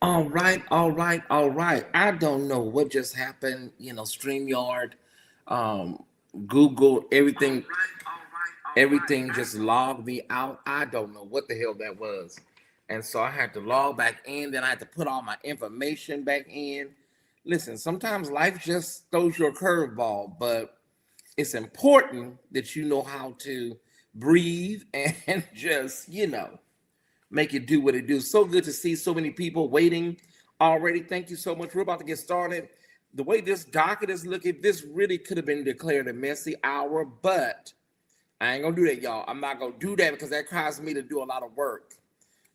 All right, all right, all right. I don't know what just happened. StreamYard, um, Google, everything just logged me out. I don't know what the hell that was. And so I had to log back in. Then I had to put all my information back in. Listen, sometimes life just throws you a curveball, but it's important that you know how to breathe and just, make it do what it do. So good to see so many people waiting already. Thank you so much. We're about to get started. The way this docket is looking, this really could have been declared a messy hour, but I ain't gonna do that, y'all. I'm not gonna do that because that causes me to do a lot of work.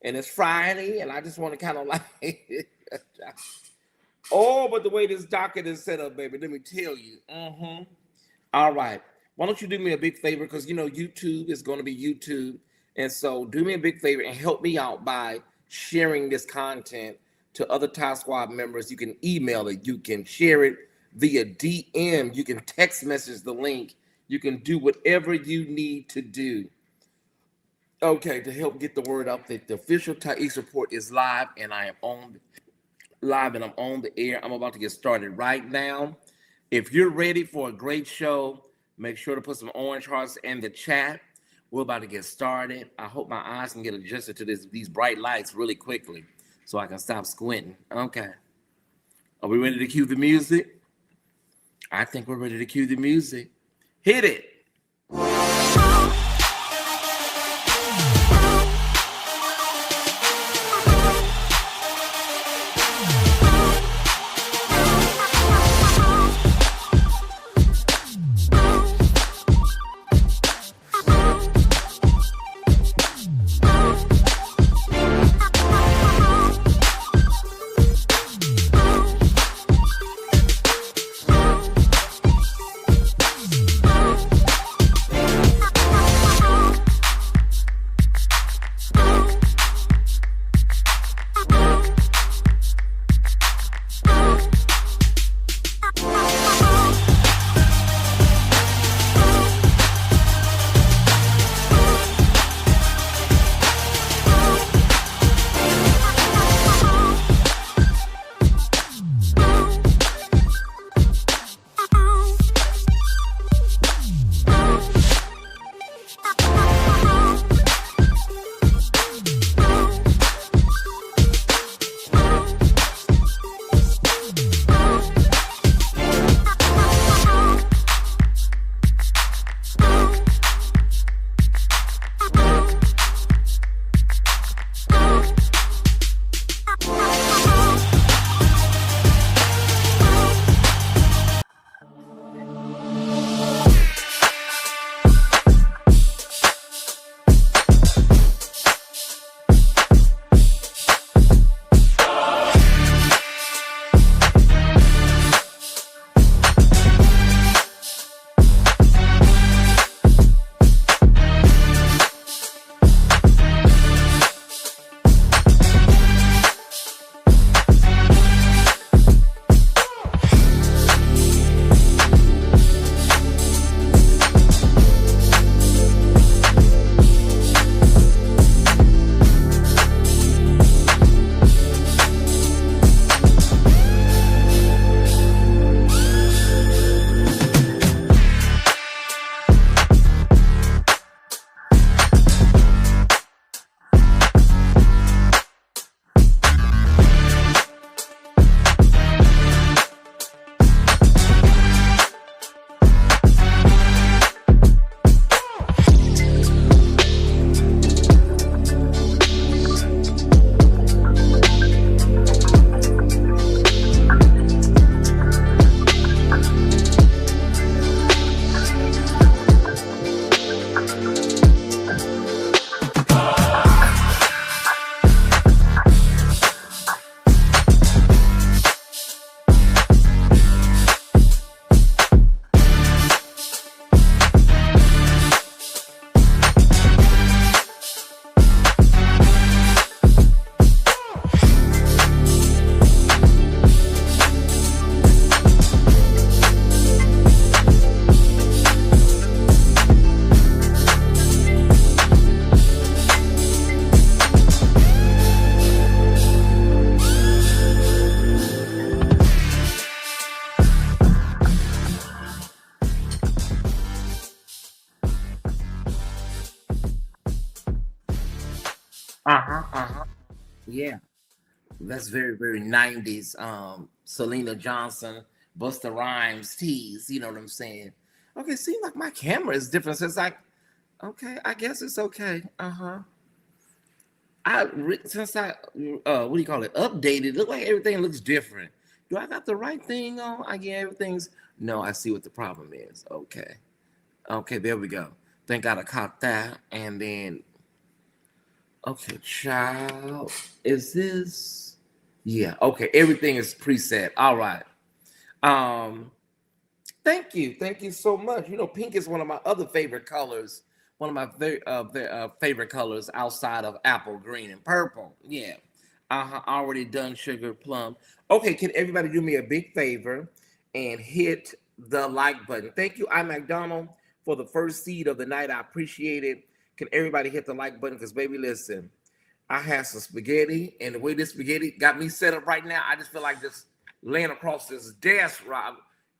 And it's Friday, and I just want to kind of like, oh, but the way this docket is set up, baby, let me tell you. All right. Why don't you do me a big favor? Because YouTube is going to be YouTube. And so do me a big favor and help me out by sharing this content to other Tie Squad members. You can email it, you can share it via DM, you can text message the link, you can do whatever you need to do. Okay, to help get the word out that the official Tyesse Report is live and I am on the air. I'm about to get started right now. If you're ready for a great show, make sure to put some orange hearts in the chat. We're about to get started. I hope my eyes can get adjusted to these bright lights really quickly so I can stop squinting. Okay. Are we ready to cue the music? I think we're ready to cue the music. Hit it. Yeah. That's very, very 90s. Selena Johnson, Busta Rhymes, tease, you know what I'm saying? Okay, seems like my camera is different. So it's like, okay, I guess it's okay. Uh-huh. Since I what do you call it? Updated. Look like everything looks different. Do I got the right thing on? I get everything's no, I see what the problem is. Okay. Okay, there we go. Thank God I caught that. And then okay, child. Is this yeah, okay. Everything is preset. All right. Um, Thank you. Thank you so much. You know, pink is one of my other favorite colors. One of my favorite colors outside of apple, green, and purple. Yeah. Already done sugar plum. Okay, can everybody do me a big favor and hit the like button? Thank you, I McDonald, for the first seed of the night. I appreciate it. Can everybody hit the like button? Because baby, listen, I had some spaghetti, and the way this spaghetti got me set up right now, I just feel like just laying across this desk, Rob.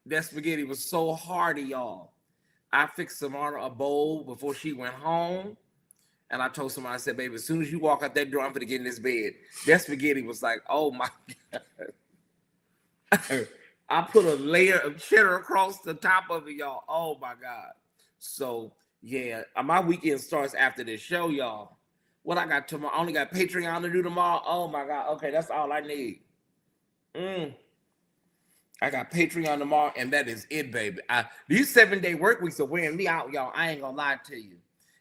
That spaghetti was so hearty, y'all. I fixed Samara a bowl before she went home. And I told somebody, I said, baby, as soon as you walk out that door, I'm gonna get in this bed. That spaghetti was like, oh my God. I put a layer of cheddar across the top of it, y'all. Oh my God. So yeah, my weekend starts after this show, y'all. What I got tomorrow? I only got Patreon to do tomorrow. Oh my God. Okay, that's all I need. I got Patreon tomorrow, and that is it, baby. These 7-day work weeks are wearing me out, y'all. I ain't gonna lie to you.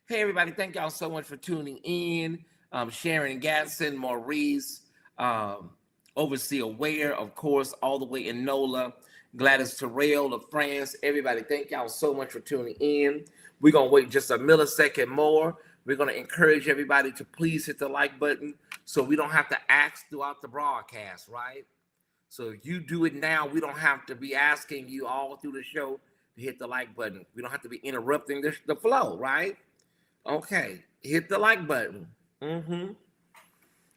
Hey, everybody, thank y'all so much for tuning in. Sharon Gatson, Maurice, um, Overseer Ware, of course, all the way in NOLA, Gladys Terrell of France. Everybody, thank y'all so much for tuning in. We're gonna wait just a millisecond more. We're gonna encourage everybody to please hit the like button so we don't have to ask throughout the broadcast, right? So if you do it now, we don't have to be asking you all through the show to hit the like button. We don't have to be interrupting the flow, right? Okay, hit the like button.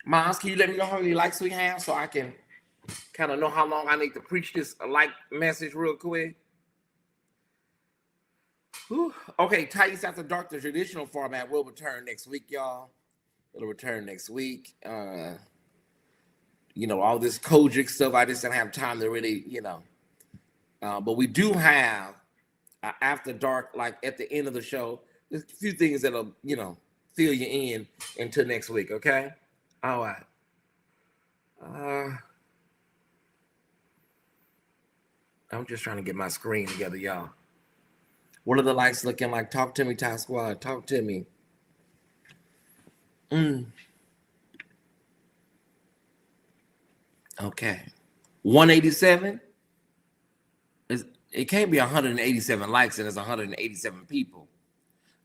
Miles, can you let me know how many likes we have so I can kind of know how long I need to preach this like message real quick? Whew. Okay, Tyesse After Dark, the traditional format will return next week, y'all. It'll return next week. All this Kojic stuff, I just didn't have time to really, but we do have after dark, like at the end of the show, there's a few things that'll, fill you in until next week, okay? All right. I'm just trying to get my screen together, y'all. What are the likes looking like? Talk to me, Ty Squad. Talk to me. Okay. 187? It can't be 187 likes and it's 187 people.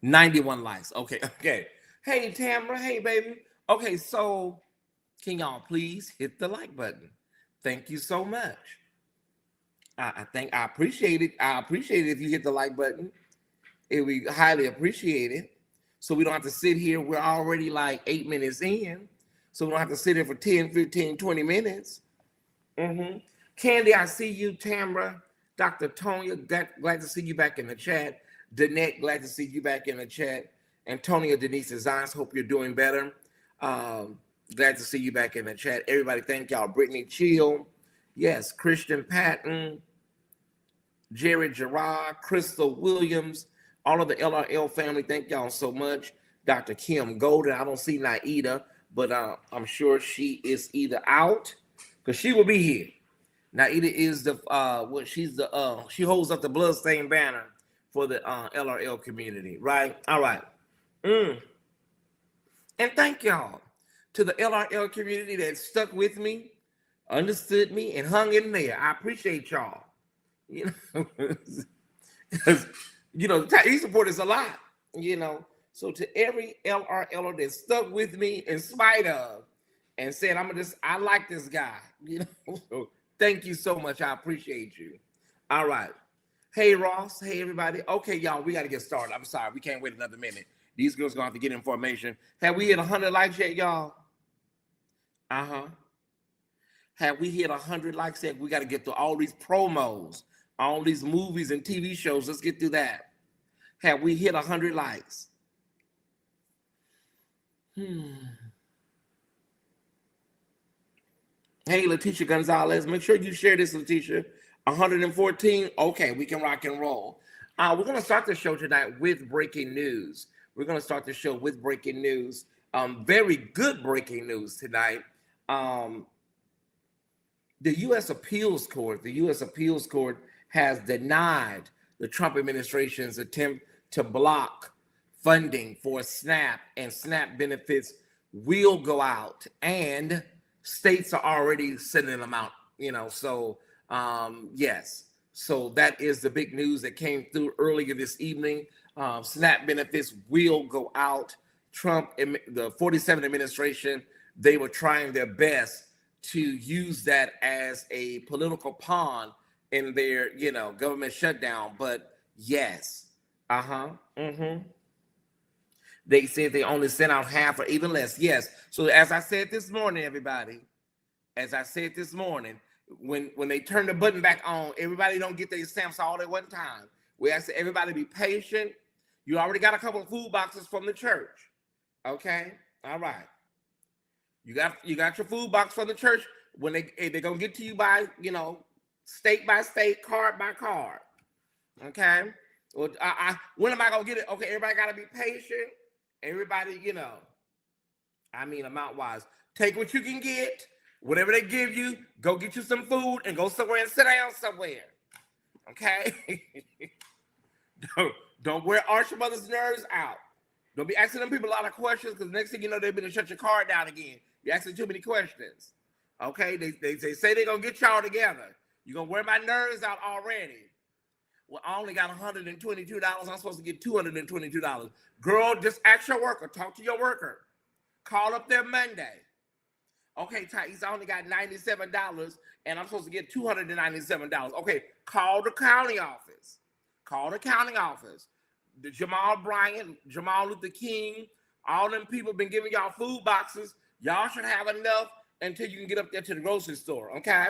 91 likes. Okay, okay. Hey, Tamara. Hey, baby. Okay, so can y'all please hit the like button? Thank you so much. I appreciate it. I appreciate it if you hit the like button. We highly appreciate it. So we don't have to sit here. We're already like 8 minutes in. So we don't have to sit here for 10, 15, 20 minutes. Candy, I see you. Tamara, Dr. Tonya, glad to see you back in the chat. Danette, glad to see you back in the chat. Antonia Denise Designs, hope you're doing better. Glad to see you back in the chat. Everybody, thank y'all. Brittany Chill. Yes, Christian Patton. Jared Gerard, Crystal Williams, all of the LRL family, thank y'all so much. Dr. Kim Golden, I don't see Naida, but I'm sure she is either out, because she will be here. Naida is she holds up the bloodstained banner for the LRL community, right? All right. And thank y'all to the LRL community that stuck with me, understood me, and hung in there. I appreciate y'all. Because Tyesse Report is a lot, So to every LRLer that stuck with me in spite of and said, I like this guy, So thank you so much. I appreciate you. All right. Hey Ross. Hey everybody. Okay, y'all, we got to get started. I'm sorry, we can't wait another minute. These girls gonna have to get information. Have we hit 100 likes yet, y'all? Have we hit 100 likes yet? We got to get through all these promos, all these movies and TV shows. Let's get through that. Have we hit 100 likes? Hey, Letitia Gonzalez, make sure you share this, Letitia. 114. Okay, we can rock and roll. We're going to start the show tonight with breaking news. We're going to start the show with breaking news. Very good breaking news tonight. Um, the U.S. Appeals Court has denied the Trump administration's attempt to block funding for SNAP, and SNAP benefits will go out, and states are already sending them out. So yes, so that is the big news that came through earlier this evening. SNAP benefits will go out. Trump, the 47th administration, they were trying their best to use that as a political pawn in their, government shutdown. But yes, they said they only sent out half or even less. Yes. So as I said this morning, everybody, when they turn the button back on, everybody don't get their stamps all at one time. We ask everybody to be patient. You already got a couple of food boxes from the church. Okay. All right. You got your food box from the church. When they're gonna get to you by state by state, card by card. Okay. Well, when am I gonna get it? Okay, everybody gotta be patient. Everybody, amount wise, take what you can get. Whatever they give you, go get you some food and go somewhere and sit down somewhere. Okay. Don't wear Arch Mother's nerves out. Don't be asking them people a lot of questions, because next thing you know, they're going to shut your card down again. You're asking too many questions. Okay? They say they're going to get y'all together. You're going to wear my nerves out already. Well, I only got $122. I'm supposed to get $222. Girl, just ask your worker. Talk to your worker. Call up there Monday. Okay, Tyesse, I only got $97, and I'm supposed to get $297. Okay, call the county office. The Jamal Bryant, Jamal Luther King, all them people been giving y'all food boxes. Y'all should have enough until you can get up there to the grocery store, okay?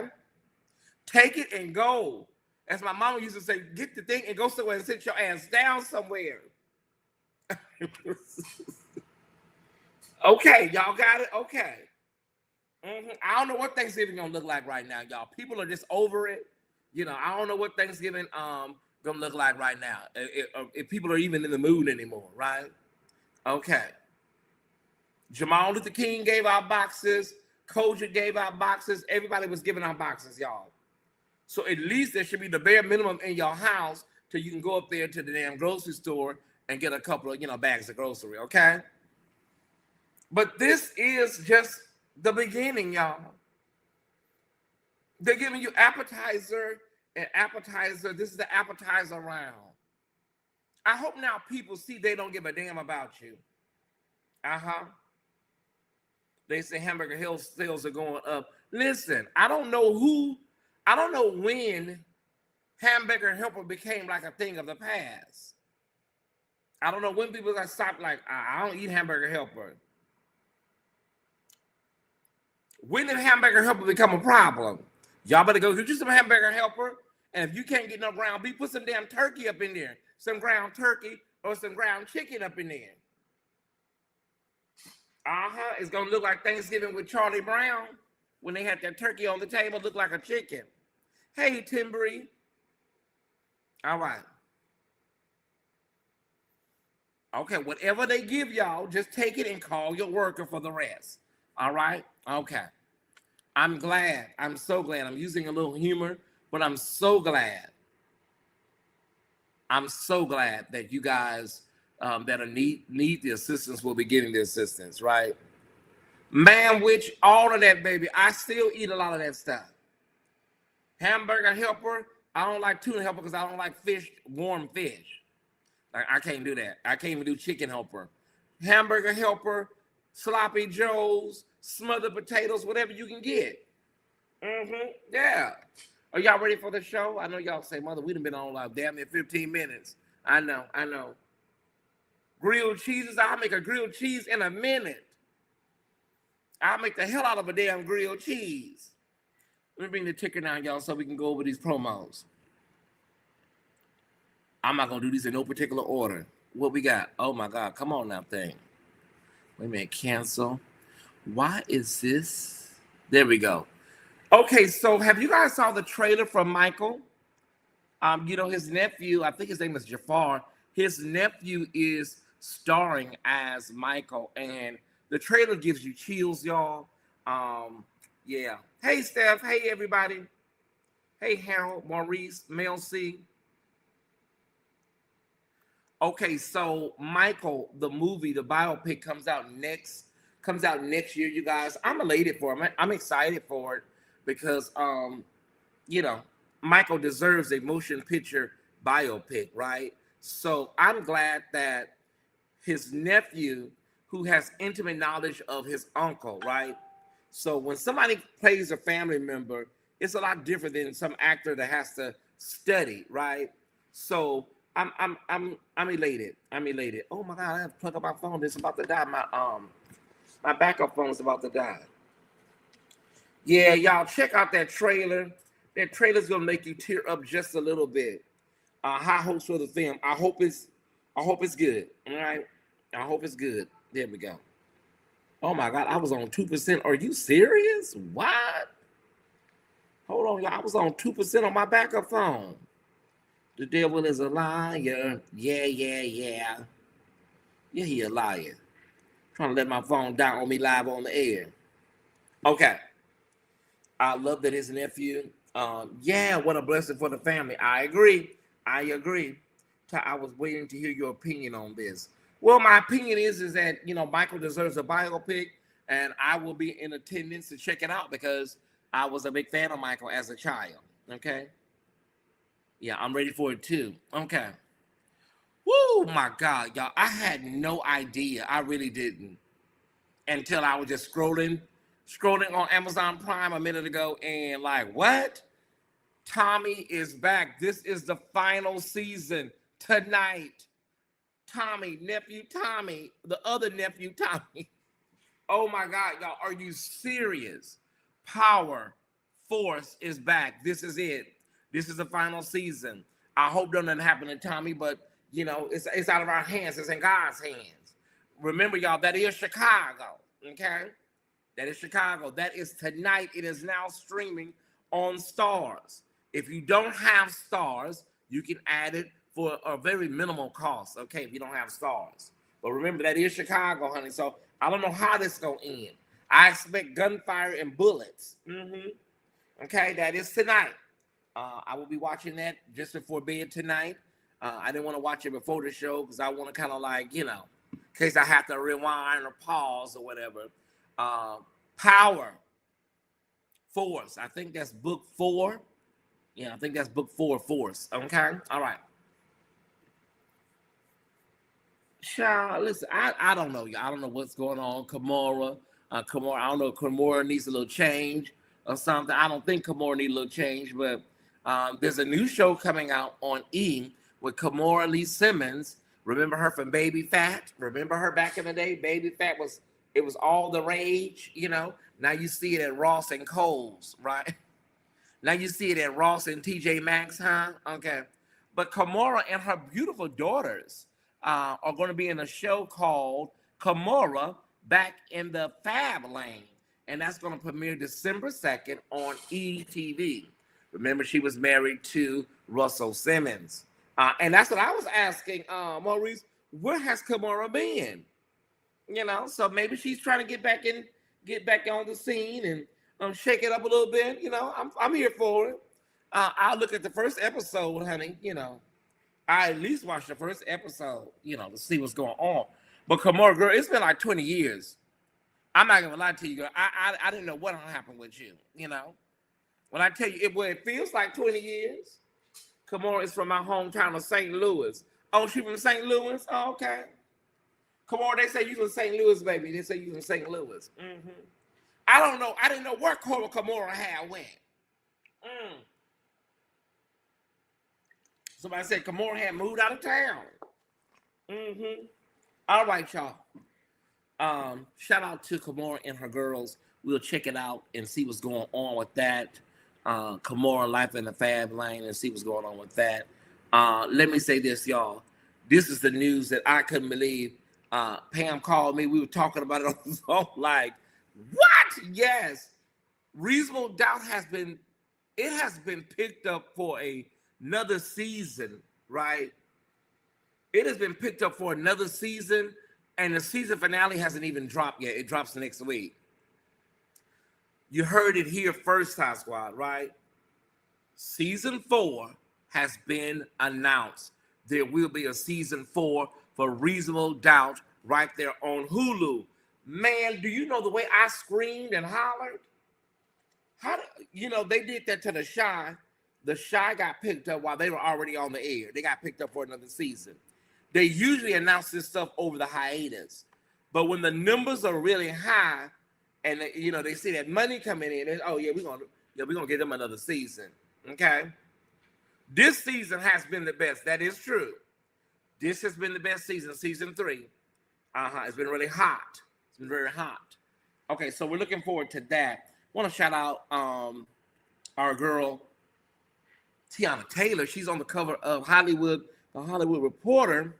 Take it and go. As my mama used to say, get the thing and go somewhere and sit your ass down somewhere. Okay, y'all got it? Okay. I don't know what Thanksgiving gonna look like right now, y'all. People are just over it. I don't know what Thanksgiving gonna look like right now. If people are even in the mood anymore, right? Okay. Jamal Luther King gave out boxes. Kojak gave out boxes. Everybody was giving out boxes, y'all. So at least there should be the bare minimum in your house till you can go up there to the damn grocery store and get a couple of, bags of grocery, okay? But this is just the beginning, y'all. They're giving you appetizer and appetizer. This is the appetizer round. I hope now people see they don't give a damn about you. They say hamburger sales are going up. Listen, I don't know when hamburger helper became like a thing of the past. I don't know when people got stopped like, I don't eat hamburger helper. When did hamburger helper become a problem? Y'all better go get you some hamburger helper. And if you can't get no ground beef, put some damn turkey up in there. Some ground turkey or some ground chicken up in there. It's going to look like Thanksgiving with Charlie Brown. When they had that turkey on the table, look like a chicken. Hey, Timbery. All right. Okay, whatever they give y'all, just take it and call your worker for the rest. All right? Okay. I'm glad. I'm so glad. I'm using a little humor, but I'm so glad. I'm so glad that you guys that need the assistance will be getting the assistance, right? Man, which all of that, baby. I still eat a lot of that stuff. Hamburger helper. I don't like tuna helper because I don't like warm fish. I can't do that. I can't even do chicken helper. Hamburger helper, sloppy joes, smothered potatoes, whatever you can get. Yeah. Are y'all ready for the show? I know y'all say, Mother, we done been on like damn near 15 minutes. I know. Grilled cheeses. I'll make a grilled cheese in a minute. I'll make the hell out of a damn grilled cheese. Let me bring the ticker down, y'all, so we can go over these promos. I'm not going to do these in no particular order. What we got? Oh, my God. Come on now, thing. Wait a minute. Cancel. Why is this? There we go. Okay, so have you guys saw the trailer for Michael? His nephew, I think his name is Jafar. His nephew is starring as Michael, and the trailer gives you chills, y'all. Yeah. Hey, Steph. Hey, everybody. Hey, Harold, Maurice, Mel C. Okay, so Michael, the movie, the biopic comes out next year, you guys. I'm elated for it. I'm excited for it because you know, Michael deserves a motion picture biopic, right? So I'm glad that his nephew, who has intimate knowledge of his uncle, right? So when somebody plays a family member, it's a lot different than some actor that has to study, right? So I'm elated. I'm elated. Oh my God, I have to plug up my phone. It's about to die. My backup phone is about to die. Yeah, y'all check out that trailer. That trailer's gonna make you tear up just a little bit. High hopes for the film. I hope it's good. All right. I hope it's good. There we go. Oh my God, I was on 2%. Are you serious? What? Hold on, y'all. I was on 2% on my backup phone. The devil is a liar. Yeah, yeah, yeah. Yeah, he a liar. Trying to let my phone down on me live on the air. Okay. I love that his nephew. Yeah, what a blessing for the family. I agree. I agree. I was waiting to hear your opinion on this. Well, my opinion is that Michael deserves a biopic, and I will be in attendance to check it out because I was a big fan of Michael as a child. Okay. Yeah, I'm ready for it too. Okay. Woo, my God, y'all. I had no idea. I really didn't until I was just scrolling on Amazon Prime a minute ago and like, what? Tommy is back. This is the final season tonight. Tommy, nephew Tommy, the other nephew Tommy. Oh my God, y'all, are you serious? Power Force is back. This is it. This is the final season. I hope nothing happened to Tommy, but it's out of our hands. It's in God's hands. Remember, y'all, that is Chicago. Okay? That is Chicago. That is tonight. It is now streaming on Stars. If you don't have Stars, you can add it for a very minimal cost, okay, if you don't have Stars. But remember, that is Chicago, honey. So I don't know how this is going to end. I expect gunfire and bullets. Okay, that is tonight. I will be watching that just before bed tonight. I didn't want to watch it before the show because I want to kind of like, in case I have to rewind or pause or whatever. Power Force. I think that's book 4. Yeah, I think that's book 4, Force. Okay, all right. Child, listen, I don't know. I don't know what's going on. Kimora, I don't know if Kimora needs a little change or something. I don't think Kimora needs a little change, but there's a new show coming out on E with Kimora Lee Simmons. Remember her from Baby Fat? Remember her back in the day? Baby Fat was all the rage, Now you see it at Ross and Kohl's, right? Now you see it at Ross and TJ Maxx, huh? Okay. But Kimora and her beautiful daughters are going to be in a show called Kimora Back in the Fab Lane. And that's going to premiere December 2nd on ETV. Remember, she was married to Russell Simmons. And that's what I was asking, Maurice, where has Kimora been? So maybe she's trying to get back on the scene and shake it up a little bit. I'm here for it. I'll look at the first episode, honey. I at least watch the first episode, to see what's going on. But Kimora, girl, it's been like 20 years. I'm not gonna lie to you, girl. I didn't know what happened with you. When I tell you it feels like 20 years. Kimora is from my hometown of St. Louis. Oh, she from St. Louis? Oh, okay. Kimora, they say you from St. Louis, baby. They say you from St. Louis. I don't know. I didn't know where Kimora had went. Somebody said Kimora had moved out of town. All right, y'all. Shout out to Kimora and her girls. We'll check it out and see what's going on with that. Kimora Life in the Fab Lane and see what's going on with that. Let me say this, y'all. This is the news that I couldn't believe. Pam called me. We were talking about it on the phone. Like, what? Yes. Reasonable doubt has been picked up for another season, right? It has been picked up for another season, and the season finale hasn't even dropped yet. It drops the next week. You heard it here first, Ty Squad, right? Season 4 has been announced. There will be a season 4 for Reasonable Doubt right there on Hulu. Man, do you know the way I screamed and hollered? They did that to The Chi. The Chi got picked up while they were already on the air. They got picked up for another season. They usually announce this stuff over the hiatus. But when the numbers are really high and they see that money coming in, and we're gonna get them another season. Okay. This season has been the best. That is true. This has been the best season, season 3. It's been really hot. It's been very hot. Okay, so we're looking forward to that. Want to shout out our girl Tiana Taylor. She's on the cover of the Hollywood Reporter.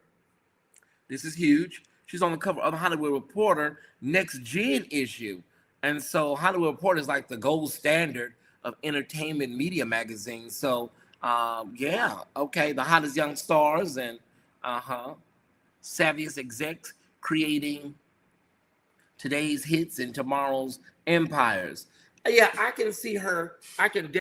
This is huge. She's on the cover of the Hollywood Reporter Next Gen issue. And so Hollywood Reporter is like the gold standard of entertainment media magazines. So the hottest young stars and savviest execs creating today's hits and tomorrow's empires. Yeah, I can see her. I can.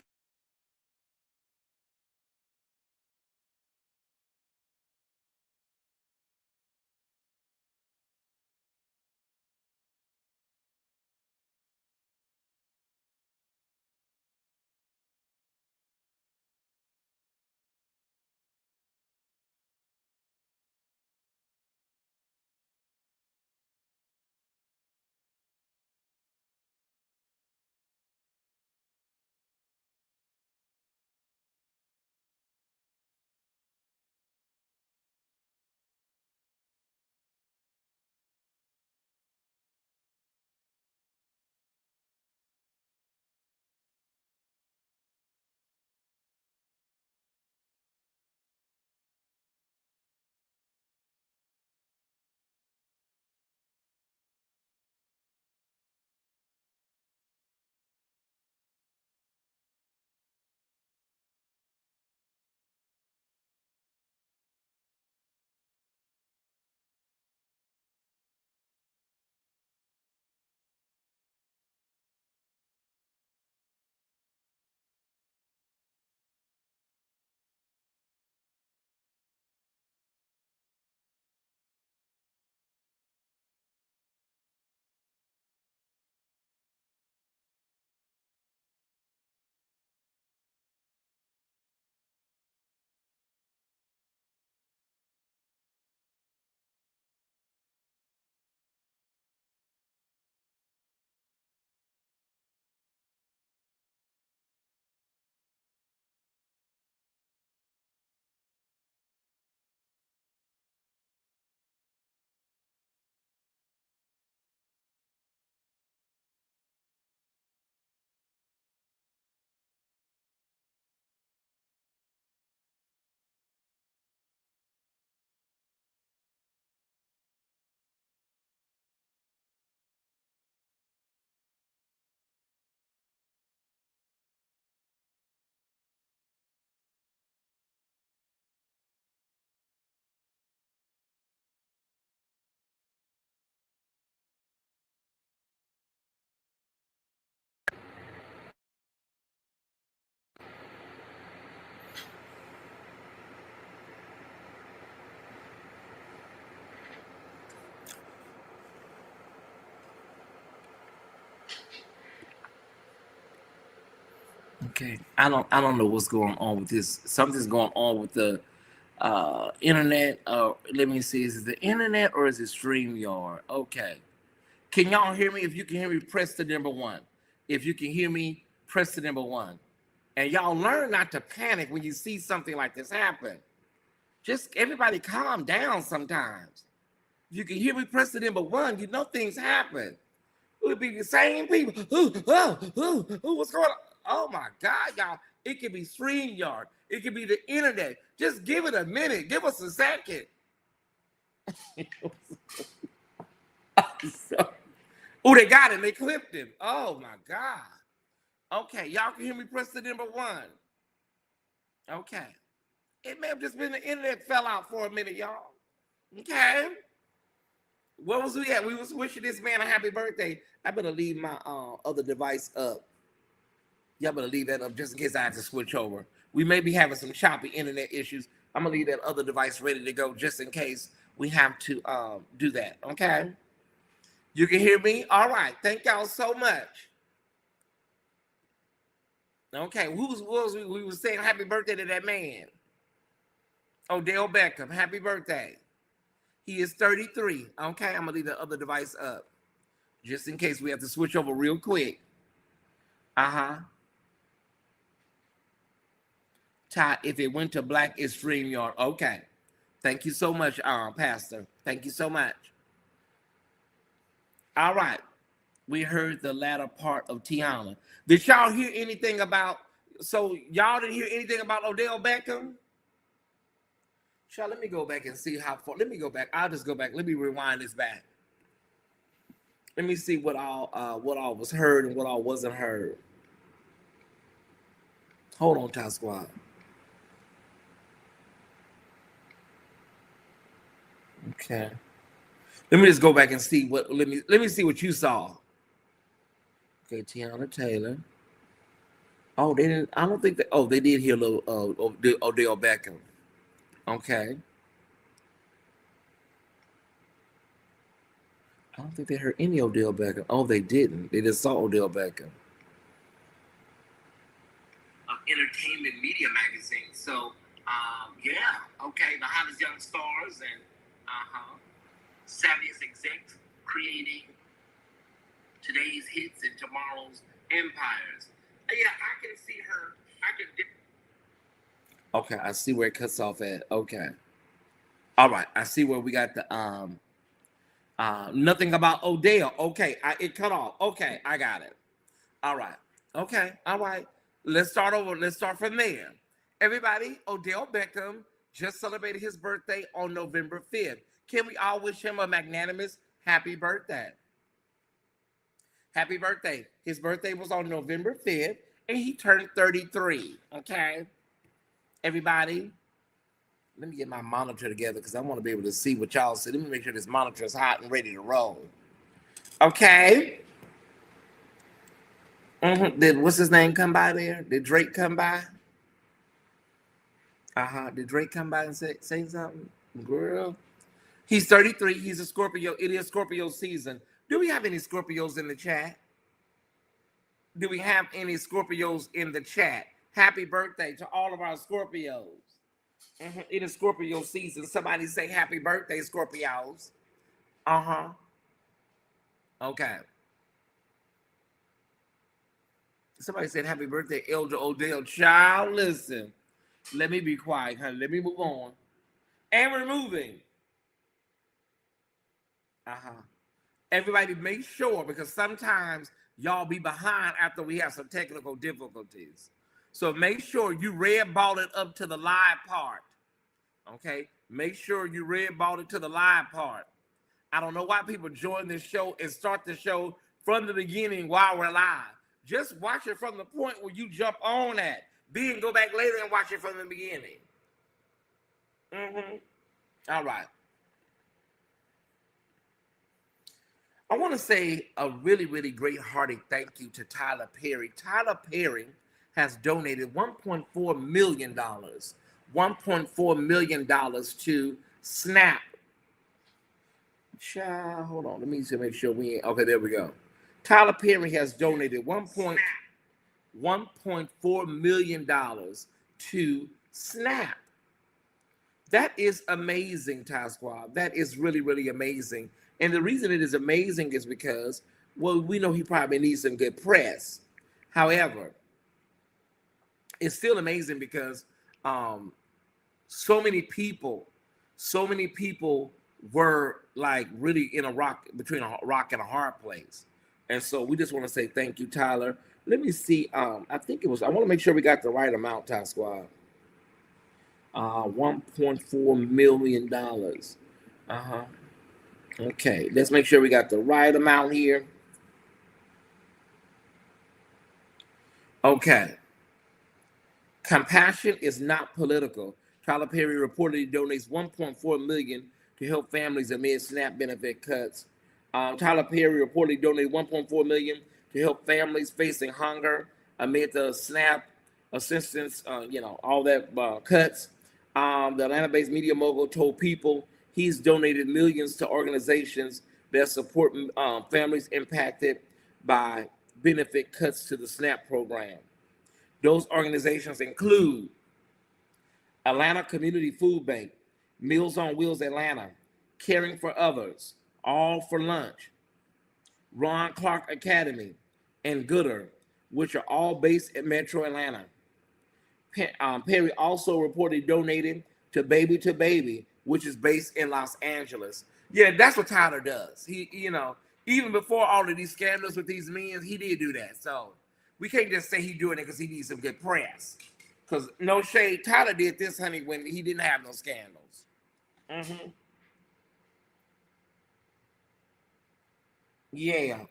Okay, I don't know what's going on with this. Something's going on with the internet. Let me see. Is it the internet or is it StreamYard? Okay. Can y'all hear me? If you can hear me, press the number 1. If you can hear me, press the number 1. And y'all learn not to panic when you see something like this happen. Just everybody calm down sometimes. If you can hear me, press the number 1. You know things happen. It would be the same people. What's going on? Oh my God, y'all. It could be StreamYard. It could be the internet. Just give it a minute. Give us a second. Oh, they got him. They clipped him. Oh my God. Okay, y'all can hear me. Press the number 1. Okay. It may have just been the internet fell out for a minute, y'all. Okay. What was we at? We was wishing this man a happy birthday. I better leave my other device up. Y'all better leave that up just in case I have to switch over. We may be having some choppy internet issues. I'm gonna leave that other device ready to go just in case we have to do that. Okay. You can hear me? All right. Thank y'all so much. Okay. We was saying happy birthday to that man? Odell Beckham. Happy birthday. He is 33. Okay. I'm gonna leave the other device up just in case we have to switch over real quick. Ty, if it went to black, it's StreamYard. Okay. Thank you so much, Pastor. Thank you so much. All right. We heard the latter part of Tiana. Did y'all hear anything about, so y'all didn't hear anything about Odell Beckham? Child, let me go back and see how far. Let me go back. I'll just go back. Let me rewind this back. Let me see what all was heard and what all wasn't heard. Hold on, Ty Squad. Okay. Let me just go back and see what. Let me see what you saw. Okay, Tiana Taylor. Oh, they didn't. I don't think that. Oh, they did hear a little Odell Beckham. Okay. I don't think they heard any Odell Beckham. Oh, they didn't. They just saw Odell Beckham. Entertainment media magazine. So, yeah. Okay. The hottest young stars and savviest execs creating today's hits and tomorrow's empires. Yeah, I can see her. Okay, I see where it cuts off at. Okay. All right, I see where we got the nothing about Odell. Okay, it cut off. Okay, I got it. All right. Okay, all right. Let's start over. Let's start from there. Everybody, Odell Beckham just celebrated his birthday on November 5th. Can we all wish him a magnanimous happy birthday? Happy birthday. His birthday was on November 5th, and he turned 33. Okay? Everybody, let me get my monitor together because I want to be able to see what y'all see. Let me make sure this monitor is hot and ready to roll. Okay? Did what's his name come by there? Did Drake come by? Did Drake come by and say something? Girl. He's 33. He's a Scorpio. It is Scorpio season. Do we have any Scorpios in the chat? Do we have any Scorpios in the chat? Happy birthday to all of our Scorpios. It is Scorpio season. Somebody say happy birthday, Scorpios. Okay. Somebody said happy birthday, Elder Odell. Child, listen. Let me be quiet, honey. Let me move on. And we're moving. Everybody make sure, because sometimes y'all be behind after we have some technical difficulties. So make sure you red ball it up to the live part. Okay? Make sure you red ball it to the live part. I don't know why people join this show and start the show from the beginning while we're live. Just watch it from the point where you jump on at. Then go back later and watch it from the beginning. All right. I want to say a really, really great hearty thank you to Tyler Perry. Tyler Perry has donated $1.4 million. $1.4 million to Snap. Child, hold on. Let me just make sure we ain't. Okay, there we go. Tyler Perry has donated $1.4 million to Snap. That is amazing, Ty Squad. That is really, really amazing. And the reason it is amazing is because, well, we know he probably needs some good press. However, it's still amazing because so many people were like really in between a rock and a hard place. And so we just want to say thank you, Tyler. Let me see. I want to make sure we got the right amount, Ty Squad. $1.4 million. Okay, let's make sure we got the right amount here. Okay. Compassion is not political. Tyler Perry reportedly donates 1.4 million to help families amid SNAP benefit cuts. Tyler Perry reportedly donated 1.4 million to help families facing hunger amid the SNAP assistance. All that cuts. The Atlanta-based media mogul told People he's donated millions to organizations that support families impacted by benefit cuts to the SNAP program. Those organizations include Atlanta Community Food Bank, Meals on Wheels Atlanta, Caring for Others, All for Lunch, Ron Clark Academy, and Gooder, which are all based in Metro Atlanta. Perry also reportedly donated to Baby, which is based in Los Angeles. Yeah, that's what Tyler does. Even before all of these scandals with these men, he did do that. So we can't just say he's doing it because he needs some good press. Because no shade, Tyler did this, honey, when he didn't have no scandals. Yeah,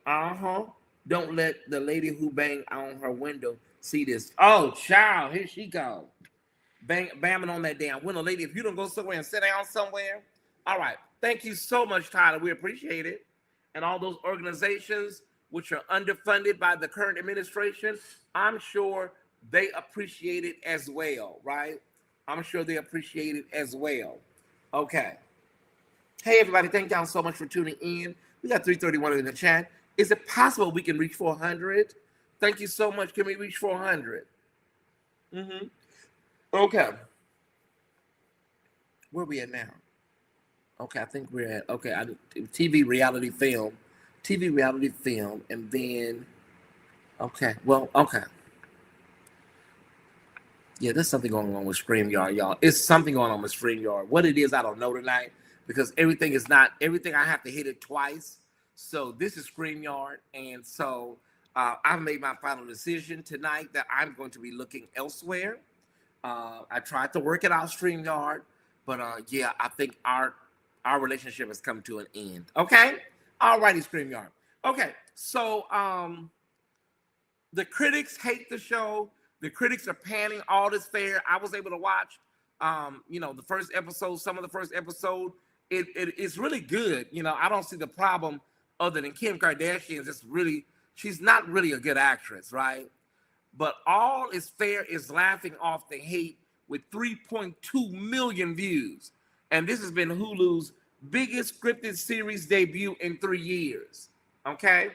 Don't let the lady who banged on her window see this. Oh, child, here she goes. Bamming on that damn window. Lady, if you don't go somewhere and sit down somewhere. All right. Thank you so much, Tyler. We appreciate it. And all those organizations which are underfunded by the current administration, I'm sure they appreciate it as well, right? I'm sure they appreciate it as well. Okay. Hey, everybody. Thank y'all so much for tuning in. We got 331 in the chat. Is it possible we can reach 400? Thank you so much. Can we reach 400? Okay. Where we at now? Okay, I think we're at, TV reality film, and then, okay. Yeah, there's something going on with StreamYard, y'all. It's something going on with StreamYard. What it is, I don't know tonight, because everything I have to hit it twice. So this is StreamYard, and so I've made my final decision tonight that I'm going to be looking elsewhere. I tried to work it out StreamYard, but yeah, I think our relationship has come to an end. Okay? Alrighty, StreamYard. Okay, so the critics hate the show. The critics are panning all this fair. I was able to watch the first episode, some of the first episode. It's really good. I don't see the problem other than Kim Kardashian she's not really a good actress, right? But All Is Fair is laughing off the hate with 3.2 million views. And this has been Hulu's biggest scripted series debut in 3 years. Okay?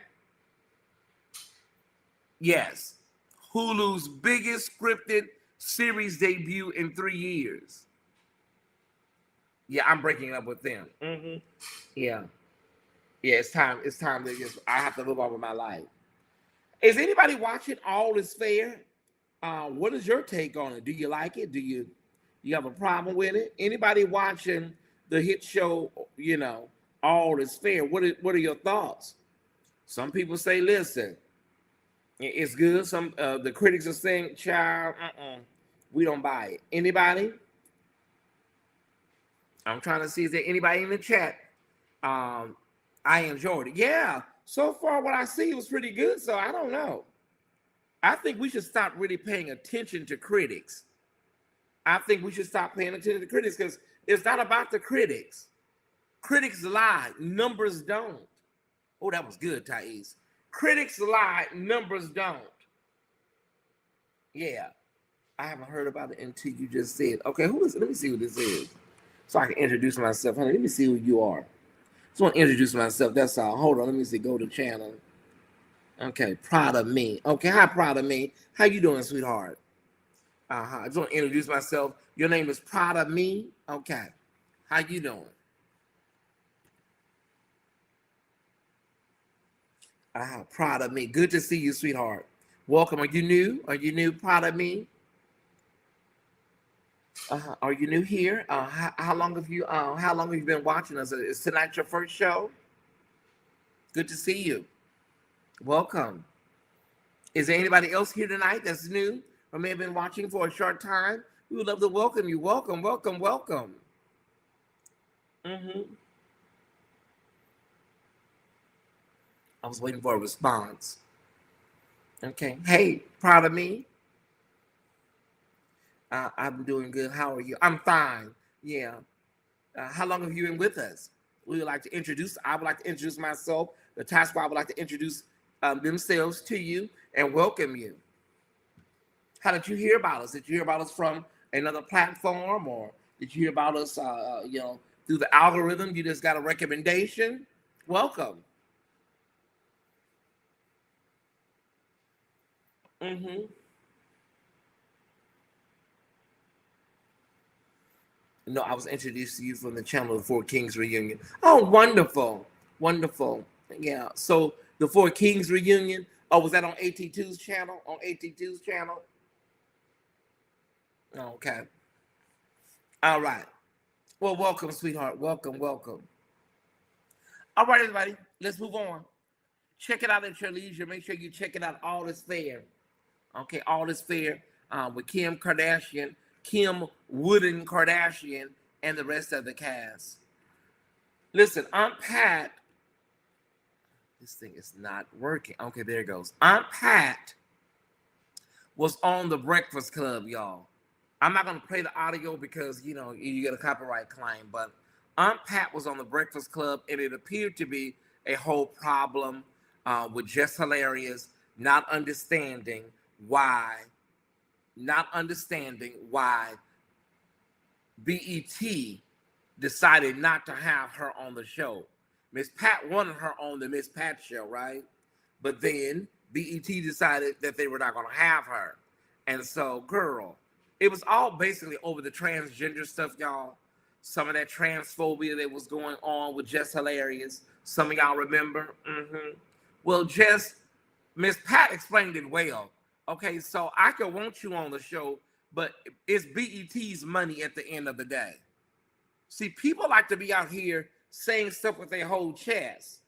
Yes. Hulu's biggest scripted series debut in 3 years. Yeah, I'm breaking up with them. Yeah. Yeah, it's time to I have to move on with my life. Is anybody watching All Is Fair? What is your take on it? Do you like it? Do you have a problem with it? Anybody watching the hit show, All Is Fair? What are your thoughts? Some people say, listen, it's good. Some the critics are saying, child, we don't buy it. Anybody? I'm trying to see, is there anybody in the chat? I enjoyed it. Yeah, so far what I see was pretty good, so I don't know. I think we should stop really paying attention to critics. I think we should stop paying attention to critics because it's not about the critics. Critics lie, numbers don't. Oh, that was good, Tyesse. Critics lie, numbers don't. Yeah, I haven't heard about it until you just said. Okay, who is it? Let me see who this is so I can introduce myself. Honey, let me see who you are. Just want to introduce myself. That's all. Hold on. Let me see. Go to channel. Okay. Proud of me. Okay. Hi, Proud of me. How you doing, sweetheart? I just want to introduce myself. Your name is Proud of me. Okay. How you doing? Proud of me. Good to see you, sweetheart. Welcome. Are you new? Proud of me? Are you new here? How long have you been watching us? Is tonight your first show? Good to see you. Welcome. Is there anybody else here tonight that's new or may have been watching for a short time? We would love to welcome you. Welcome. I was waiting for a response. Okay. Hey, proud of me. I'm doing good. How are you? I'm fine. Yeah. How long have you been with us? We would like to introduce. I would like to introduce myself. The task force would like to introduce themselves to you and welcome you. How did you hear about us? Did you hear about us from another platform, or did you hear about us, through the algorithm? You just got a recommendation. Welcome. Mm-hmm. No, I was introduced to you from the channel, the Four Kings Reunion. Oh, wonderful, wonderful. Yeah. So the Four Kings Reunion. Oh, was that on AT2's channel? On AT2's channel. Okay. All right. Well, welcome, sweetheart. Welcome, welcome. All right, everybody. Let's move on. Check it out at your leisure. Make sure you check it out. All is fair. Okay, all is fair with Kim Kardashian, Kim Wooden Kardashian, and the rest of the cast. Listen, Aunt Pat. This thing is not working. Okay, there it goes. Aunt Pat was on the Breakfast Club, y'all. I'm not gonna play the audio because you get a copyright claim, but Aunt Pat was on the Breakfast Club, and it appeared to be a whole problem with Just Hilarious not understanding why, not understanding why BET decided not to have her on the show. Miss Pat wanted her on the Miss Pat show, right? But then BET decided that they were not going to have her. And so, girl, it was all basically over the transgender stuff, y'all. Some of that transphobia that was going on with Just Hilarious. Some of y'all remember? Well, Miss Pat explained it well. Okay, so I could want you on the show, but it's BET's money at the end of the day. See, people like to be out here saying stuff with their whole chest.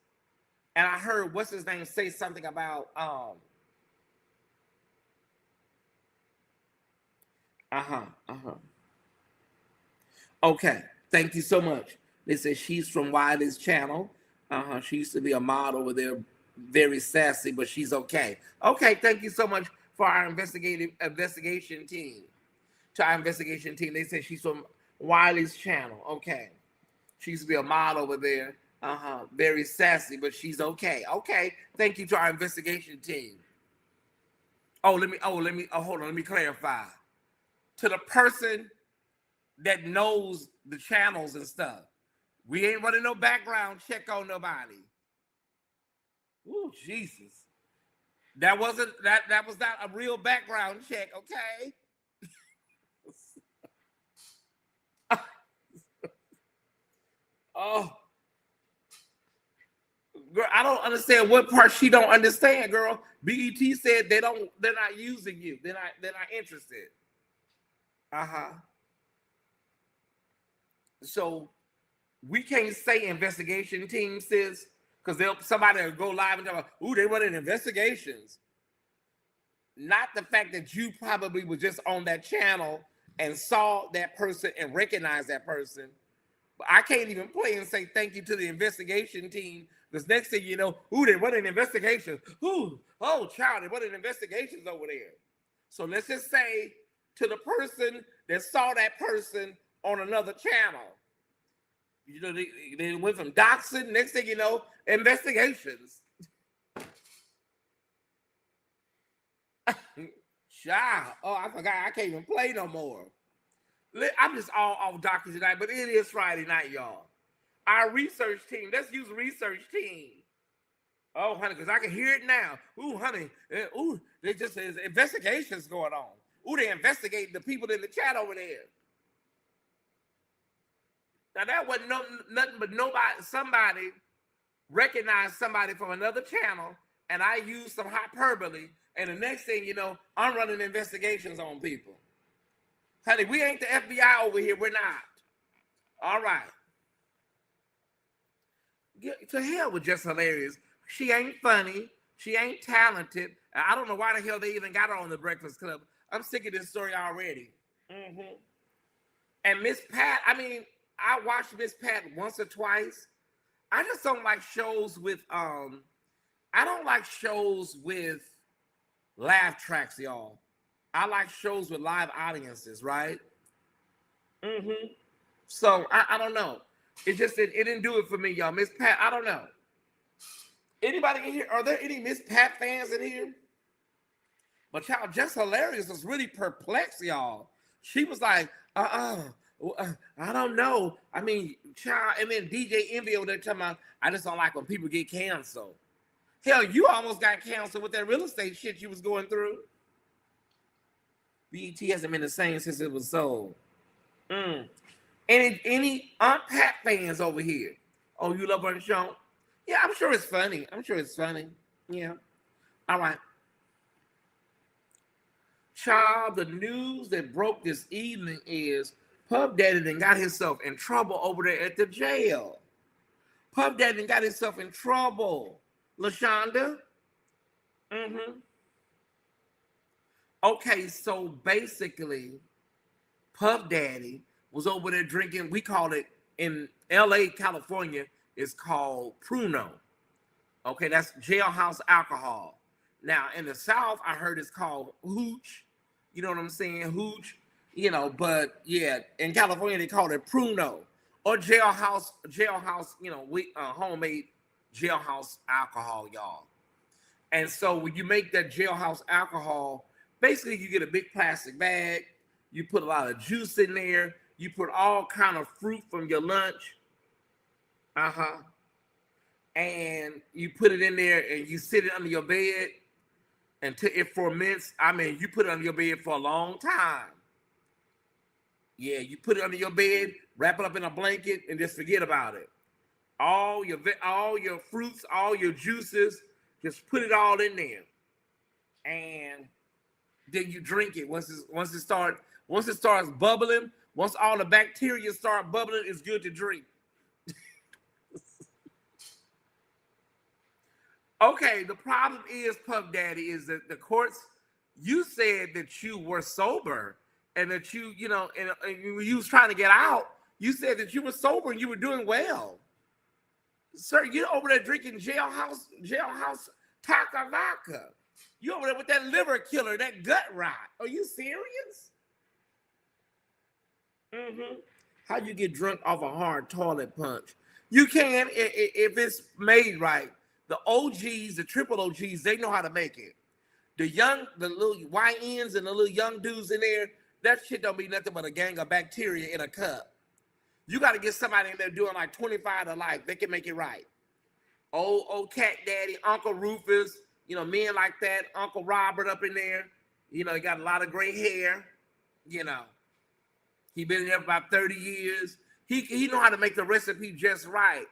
And I heard what's his name say something about okay, thank you so much. They said she's from Wiley's channel. She used to be a model over there, very sassy, but she's okay. Okay, thank you so much for our investigation team. To our investigation team, they said she's from Wiley's channel. Okay, she used to be a model over there. Very sassy, but she's okay. Okay, thank you to our investigation team. Hold on, let me clarify. To the person that knows the channels and stuff. We ain't running no background check on nobody. Ooh, Jesus. That was not a real background check, okay? Oh, girl, I don't understand what part she don't understand, girl. BET said they're not using you. They're not interested. Uh-huh. So we can't say investigation team, sis, because somebody will go live and talk about, ooh, they running investigations. Not the fact that you probably was just on that channel and saw that person and recognized that person. But I can't even play and say thank you to the investigation team, because next thing you know, ooh, they running investigations. Ooh, oh, child, they running investigations over there. So let's just say to the person that saw that person on another channel, they went from doxing, next thing you know, investigations. Child, oh, I forgot I can't even play no more. I'm just all off doctor tonight, but it is Friday night, y'all. Our research team, let's use research team. Oh, honey, because I can hear it now. Ooh, honey, ooh, there's investigations going on. Ooh, they investigating the people in the chat over there. Now that wasn't nothing but somebody recognized somebody from another channel, and I used some hyperbole, and the next thing you know, I'm running investigations on people. Honey, we ain't the FBI over here. We're not. All right. To hell with Just Hilarious. She ain't funny. She ain't talented. I don't know why the hell they even got her on the Breakfast Club. I'm sick of this story already. And Miss Pat, I mean, I watched Miss Pat once or twice. I just don't like shows with I don't like shows with laugh tracks, y'all. I like shows with live audiences, right? So I don't know. It didn't do it for me, y'all. Miss Pat, I don't know. Anybody in here? Are there any Miss Pat fans in here? But y'all, Just Hilarious was really perplexed, y'all. She was like, I don't know. I mean, child, and then DJ Envy over there talking about, I just don't like when people get canceled. Hell, you almost got canceled with that real estate shit you was going through. BET hasn't been the same since it was sold. Any Aunt Pat fans over here? Oh, you love her show? Yeah, I'm sure it's funny. Yeah. All right. Child, the news that broke this evening is Puff Daddy then got himself in trouble over there at the jail. Puff Daddy got himself in trouble. LaShonda? Okay, so basically, Puff Daddy was over there drinking, we call it in LA, California, it's called Pruno. Okay, that's jailhouse alcohol. Now, in the South, I heard it's called Hooch. You know what I'm saying? Hooch. But yeah, in California, they call it Pruno. Or jailhouse, homemade jailhouse alcohol, y'all. And so when you make that jailhouse alcohol, basically you get a big plastic bag, you put a lot of juice in there, you put all kind of fruit from your lunch, and you put it in there and you sit it under your bed until it ferments. I mean, you put it under your bed for a long time. Yeah, you put it under your bed, wrap it up in a blanket, and just forget about it. All your fruits, all your juices, just put it all in there, and then you drink it. Once it starts bubbling, once all the bacteria start bubbling, it's good to drink. Okay, the problem is, Puff Daddy, is that the courts, you said that you were sober and that you was trying to get out. You said that you were sober and you were doing well. Sir, you're over there drinking jailhouse taka vodka. You over there with that liver killer, that gut rot. Are you serious? How you get drunk off a hard toilet punch? You can if it's made right. The OGs, the triple OGs, they know how to make it. The little YNs and the little young dudes in there, that shit don't be nothing but a gang of bacteria in a cup. You got to get somebody in there doing like 25 to life. They can make it right. Old Cat Daddy, Uncle Rufus, men like that. Uncle Robert up in there. He got a lot of gray hair. He been in there for about 30 years. He know how to make the recipe just right.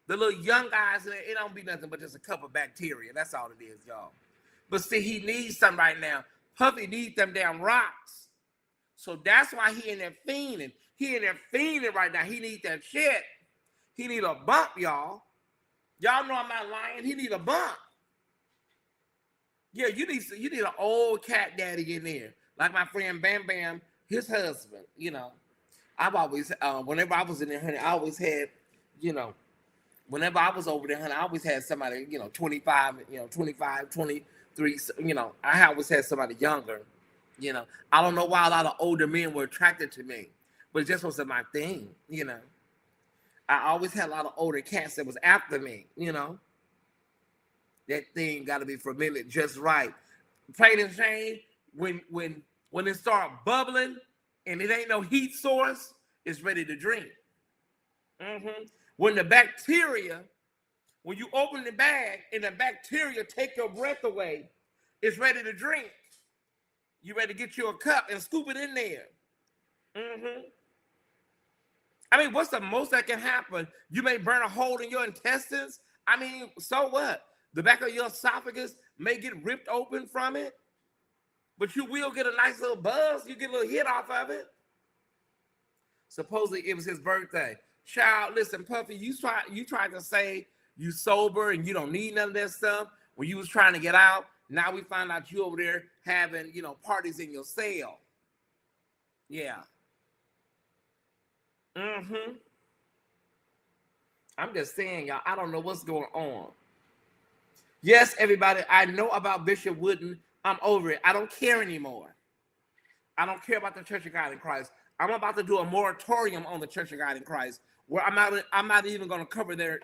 The little young guys in there, it don't be nothing but just a cup of bacteria. That's all it is, y'all. But see, he needs some right now. Puffy needs them damn rocks. So that's why he in there fiending. He in there fiending right now. He need that shit. He need a bump, y'all. Y'all know I'm not lying. He need a bump. Yeah, you need an old Cat Daddy in there. Like my friend Bam Bam, his husband, I've always, whenever I was in there, honey, I always had, whenever I was over there, honey, I always had somebody, 25, 25, 23, I always had somebody younger, I don't know why a lot of older men were attracted to me, but it just wasn't my thing, I always had a lot of older cats that was after me, that thing got to be fermented just right. Plain and Shane, when it start bubbling and it ain't no heat source, it's ready to drink. When the bacteria, when you open the bag and the bacteria take your breath away, it's ready to drink. You ready to get you a cup and scoop it in there. I mean, what's the most that can happen? You may burn a hole in your intestines. I mean, so what? The back of your esophagus may get ripped open from it, but you will get a nice little buzz. You get a little hit off of it. Supposedly it was his birthday. Child, listen, Puffy, you tried to say you sober and you don't need none of that stuff when you was trying to get out. Now we find out you over there having, parties in your cell. Yeah. I'm just saying, y'all, I don't know what's going on. Yes, everybody, I know about Bishop Wooden I'm over it. I don't care anymore. I don't care about the Church of God in Christ. I'm about to do a moratorium on the Church of God in Christ, where I'm not even going to cover their,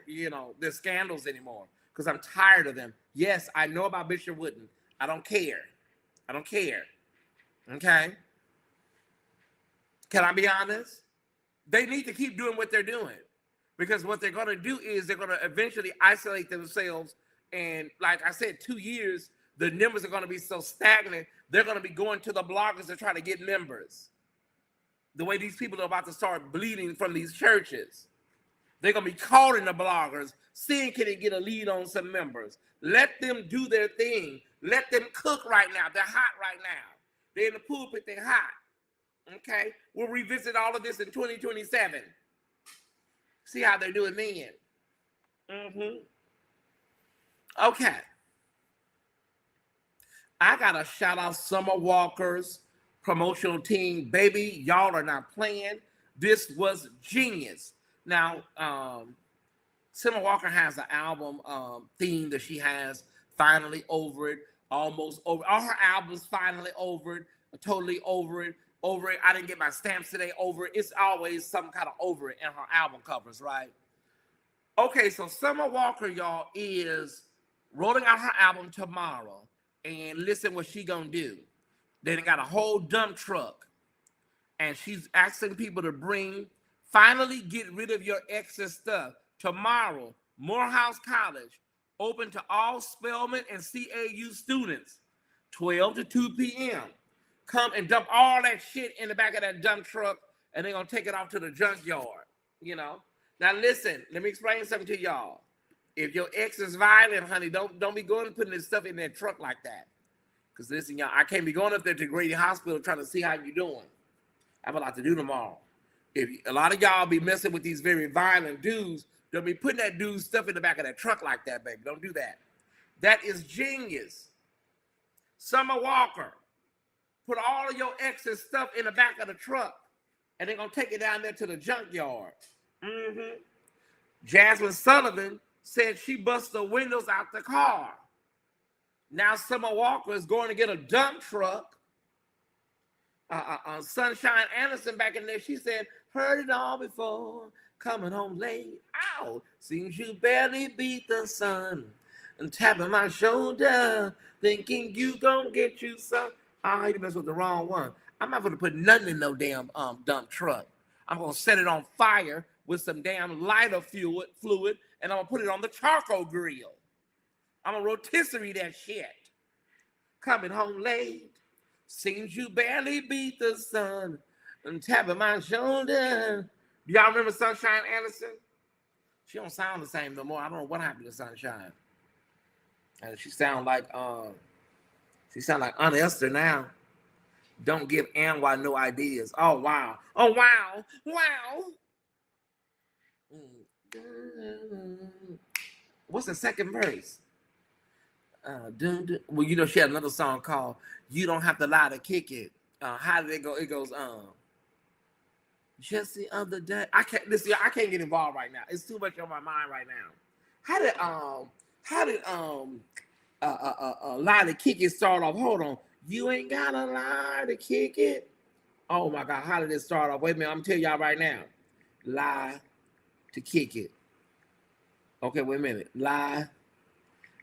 their scandals anymore, because I'm tired of them. Yes, I know about Bishop Wooden. I don't care. I don't care. Okay? Can I be honest? They need to keep doing what they're doing, because what they're going to do is they're going to eventually isolate themselves. And like I said, 2 years, the numbers are going to be so stagnant, they're going to be going to the bloggers to try to get members. The way these people are about to start bleeding from these churches. They're going to be calling the bloggers, seeing can they get a lead on some members. Let them do their thing. Let them cook right now. They're hot right now. They're in the pulpit, they're hot. Okay? We'll revisit all of this in 2027. See how they're doing then. Okay. I got to shout out Summer Walker's promotional team. Baby, y'all are not playing. This was genius. Now, Summer Walker has an album theme that she has, Finally Over It, Almost Over. All her albums, Finally Over It, Totally Over It, Over It. I didn't get my stamps today, Over It. It's always some kind of over it in her album covers, right? Okay, so Summer Walker, y'all, is rolling out her album tomorrow. And listen what she gonna do. They got a whole dump truck. And she's asking people to finally get rid of your excess stuff. Tomorrow, Morehouse College, open to all Spelman and CAU students, 12 to 2 p.m. Come and dump all that shit in the back of that dump truck, and they're gonna take it off to the junkyard, Now listen, let me explain something to y'all. If your ex is violent, honey, don't be going and putting this stuff in that truck like that. Because listen, y'all, I can't be going up there to Grady Hospital trying to see how you're doing. I have a lot to do tomorrow. If a lot of y'all be messing with these very violent dudes, don't be putting that dude's stuff in the back of that truck like that, baby. Don't do that. That is genius. Summer Walker, put all of your ex's stuff in the back of the truck, and they're going to take it down there to the junkyard. Jasmine Sullivan said she busted the windows out the car. Now Summer Walker is going to get a dump truck. Sunshine Anderson back in there, she said, heard it all before, coming home late. Ow, seems you barely beat the sun. And tapping my shoulder, thinking you gonna get you some. I hate to mess with the wrong one. I'm not gonna put nothing in no damn dump truck. I'm gonna set it on fire with some damn lighter fluid, and I'm gonna put it on the charcoal grill. I'm gonna rotisserie that shit. Coming home late, seems you barely beat the sun, and tapping my shoulder. Do y'all remember Sunshine Anderson? She don't sound the same no more. I don't know what happened to Sunshine. And she sound like Aunt Esther now. Don't give NY no ideas. Oh wow. Oh wow. Wow. What's the second verse? Well, she had another song called "You Don't Have to Lie to Kick It." How did it go? It goes, just the other day. I can't get involved right now. It's too much on my mind right now. How did lie to kick it start off? Hold on. You ain't gotta lie to kick it. Oh my God, how did it start off? Wait a minute, I'm telling y'all right now. Lie to kick it. Okay, wait a minute. Lie.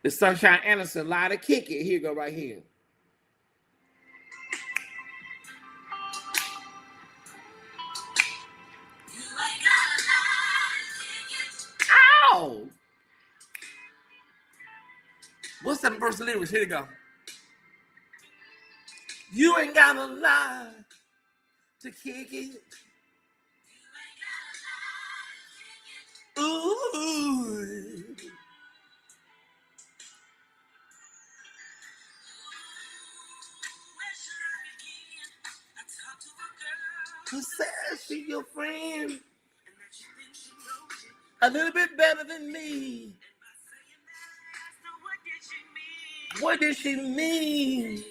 The Sunshine Anderson, lie to kick it. Here you go, right here. Ow! What's that first lyrics? Here you go. You ain't gotta lie to kick it. Ooh. Who says she your friend? A little bit better than me. What did she mean?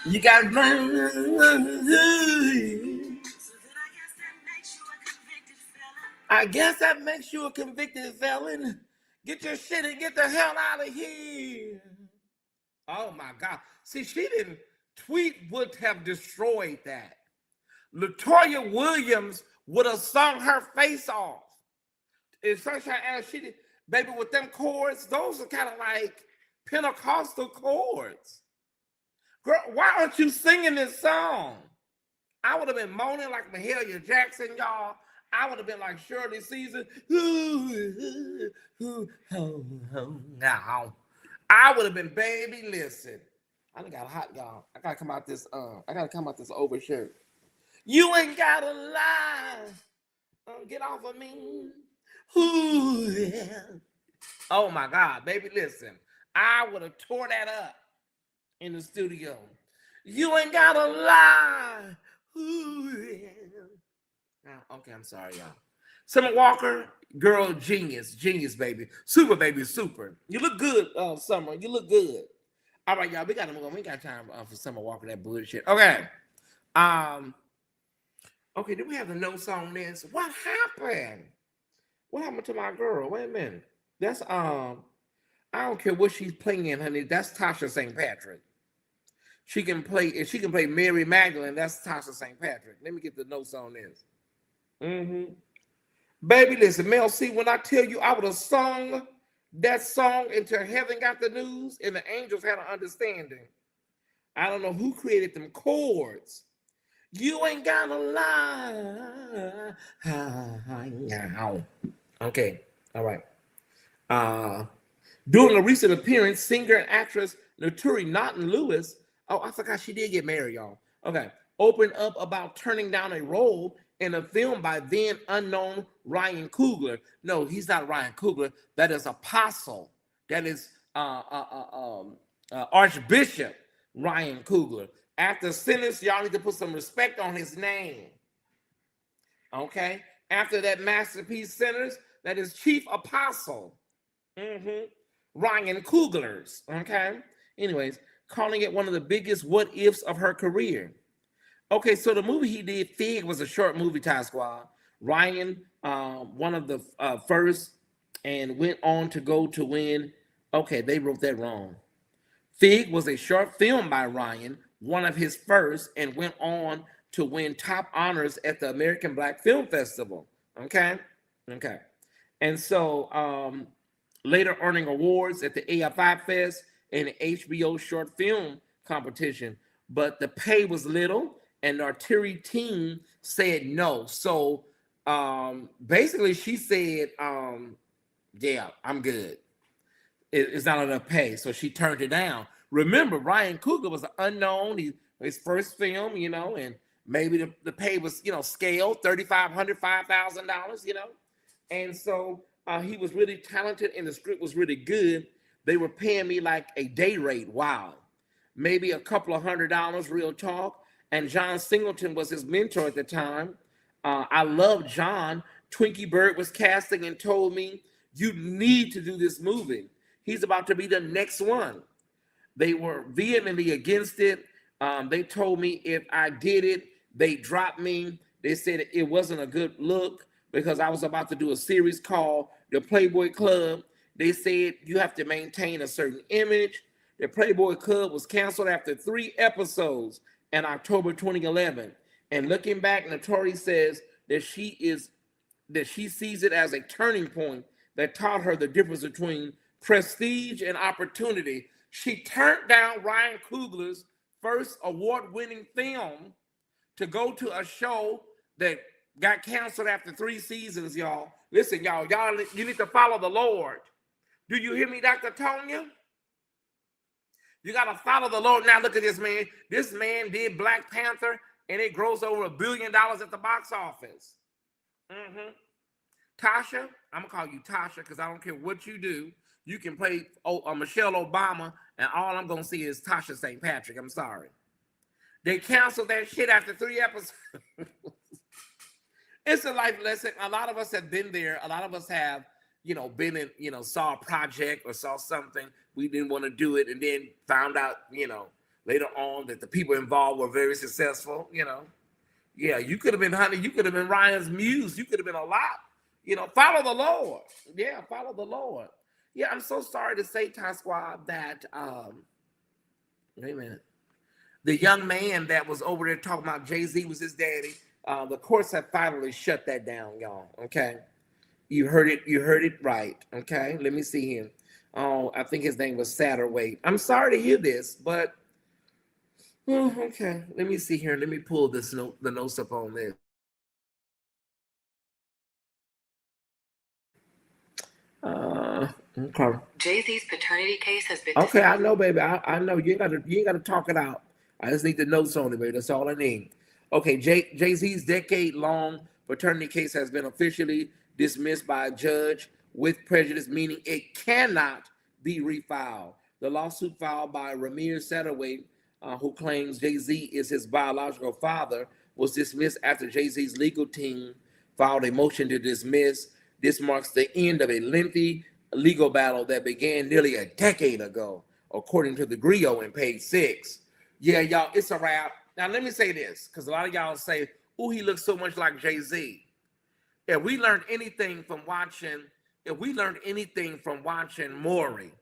You got I guess that makes you a convicted felon. Get your shit and get the hell out of here. Oh my God. See, she didn't. Tweet would have destroyed that. Latoya Williams would have sung her face off. If Sunshine Ass, she did, baby, with them chords, those are kind of like Pentecostal chords. Girl, why aren't you singing this song? I would have been moaning like Mahalia Jackson, y'all. I would have been like Shirley Caesar. I would have been, baby, listen. I done got hot, y'all. I gotta come out this over shirt. You ain't gotta lie. Get off of me. Ooh, yeah. Oh my God, baby, listen. I would have tore that up in the studio. You ain't gotta lie. Ooh, yeah. Okay, I'm sorry, y'all. Summer Walker, girl, genius, baby. Super. You look good, Summer. You look good. All right, y'all, we gotta move on. We ain't got time for Summer Walker, that bullshit. Okay. Okay, do we have the notes on this? What happened? What happened to my girl? Wait a minute. That's I don't care what she's playing, honey. That's Tasha St. Patrick. She can play, if she can play Mary Magdalene, that's Tasha St. Patrick. Let me get the notes on this. Baby, listen, Mel C, when I tell you I would have sung that song until heaven got the news and the angels had an understanding. I don't know who created them chords. You ain't gotta lie. Okay, all right. During a recent appearance, singer and actress Naturi Naughton Lewis, oh, I forgot she did get married, y'all. Okay, opened up about turning down a role in a film by then unknown Ryan Coogler. No, he's not Ryan Coogler. That is Apostle. That is Archbishop Ryan Coogler. After sentence, y'all need to put some respect on his name. Okay? After that masterpiece sentence, that is Chief Apostle. Ryan Coogler's. Okay? Anyways, calling it one of the biggest what ifs of her career. Okay, so the movie he did, Fig, was a short movie, Ty Squad. Ryan, one of the first, and went on to go to win. Okay, they wrote that wrong. Fig was a short film by Ryan, one of his first, and went on to win top honors at the American Black Film Festival. Okay. And so later earning awards at the AFI Fest and the HBO short film competition. But the pay was little, and the Artillery team said no. So basically she said, yeah, I'm good. It's not enough pay. So she turned it down. Remember, Ryan Coogler was an unknown, his first film, and maybe the pay was, scaled, $3,500, $5,000, And so he was really talented and the script was really good. They were paying me like a day rate. Wow. Maybe a couple of $100, real talk. And John Singleton was his mentor at the time. I love John. Twinkie Bird was casting and told me, you need to do this movie. He's about to be the next one. They were vehemently against it. They told me if I did it, they dropped me. They said it wasn't a good look because I was about to do a series called The Playboy Club. They said you have to maintain a certain image. The Playboy Club was canceled after 3 episodes in October 2011. And looking back, Naturi says that she sees it as a turning point that taught her the difference between prestige and opportunity. She turned down Ryan Coogler's first award-winning film to go to a show that got canceled after 3 seasons, y'all. Listen, y'all, you need to follow the Lord. Do you hear me, Dr. Tonya? You got to follow the Lord. Now look at this man. This man did Black Panther, and it grows over $1 billion at the box office. Tasha, I'm going to call you Tasha because I don't care what you do. You can play Michelle Obama, and all I'm going to see is Tasha St. Patrick. I'm sorry. They canceled that shit after 3 episodes. It's a life lesson. A lot of us have been there. A lot of us have, been in, saw a project or saw something. We didn't want to do it and then found out, later on that the people involved were very successful, Yeah, you could have been, honey, you could have been Ryan's muse. You could have been a lot. Follow the Lord. Yeah, follow the Lord. Yeah, I'm so sorry to say, Ty Squad, that wait a minute. The young man that was over there talking about Jay-Z was his daddy. The courts have finally shut that down, y'all. Okay. You heard it. You heard it right. Okay. Let me see him. Oh, I think his name was Satterwhite. I'm sorry to hear this, but okay. Let me see here. Let me pull the notes up on this. Okay. Jay-Z's paternity case has been. Okay, I know, baby. I know you ain't gotta talk it out. I just need the notes on it, baby. That's all I need. Okay, Jay-Z's decade-long paternity case has been officially dismissed by a judge with prejudice, meaning it cannot be refiled. The lawsuit filed by Ramir Satterwhite, who claims Jay-Z is his biological father, was dismissed after Jay-Z's legal team filed a motion to dismiss. This marks the end of a lengthy legal battle that began nearly a decade ago, according to the Griot in page 6. Yeah, y'all, it's a wrap. Now, let me say this, because a lot of y'all say, oh, he looks so much like Jay-Z. If we learned anything from watching Maury,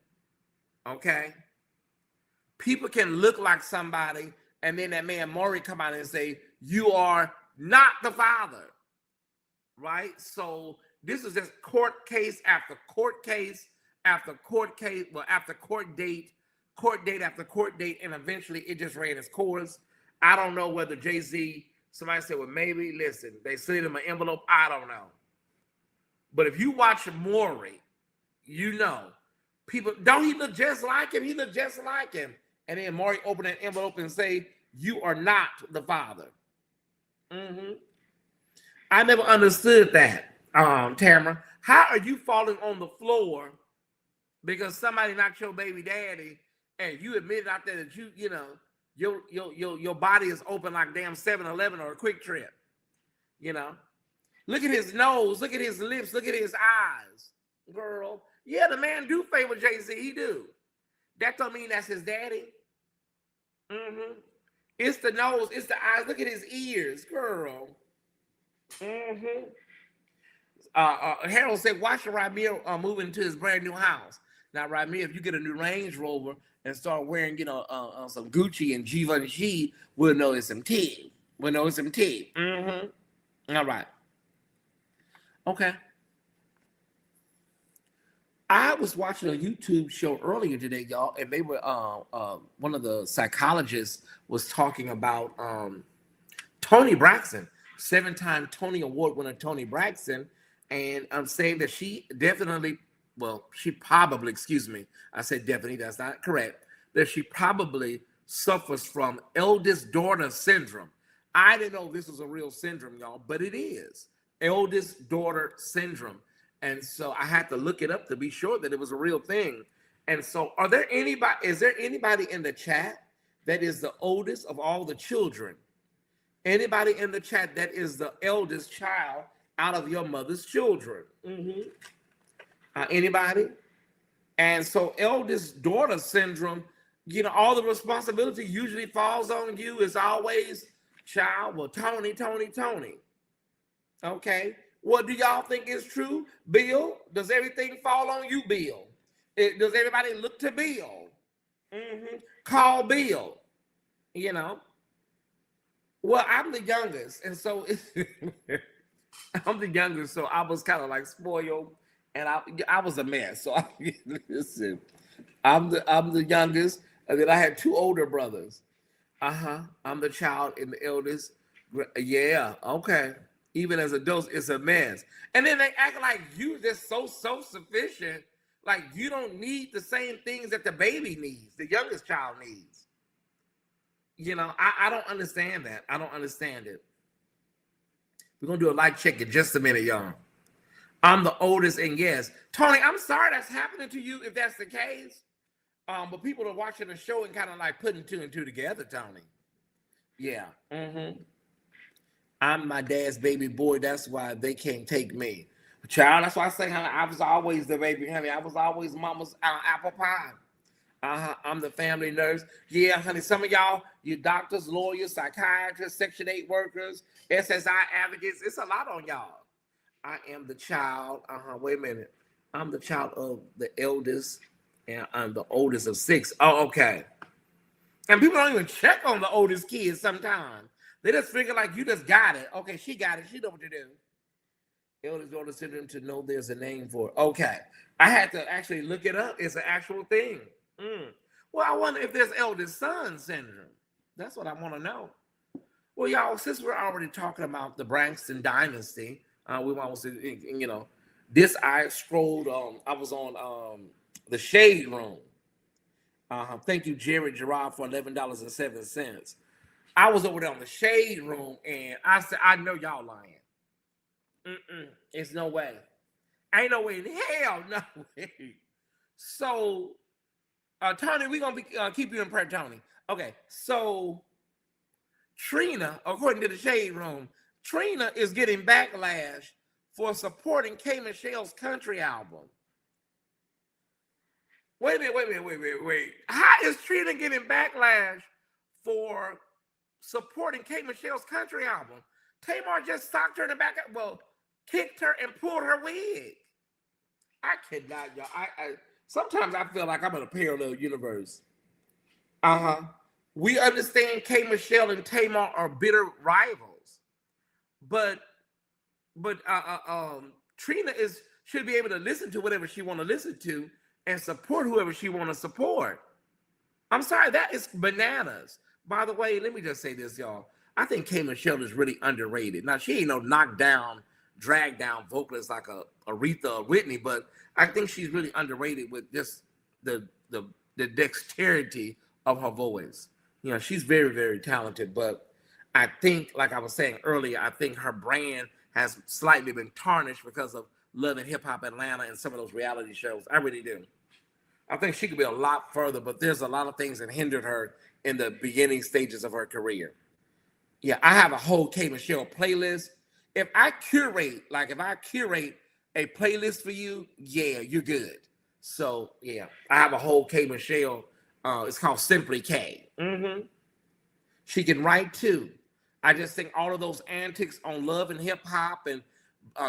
okay? People can look like somebody, and then that man Maury come out and say, you are not the father, right? So this is just court case after court case after court case, after court date after court date, and eventually it just ran its course. I don't know whether Jay-Z, somebody said, well, maybe, listen, they slid him an envelope. I don't know. But if you watch Maury, people, don't he look just like him? He looked just like him. And then Maury opened that envelope and say, you are not the father. I never understood that. Tamara, how are you falling on the floor because somebody knocked your baby daddy and you admitted out there that your body is open like damn 7-Eleven or a Quick Trip? Look at his nose, look at his lips, look at his eyes, girl. Yeah, the man do favor Jay-Z, he do. That don't mean that's his daddy. It's the nose, it's the eyes, look at his ears, girl. Harold said, watch Ramir move into his brand new house. Now, Ramir, if you get a new Range Rover and start wearing, some Gucci and Givenchy, we'll know it's some tea. All right. Okay. I was watching a YouTube show earlier today, y'all, and they were one of the psychologists was talking about Toni Braxton, 7-time Tony Award winner Toni Braxton, and I'm saying that she probably, excuse me, I said definitely, that's not correct, that she probably suffers from eldest daughter syndrome. I didn't know this was a real syndrome, y'all, but it is. Eldest daughter syndrome. And so I had to look it up to be sure that it was a real thing. And so is there anybody in the chat that is the oldest of all the children? Anybody in the chat that is the eldest child out of your mother's children? Anybody? And so eldest daughter syndrome, all the responsibility usually falls on you. It's always child, well, Tony. Okay. What do y'all think is true? Bill, does everything fall on you, Bill? Does everybody look to Bill? Call Bill, Well, I'm the youngest, and so I'm the youngest, so I was kind of like spoiled, and I was a mess. So listen, I'm the youngest, and then I had 2 older brothers. I'm the child and the eldest. Yeah, okay. Even as adults, it's a mess. And then they act like you just so self-sufficient, like you don't need the same things that the baby needs, the youngest child needs. I don't understand that. I don't understand it. We're going to do a light check in just a minute, y'all. I'm the oldest, and yes, Tony, I'm sorry that's happening to you if that's the case. But people are watching the show and kind of like putting 2 and 2 together, Tony. Yeah. I'm my dad's baby boy. That's why they can't take me. Child, that's why I say, honey, I was always the baby, honey. I was always mama's apple pie. I'm the family nurse. Yeah, honey, some of y'all, you doctors, lawyers, psychiatrists, Section 8 workers, SSI advocates, it's a lot on y'all. I am the child. Wait a minute. I'm the child of the eldest, and I'm the oldest of six. Oh, okay. And people don't even check on the oldest kids sometimes. They just figure like you just got it. Okay, she got it. She know what to do. Eldest order syndrome to know there's a name for it. Okay. I had to actually look it up. It's an actual thing. Well, I wonder if there's eldest son syndrome. That's what I want to know. Well, y'all, since we're already talking about the Braxton dynasty, we want to, this I scrolled. I was on the Shade Room. Thank you, Jerry Gerard, for $11.07. I was over there on the Shade Room, and I said, I know y'all lying. It's no way. Ain't no way in hell, no way. So, Tony, we're gonna keep you in prayer, Tony. Okay, so Trina, according to the Shade Room, Trina is getting backlash for supporting K. Michelle's country album. Wait a minute. How is Trina getting backlash for supporting K. Michelle's country album? Tamar just socked her in the back, kicked her and pulled her wig. I cannot, y'all. I sometimes I feel like I'm in a parallel universe. We understand K. Michelle and Tamar are bitter rivals, but Trina should be able to listen to whatever she want to listen to and support whoever she want to support. I'm sorry, that is bananas. By the way, let me just say this, y'all. I think K. Michelle is really underrated. Now, she ain't no knockdown, drag down vocalist like a Aretha or Whitney, but I think she's really underrated with just the dexterity of her voice. She's very, very talented, but I think, like I was saying earlier, I think her brand has slightly been tarnished because of Love and Hip Hop Atlanta and some of those reality shows. I really do. I think she could be a lot further, but there's a lot of things that hindered her in the beginning stages of her career. Yeah, I have a whole K. Michelle playlist. If I curate a playlist for you, yeah, you're good. So, yeah, I have a whole K. Michelle. It's called Simply K. She can write too. I just think all of those antics on Love and Hip Hop and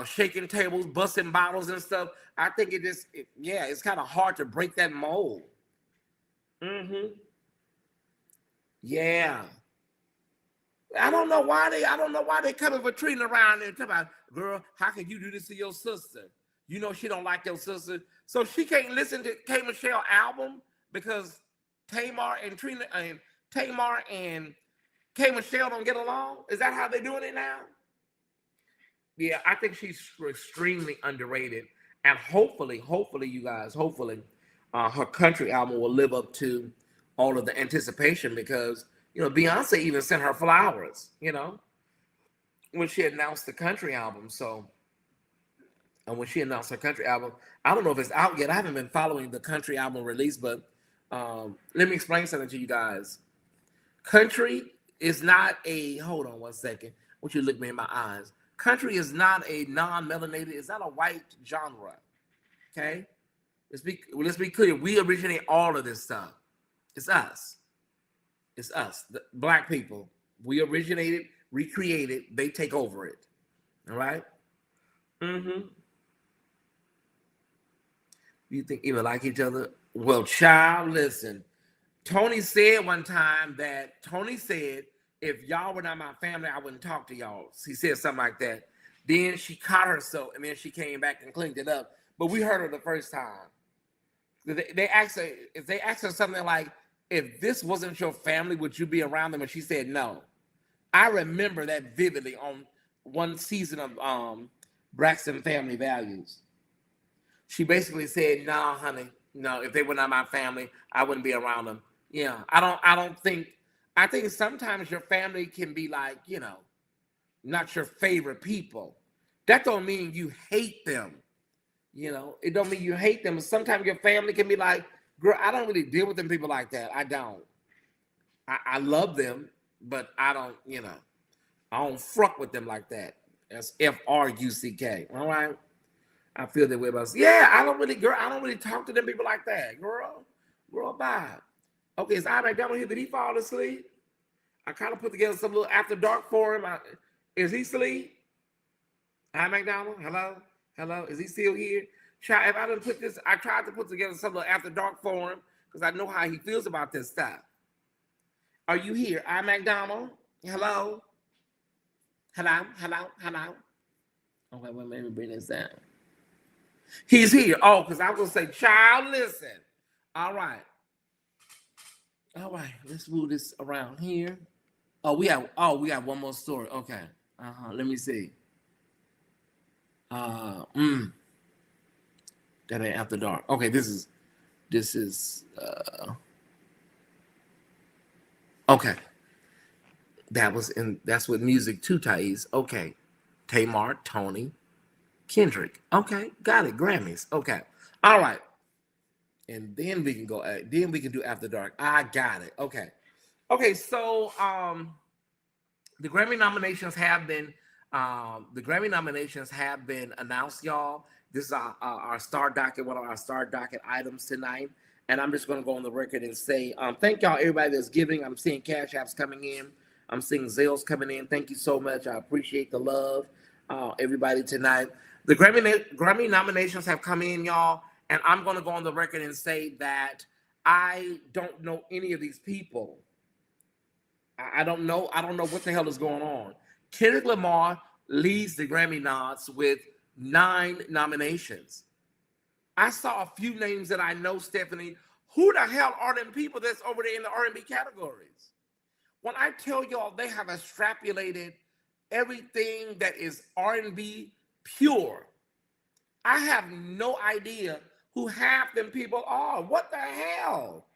shaking tables, busting bottles and stuff, I think it's kind of hard to break that mold. Yeah. I don't know why they coming for Trina around there talking about, girl, how can you do this to your sister? You know she don't like your sister. So she can't listen to K. Michelle album because Tamar and K. Michelle don't get along? Is that how they're doing it now? Yeah, I think she's extremely underrated. And hopefully, you guys, her country album will live up to all of the anticipation because, Beyonce even sent her flowers, when she announced the country album. So, and when she announced her country album, I don't know if it's out yet. I haven't been following the country album release, but let me explain something to you guys. Country is not hold on one second. I want you to look me in my eyes. Country is not a non-melanated, it's not a white genre. Okay? Let's be clear. We originate all of this stuff. It's us. It's us, the Black people. We originated, recreated, they take over it. All right? You think even like each other? Well, child, listen. Tony said one time if y'all were not my family, I wouldn't talk to y'all. She said something like that. Then she caught herself, and then she came back and cleaned it up. But we heard her the first time. They asked her something like, if this wasn't your family, would you be around them? And she said no. I remember that vividly on one season of Braxton Family Values. She basically said, no, honey, no, if they were not my family, I wouldn't be around them. Yeah, I think sometimes your family can be like, not your favorite people. That don't mean you hate them. It don't mean you hate them. Sometimes your family can be like, girl, I don't really deal with them people like that. I don't. I love them, but I don't, I don't fuck with them like that. That's FRUCK. All right. I feel that way about us. Yeah, I don't really talk to them people like that, girl. Bye. Okay, is Ivan down here? Did he fall asleep? I kind of put together some little after dark for him. Is he asleep? Hi, McDonald. Hello? Hello? Is he still here? Child, if I didn't put this, I tried to put together some little after dark for him because I know how he feels about this stuff. Are you here? I McDonald. Hello? Hello? Hello? Hello? Okay, well, let me bring this down. He's here. Oh, because I was going to say, child, listen. All right. All right. Let's move this around here. We got one more story. Okay. Let me see. That ain't after dark. Okay, this is okay. That's with music too, Tyesse. Okay. Tamar, Tony, Kendrick. Okay, got it. Grammys. Okay. All right. And then we can go then we can do after dark. I got it. Okay. Okay, so the Grammy nominations have been announced, y'all. This is our star docket, one of our star docket items tonight. And I'm just going to go on the record and say thank y'all, everybody that's giving. I'm seeing cash apps coming in. I'm seeing Zales coming in. Thank you so much. I appreciate the love, everybody tonight. The Grammy nominations have come in, y'all. And I'm going to go on the record and say that I don't know any of these people. I don't know what the hell is going on. Kendrick Lamar leads the Grammy nods with 9 nominations. I saw a few names that I know, Stephanie. Who the hell are them people that's over there in the R&B categories? When I tell y'all they have extrapolated everything that is R&B pure, I have no idea who half them people are. What the hell?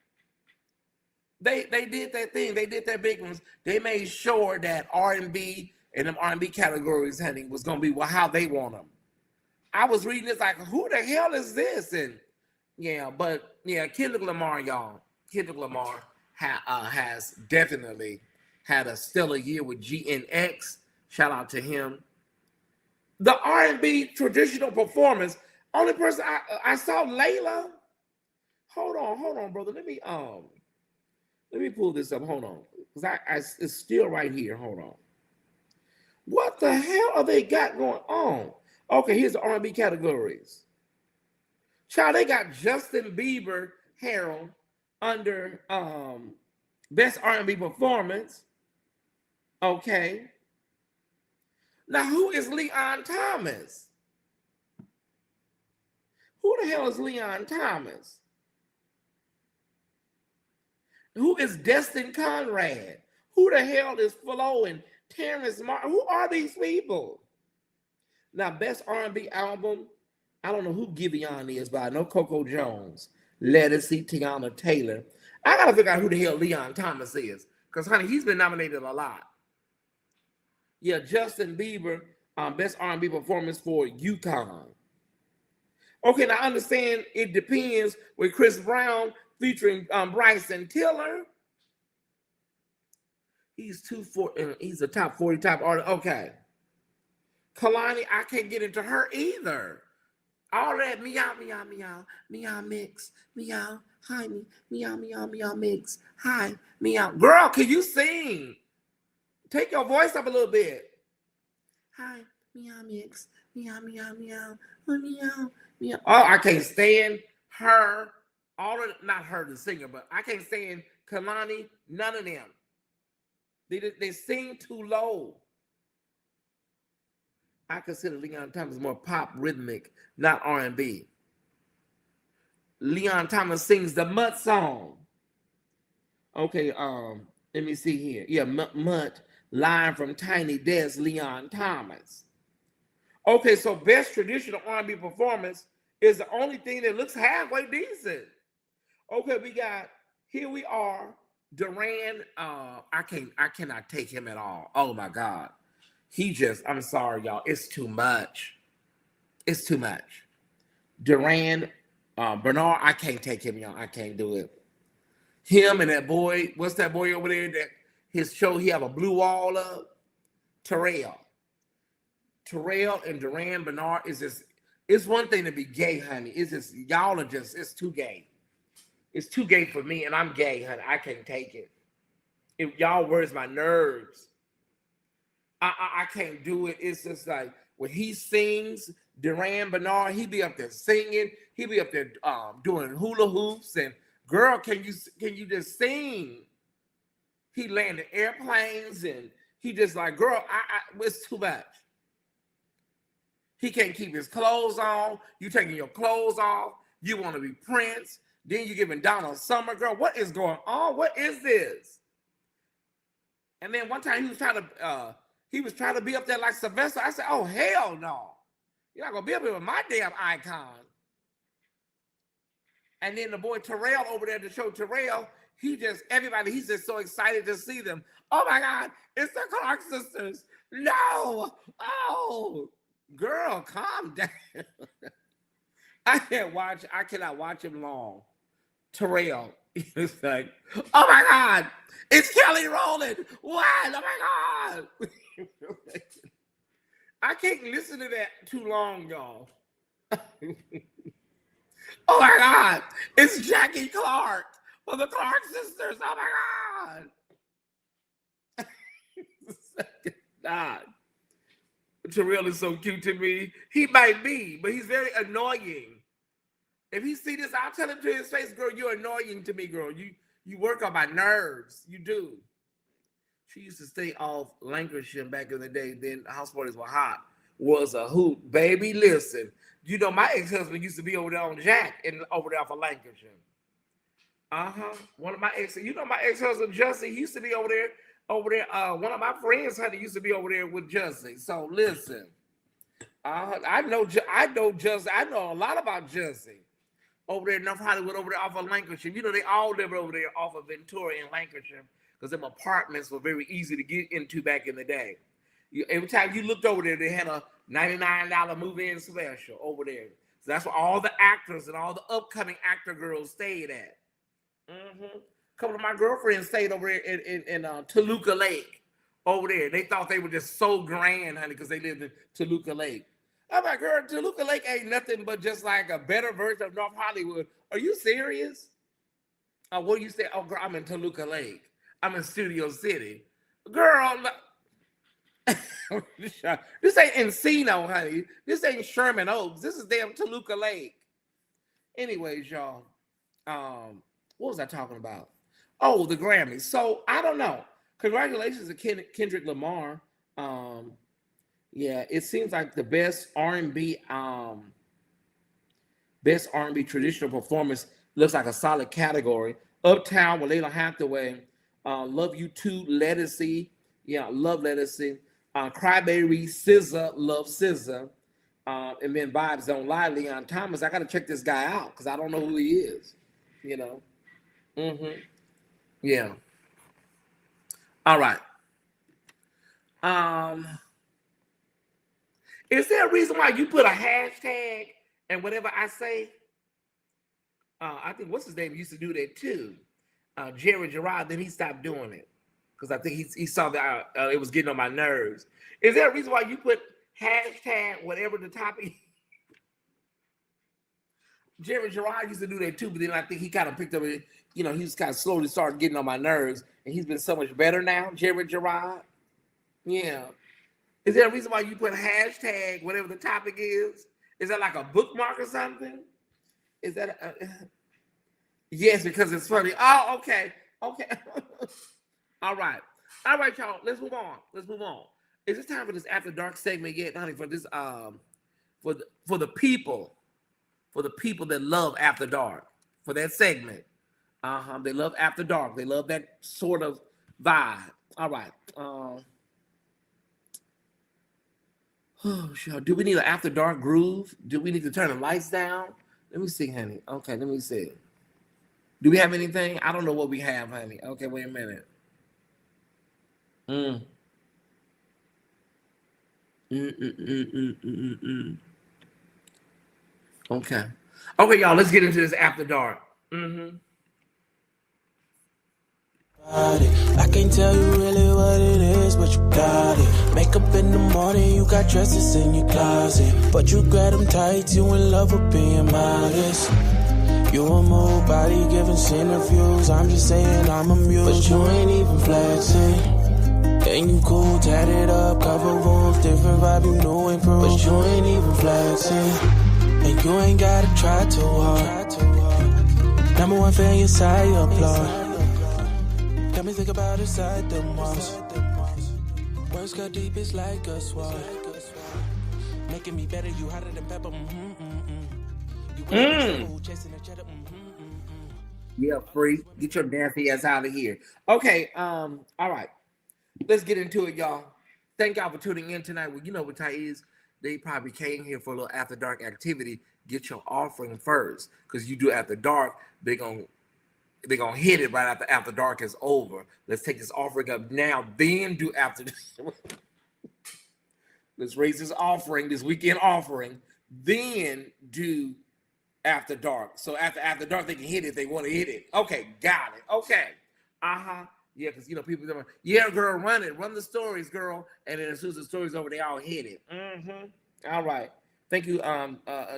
They did that thing. They did their big ones. They made sure that R&B and them R&B categories, honey, was going to be how they want them. I was reading this like, who the hell is this? And Kendrick Lamar, y'all. Kendrick Lamar has definitely had a stellar year with GNX. Shout out to him. The R&B traditional performance. Only person I saw Layla. Hold on, brother. Let me pull this up. Hold on, because it's still right here. Hold on. What the hell are they got going on? Okay, here's the R&B categories. Child, they got Justin Bieber, Harold, under best R&B performance. Okay. Now, who is Leon Thomas? Who the hell is Leon Thomas? Who is Destin Conrad? Who the hell is Flo and Terrence Martin? Who are these people? Now, best R&B album, I don't know who Giveon is, but I know Coco Jones, Ledisi, Tiana Taylor. I got to figure out who the hell Leon Thomas is, because, honey, he's been nominated a lot. Yeah, Justin Bieber, best R&B performance for Yukon. Okay, now I understand it depends with Chris Brown featuring Bryson Tiller. He's a top 40 type artist. Okay. Kalani, I can't get into her either. All that meow, meow, meow, meow mix, meow, hi, meow, meow, meow mix, hi, meow. Girl, can you sing? Take your voice up a little bit. Hi, meow mix, meow, meow, meow, meow, meow. Oh, I can't stand her. Not her, the singer, but I can't stand Kalani, none of them. They sing too low. I consider Leon Thomas more pop rhythmic, not R&B. Leon Thomas sings the Mutt song. Okay, let me see here. Yeah, Mutt, line from Tiny Desk, Leon Thomas. Okay, so best traditional R&B performance is the only thing that looks halfway decent. Okay, here we are, Duran. I cannot take him at all. Oh my God. I'm sorry, y'all. It's too much. It's too much. Duran, Bernard, I can't take him, y'all. I can't do it. Him and that boy, what's that boy over there that his show, he have a blue wall up? Terrell and Duran Bernard it's one thing to be gay, honey. It's just, y'all are just, it's too gay. It's too gay for me, and I'm gay, honey. I can't take it. If y'all worries my nerves. I can't do it. It's just like when he sings, Duran Bernard, he be up there singing. He be up there doing hula hoops. And girl, can you just sing? He landed airplanes and he just like, girl, it's too much. He can't keep his clothes on. You taking your clothes off. You want to be Prince. Then you giving Donald Summer, girl. What is going on? What is this? And then one time he was trying to be up there like Sylvester. I said, oh, hell no. You're not going to be up here with my damn icon. And then the boy Terrell over there, the show Terrell, he's just so excited to see them. Oh my God, it's the Clark sisters. No. Oh, girl, calm down. I cannot watch him long. Terrell. It's like, oh my God, it's Kelly Rowland. What? Oh my God. I can't listen to that too long, y'all. Oh my God, it's Jackie Clark for the Clark sisters. Oh my God. God. Terrell is so cute to me. He might be, but he's very annoying. If he see this, I'll tell him to his face, girl, you're annoying to me, girl. You work on my nerves. You do. She used to stay off Lancashire back in the day. Then house parties were hot. Was a hoot. Baby, listen. You know, my ex-husband used to be over there on Jack and over there off of Lancashire. One of my my ex-husband, Jussie, he used to be over there. One of my friends, honey, used to be over there with Jussie. So listen. I know Jussie. I know a lot about Jussie. Over there in North Hollywood, over there off of Lancashire. You know, they all live over there off of Ventura in Lancashire because them apartments were very easy to get into back in the day. Every time you looked over there, they had a $99 move-in special over there. So that's where all the actors and all the upcoming actor girls stayed at. A couple of my girlfriends stayed over there in Toluca Lake over there. They thought they were just so grand, honey, because they lived in Toluca Lake. I'm like, girl, Toluca Lake ain't nothing but just like a better version of North Hollywood. Are you serious? What do you say? Oh, girl, I'm in Toluca Lake. I'm in Studio City. Girl, this ain't Encino, honey. This ain't Sherman Oaks. This is damn Toluca Lake. Anyways, y'all, what was I talking about? Oh, the Grammys. So, I don't know. Congratulations to Kendrick Lamar. Yeah, it seems like the best R&B traditional performance looks like a solid category. Uptown with Layla Hathaway, Love You Too, Lettucey, yeah, love Lettucey, Crybaby, SZA, love SZA, and then Vibes Don't Lie, Leon Thomas. I got to check this guy out because I don't know who he is, you know. Yeah. All right. Is there a reason why you put a hashtag and whatever I say? I think what's his name used to do that too. Jerry Gerard, then he stopped doing it because I think he saw that it was getting on my nerves. Is there a reason why you put hashtag whatever the topic? Jerry Gerard used to do that too, but then I think he kind of picked up it. You know, he's kind of slowly started getting on my nerves, and he's been so much better now. Jerry Gerard, yeah. Is there a reason why you put hashtag whatever the topic is? Is that like a bookmark or something? Is that yes, because it's funny. Oh, okay. All right, y'all. Let's move on. Is it time for this After Dark segment yet, honey? For this for the people that love After Dark, for that segment. They love After Dark. They love that sort of vibe. All right. Oh, sure. Do we need an After Dark groove? Do we need to turn the lights down? Let me see, honey. Okay, let me see. Do we have anything? I don't know what we have, honey. Okay, wait a minute. Okay. Okay, y'all, let's get into this After Dark. I can't tell you really what it is, but you got it. Makeup in the morning, you got dresses in your closet, but you grab them tight, you in love with being modest. You a move body giving interviews, I'm just saying I'm amused, but you ain't even flexing. And you cool, tatted up, cover wounds, different vibe, you know improve. But you ain't even flexing, and you ain't gotta try too hard. Number one fan, your side, you applaud. Got me think about inside the walls. Words cut deep, it's like a sword. Making me better, you hotter than pepper. You chasing the cheddar. Yeah, free. Get your nasty ass out of here. Okay, all right. Let's get into it, y'all. Thank y'all for tuning in tonight. Well, you know what Tyesse, they probably came here for a little after dark activity. Get your offering first, because you do after dark, they're gonna hit it right after dark is over. Let's take this offering up now, then do after. Let's raise this offering, this weekend offering, then do after dark. So after dark, they can hit it if they want to hit it. Okay, got it. Okay. Yeah, because people are, yeah, girl, run the stories, girl. And then as soon as the story's over, they all hit it. All right. Thank you,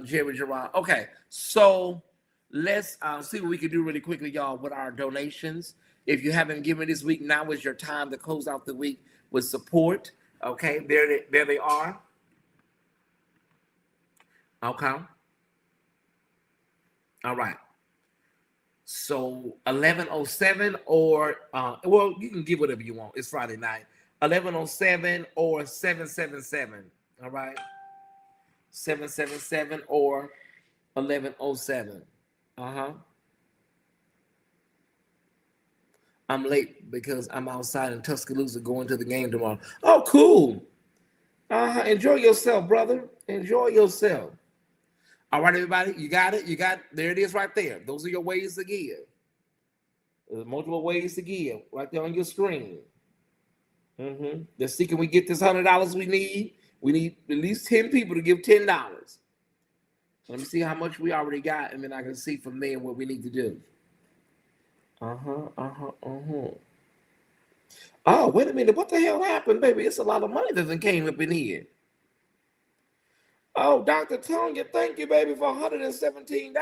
Jerry Gerard. Okay, so let's see what we can do really quickly, y'all, with our donations. If you haven't given this week, now is your time to close out the week with support. Okay, there they are. Okay. All right. So 11:07 or well, you can give whatever you want. It's Friday night. 11:07 or 777. All right. 777 or 11:07. I'm late because I'm outside in Tuscaloosa going to the game tomorrow. Oh, cool. Enjoy yourself, brother. Enjoy yourself. All right, everybody. You got it. There it is right there. Those are your ways to give. There's multiple ways to give right there on your screen. Let's see, can we get this $100 we need? We need at least 10 people to give $10. Let me see how much we already got, and then I can see from there what we need to do. Oh, wait a minute. What the hell happened, baby? It's a lot of money that came up in here. Oh, Dr. Tonya, thank you, baby, for $117.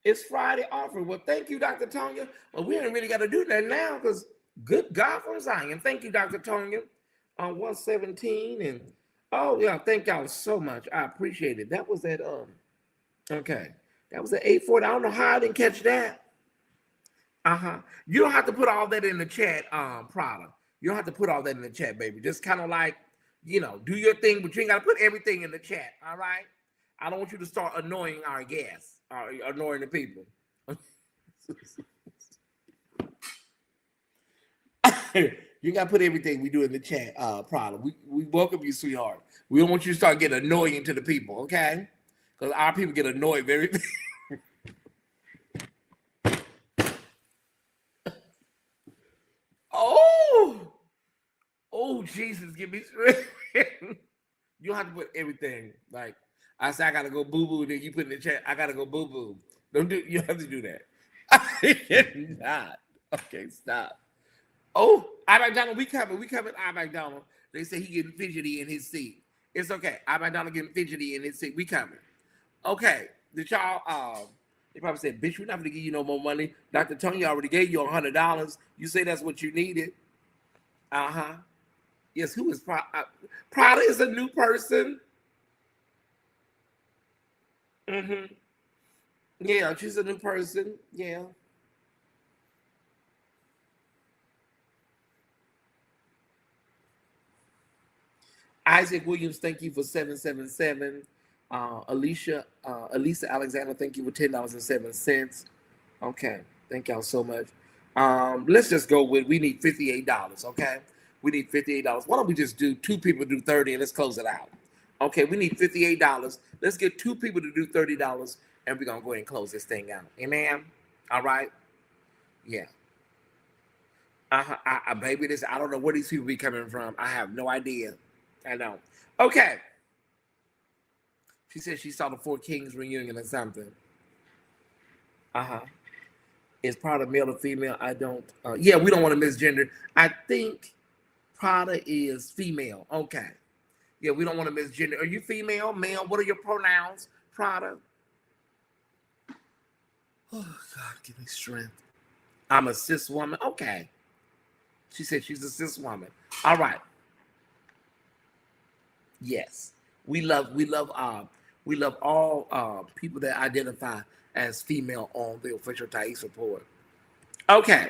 It's Friday offering. Well, thank you, Dr. Tonya. Well, we ain't really got to do that now because good God from Zion. Thank you, Dr. Tonya, on 117. And oh, yeah, thank y'all so much. I appreciate it. That was at, okay. That was at 840. I don't know how I didn't catch that. You don't have to put all that in the chat, Prada. You don't have to put all that in the chat, baby. Just kind of like, do your thing, but you ain't got to put everything in the chat, all right? I don't want you to start annoying our guests, annoying the people. You got to put everything we do in the chat, Prada. We welcome you, sweetheart. We don't want you to start getting annoying to the people, okay? Because our people get annoyed very Oh, Jesus, give me strength. You don't have to put everything. Like, I say I got to go boo-boo, then you put in the chat, I got to go boo-boo. You have to do that. Not. Okay, stop. Oh, I McDonald, we coming, I McDonald. They say he getting fidgety in his seat. It's okay. I McDonald getting fidgety in his seat. We coming. Okay. Did y'all, they probably said, bitch, we're not going to give you no more money. Dr. Tony already gave you $100. You say that's what you needed. Yes, who is Prada? Prada is a new person. Yeah, she's a new person. Yeah. Isaac Williams, thank you for 777. Elisa Alexander, thank you for $10.07. Okay, thank y'all so much. Let's just go with, we need $58, okay? We need $58. Why don't we just do 2 people do 30 and let's close it out? Okay, we need $58. Let's get 2 people to do $30 and we're gonna go ahead and close this thing out. Amen. All right. Yeah. Baby, I don't know where these people be coming from. I have no idea. I know. Okay. She said she saw the 4 Kings reunion or something. Is Prada male or female? I don't. Yeah, we don't want to misgender. I think Prada is female. Okay. Yeah, we don't want to misgender. Are you female, male? What are your pronouns, Prada? Oh, God, give me strength. I'm a cis woman. Okay. She said she's a cis woman. All right. Yes. We love all people that identify as female on the official Tyesse Report. Okay.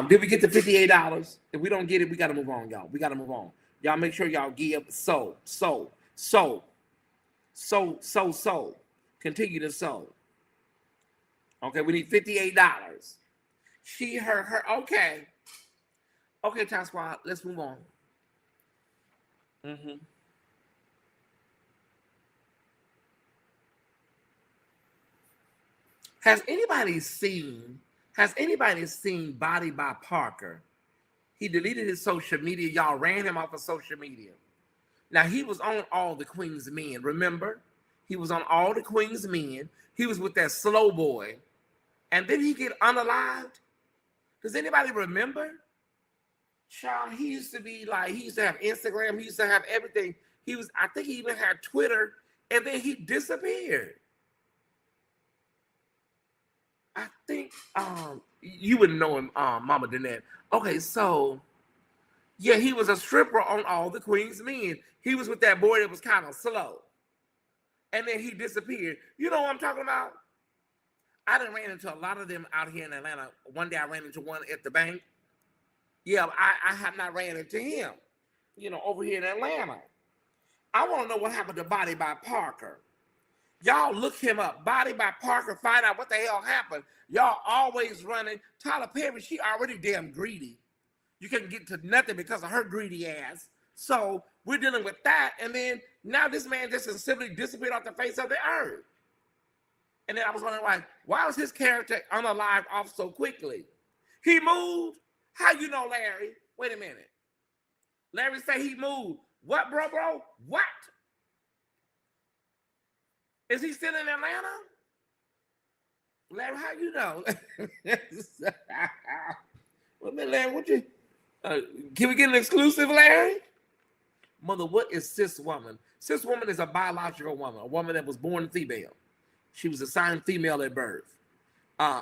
Did we get to $58? If we don't get it, we gotta move on, y'all. We gotta move on. Y'all make sure y'all give so. Continue to sow. Okay, we need $58. She, her. Okay. Okay, Time Squad, let's move on. Has anybody seen Body by Parker? He deleted his social media. Y'all ran him off of social media. Now, he was on All the Queen's Men, remember? He was on All the Queen's Men. He was with that slow boy. And then he get unalived. Does anybody remember? Child, he used to have Instagram. He used to have everything. I think he even had Twitter. And then he disappeared. I think you wouldn't know him, Mama Danette. Okay, so yeah, he was a stripper on All the Queen's Men. He was with that boy that was kind of slow. And then he disappeared. You know what I'm talking about? I done ran into a lot of them out here in Atlanta. One day I ran into one at the bank. Yeah, I have not ran into him, over here in Atlanta. I want to know what happened to Body by Parker. Y'all look him up. Body by Parker, find out what the hell happened. Y'all always running. Tyler Perry, she already damn greedy. You couldn't get to nothing because of her greedy ass. So we're dealing with that. And then now this man just simply disappeared off the face of the earth. And then I was wondering, why was his character unalive off so quickly? He moved? How you know, Larry? Wait a minute. Larry say he moved. What, bro? What? Is he still in Atlanta? Larry, how you know? Well, man, Larry, what you... can we get an exclusive, Larry? Mother, what is cis woman? Cis woman is a biological woman, a woman that was born female. She was assigned female at birth.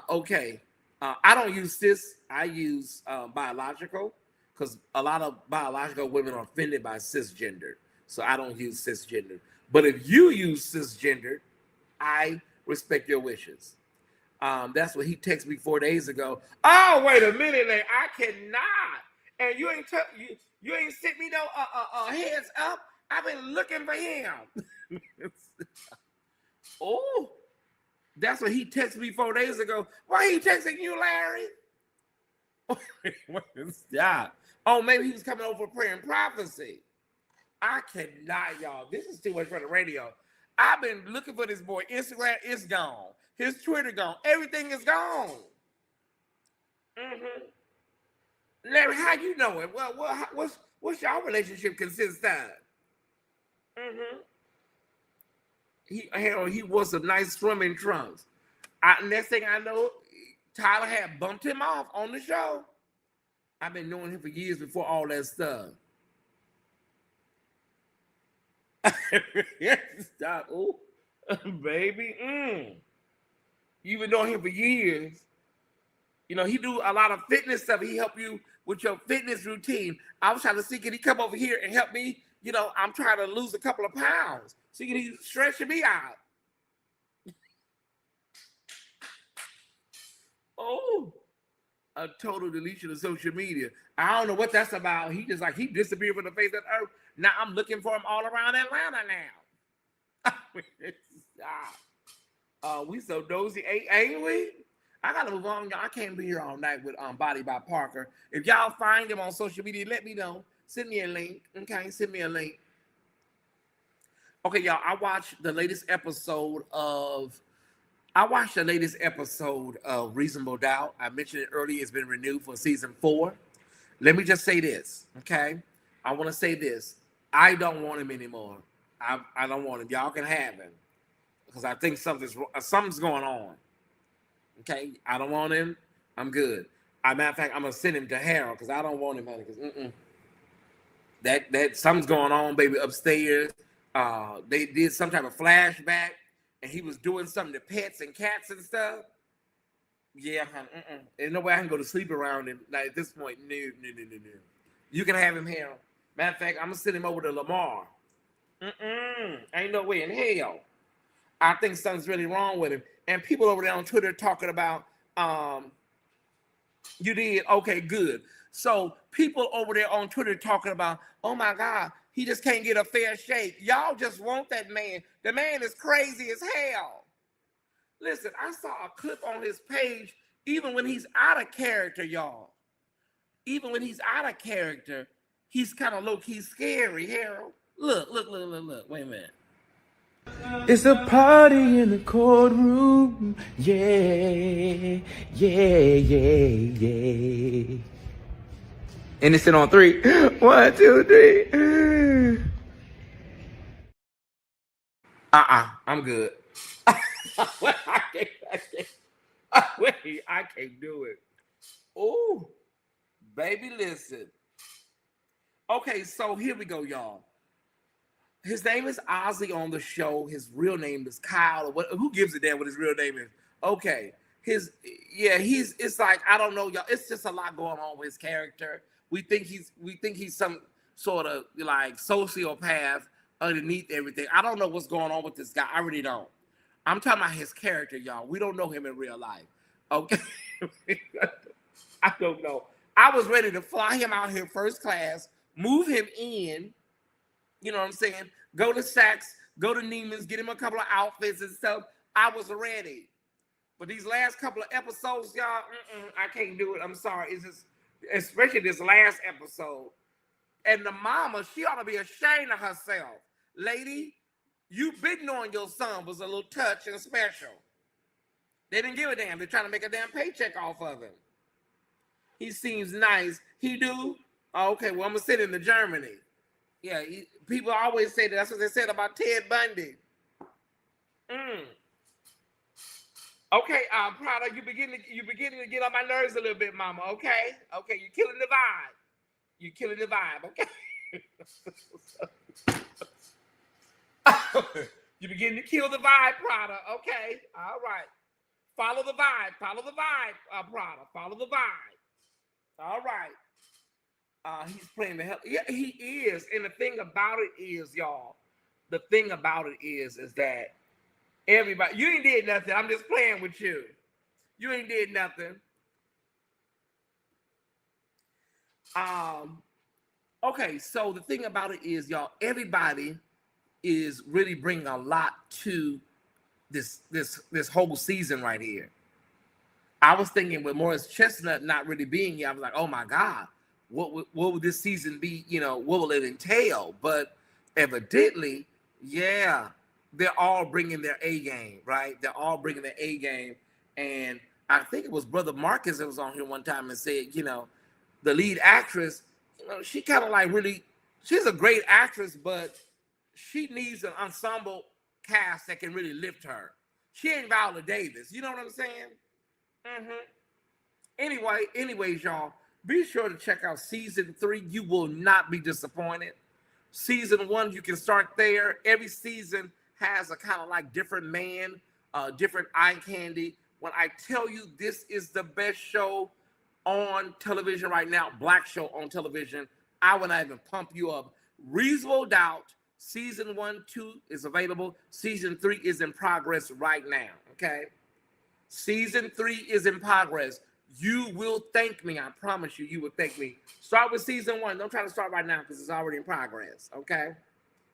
Okay. I don't use cis. I use biological because a lot of biological women are offended by cisgender. So I don't use cisgender. But if you use cisgender, I respect your wishes. That's what he texted me 4 days ago. Oh, wait a minute, Larry. I cannot. And you ain't sent me no heads up. I've been looking for him. Oh, that's what he texted me 4 days ago. Why he texting you, Larry? Stop. Oh, maybe he was coming over for prayer and prophecy. I cannot, y'all. This is too much for the radio. I've been looking for this boy. Instagram is gone. His Twitter gone. Everything is gone. Larry, how you know it? Well, what's your relationship consist of? He wore some nice swimming trunks. Next thing I know, Tyler had bumped him off on the show. I've been knowing him for years before all that stuff. Stop. Ooh, baby. You've been knowing him for years. He do a lot of fitness stuff. He help you with your fitness routine. I was trying to see, can he come over here and help me? I'm trying to lose a couple of pounds. So can he stretching me out? Oh, a total deletion of social media. I don't know what that's about. He disappeared from the face of the earth. Now I'm looking for him all around Atlanta now. We so dozy, ain't we? I gotta move on, y'all. I can't be here all night with Body by Parker. If y'all find him on social media, let me know. Send me a link. Okay, send me a link. Okay, y'all. I watched the latest episode of Reasonable Doubt. I mentioned it earlier. It's been renewed for season 4. Let me just say this, okay? I want to say this. I don't want him anymore. I don't want him. Y'all can have him because I think something's going on. Okay, I don't want him. I'm good. Matter of fact, I'm gonna send him to Harold because I don't want him, honey. Because that something's going on, baby, upstairs. They did some type of flashback, and he was doing something to pets and cats and stuff. Yeah, there's no way I can go to sleep around him. Like at this point, no. You can have him here. Matter of fact, I'm gonna send him over to Lamar. Ain't no way in hell. I think something's really wrong with him. And people over there on Twitter talking about, you did okay, good. So people over there on Twitter talking about, oh my God, he just can't get a fair shake. Y'all just want that man. The man is crazy as hell. Listen, I saw a clip on his page, even when he's out of character, y'all. Even when he's out of character, he's kind of low-key scary, Harold. Look. Wait a minute. It's a party in the courtroom. Yeah. Innocent on 3. 1, 2, 3. I'm good. I can't do it. Oh, baby, listen. Okay, so here we go, y'all. His name is Ozzy on the show. His real name is Kyle. Or who gives a damn what his real name is? Okay. It's like, I don't know, y'all. It's just a lot going on with his character. We think he's some sort of like sociopath underneath everything. I don't know what's going on with this guy. I really don't. I'm talking about his character, y'all. We don't know him in real life. Okay. I don't know. I was ready to fly him out here first class, move him in, you know what I'm saying? Go to Saks, go to Neiman's, get him a couple of outfits and stuff. I was ready. But these last couple of episodes, y'all, I can't do it. I'm sorry. It's just, especially this last episode. And the mama, she ought to be ashamed of herself. Lady, you been knowing your son was a little touch and special. They didn't give a damn. They're trying to make a damn paycheck off of him. He seems nice. He do? Oh, okay, well, I'm going to send him to Germany. Yeah, people always say that. That's what they said about Ted Bundy. Okay, Prada, you beginning to get on my nerves a little bit, mama. Okay, you're killing the vibe. You're killing the vibe. Okay. You begin to kill the vibe, Prada. Okay, all right. Follow the vibe, Prada. Follow the vibe. All right. He's playing the hell. Yeah, he is. And the thing about it is, y'all, is that everybody, you ain't did nothing. I'm just playing with you. You ain't did nothing. Okay, so the thing about it is, y'all, everybody is really bringing a lot to this whole season right here. I was thinking with Morris Chestnut not really being here, I was like, oh my God, what would this season be? You know, what will it entail? But evidently, yeah, they're all bringing their A game, right? They're all bringing their A game. And I think it was Brother Marcus that was on here one time and said, you know, the lead actress, you know, she kind of like really, she's a great actress, but she needs an ensemble cast that can really lift her. She ain't Viola Davis. You know what I'm saying? Anyways, y'all, be sure to check out season 3. You will not be disappointed. Season 1, you can start there. Every season has a kind of like different man, different eye candy. When I tell you this is the best show on television right now, black show on television, I would not even pump you up. Reasonable Doubt, season 1, 2 is available. Season 3 is in progress right now, okay? Season 3 is in progress. You will thank me. I promise you, you will thank me. Start with season 1. Don't try to start right now because it's already in progress, okay?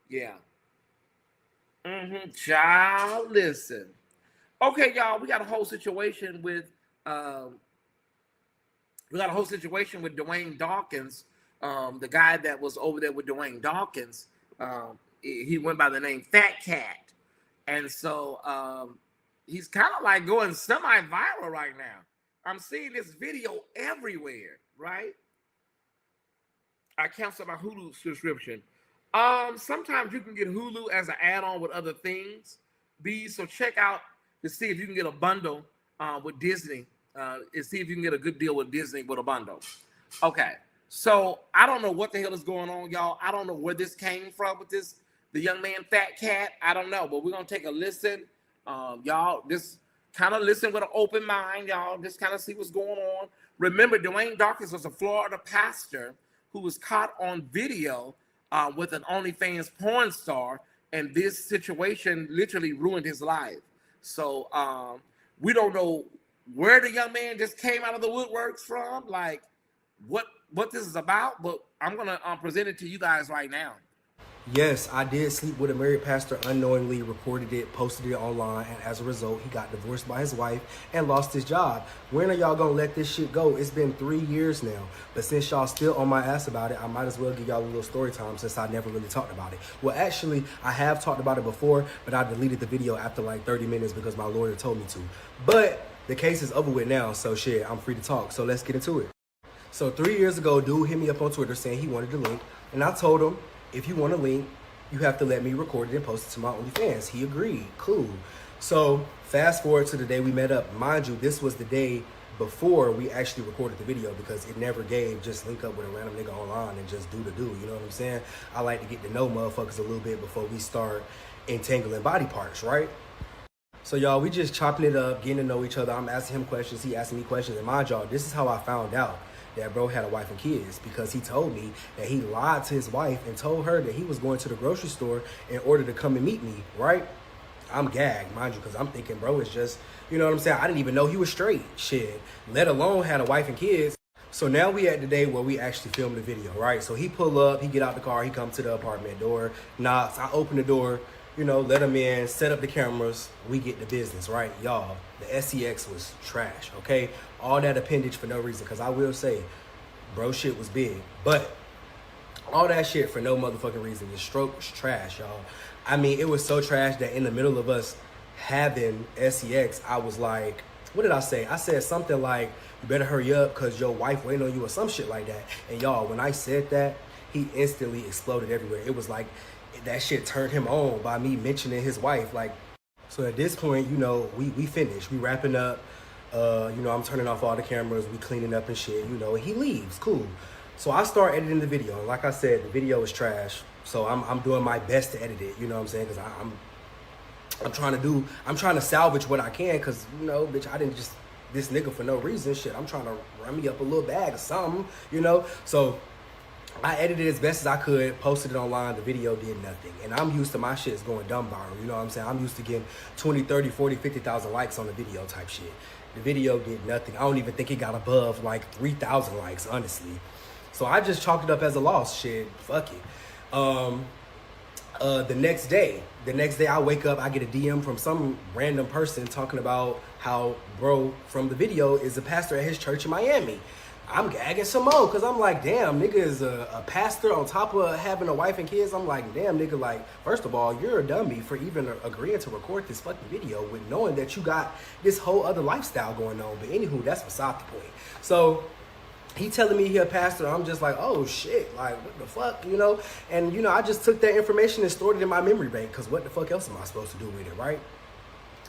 Yeah. Child, listen. Okay, y'all, we got a whole situation with Dwayne Dawkins, the guy that was over there with Dwayne Dawkins. He went by the name Fat Cat. And so he's kind of like going semi-viral right now. I'm seeing this video everywhere, right? I canceled my Hulu subscription. Sometimes you can get Hulu as an add-on with other things. So check out to see if you can get a bundle with Disney. And see if you can get a good deal with Disney with a bundle. Okay, so I don't know what the hell is going on, y'all. I don't know where this came from with the young man Fat Cat. I don't know, but we're gonna take a listen. Y'all, kind of listen with an open mind, y'all. Just kind of see what's going on. Remember, Dwayne Dawkins was a Florida pastor who was caught on video with an OnlyFans porn star, and this situation literally ruined his life. So we don't know where the young man just came out of the woodworks from, like what this is about, but I'm gonna present it to you guys right now. Yes, I did sleep with a married pastor, unknowingly recorded it, posted it online, and as a result, he got divorced by his wife and lost his job. When are y'all gonna let this shit go? It's been 3 years now, but since y'all still on my ass about it, I might as well give y'all a little story time since I never really talked about it. Well, actually, I have talked about it before, but I deleted the video after like 30 minutes because my lawyer told me to. But the case is over with now, so shit, I'm free to talk, so let's get into it. So 3 years ago, dude hit me up on Twitter saying he wanted the link, and I told him, if you want a link, you have to let me record it and post it to my OnlyFans. He agreed. Cool. So fast forward to the day we met up. Mind you, this was the day before we actually recorded the video because it never gave just link up with a random nigga online and just do, you know what I'm saying? I like to get to know motherfuckers a little bit before we start entangling body parts, right? So y'all, we just chopping it up, getting to know each other. I'm asking him questions, he asking me questions. And mind y'all, this is how I found out that bro had a wife and kids, because he told me that he lied to his wife and told her that he was going to the grocery store in order to come and meet me, right? I'm gagged, mind you, because I'm thinking, bro, it's just, you know what I'm saying? I didn't even know he was straight, shit, let alone had a wife and kids. So now we at the day where we actually filmed the video, right? So he pull up, he get out the car, he come to the apartment door, knocks, I open the door, you know, let him in, set up the cameras, we get the business, right? Y'all, the SEX was trash, okay? All that appendage for no reason, because I will say, bro shit was big. But all that shit for no motherfucking reason. The stroke was trash, y'all. I mean, it was so trash that in the middle of us having SEX, I was like, what did I say? I said something like, you better hurry up because your wife waiting on you or some shit like that. And y'all, when I said that, he instantly exploded everywhere. It was like, that shit turned him on by me mentioning his wife. Like, so at this point, you know, we finished. We wrapping up. You know, I'm turning off all the cameras. We cleaning up and shit, you know, and he leaves. Cool. So I start editing the video. And like I said, the video is trash. So I'm doing my best to edit it. You know what I'm saying? Because I'm trying to salvage what I can. Because, you know, bitch, I didn't just this nigga for no reason. Shit, I'm trying to run me up a little bag or something, you know? So I edited it as best as I could, posted it online, the video did nothing. And I'm used to my shit's going dumb viral, you know what I'm saying? I'm used to getting 20, 30, 40, 50,000 likes on the video type shit. The video did nothing. I don't even think it got above like 3,000 likes, honestly. So I just chalked it up as a loss, shit, fuck it. The next day I wake up, I get a DM from some random person talking about how bro from the video is a pastor at his church in Miami. I'm gagging some more because I'm like, damn, nigga is a pastor on top of having a wife and kids. I'm like, damn, nigga, like, first of all, you're a dummy for even agreeing to record this fucking video with knowing that you got this whole other lifestyle going on. But anywho, that's beside the point. So he telling me he a pastor. I'm just like, oh shit, like what the fuck, you know? And you know, I just took that information and stored it in my memory bank because what the fuck else am I supposed to do with it, right?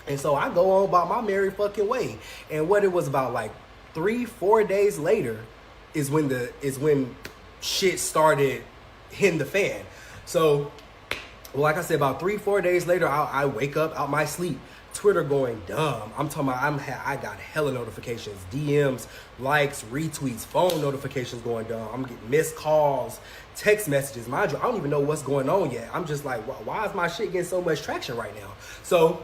And so I go on about my merry fucking way. And what it was about like 3-4 days later is when shit started hitting the fan. So, well, like I said, about 3-4 days later, I wake up out my sleep, Twitter going dumb. I'm talking about I got hella notifications, DMs, likes, retweets, phone notifications going dumb. I'm getting missed calls, text messages. Mind you, I don't even know what's going on yet. I'm just like, why is my shit getting so much traction right now? So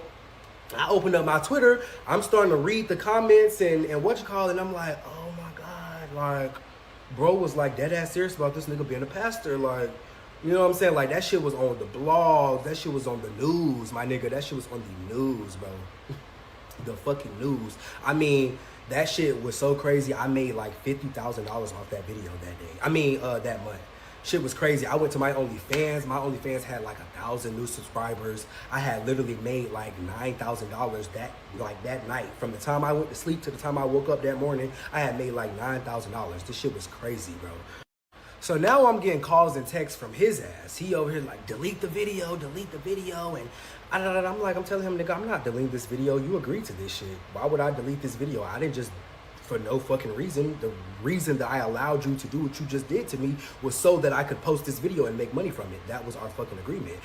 I opened up my Twitter. I'm starting to read the comments and what you call it. And I'm like, oh my God, like, bro was like dead ass serious about this nigga being a pastor. Like, you know what I'm saying? Like, that shit was on the blog. That shit was on the news, my nigga. That shit was on the news, bro. The fucking news. I mean, that shit was so crazy. I made like $50,000 off that video that day. I mean, that month. Shit was crazy. I went to my OnlyFans. My OnlyFans had like 1,000 new subscribers. I had literally made like $9,000 that night. From the time I went to sleep to the time I woke up that morning, I had made like $9,000. This shit was crazy, bro. So now I'm getting calls and texts from his ass. He over here like, delete the video. And I'm telling him, nigga, I'm not deleting this video. You agreed to this shit. Why would I delete this video? I didn't just for no fucking reason. The reason that I allowed you to do what you just did to me was so that I could post this video and make money from it. That was our fucking agreement.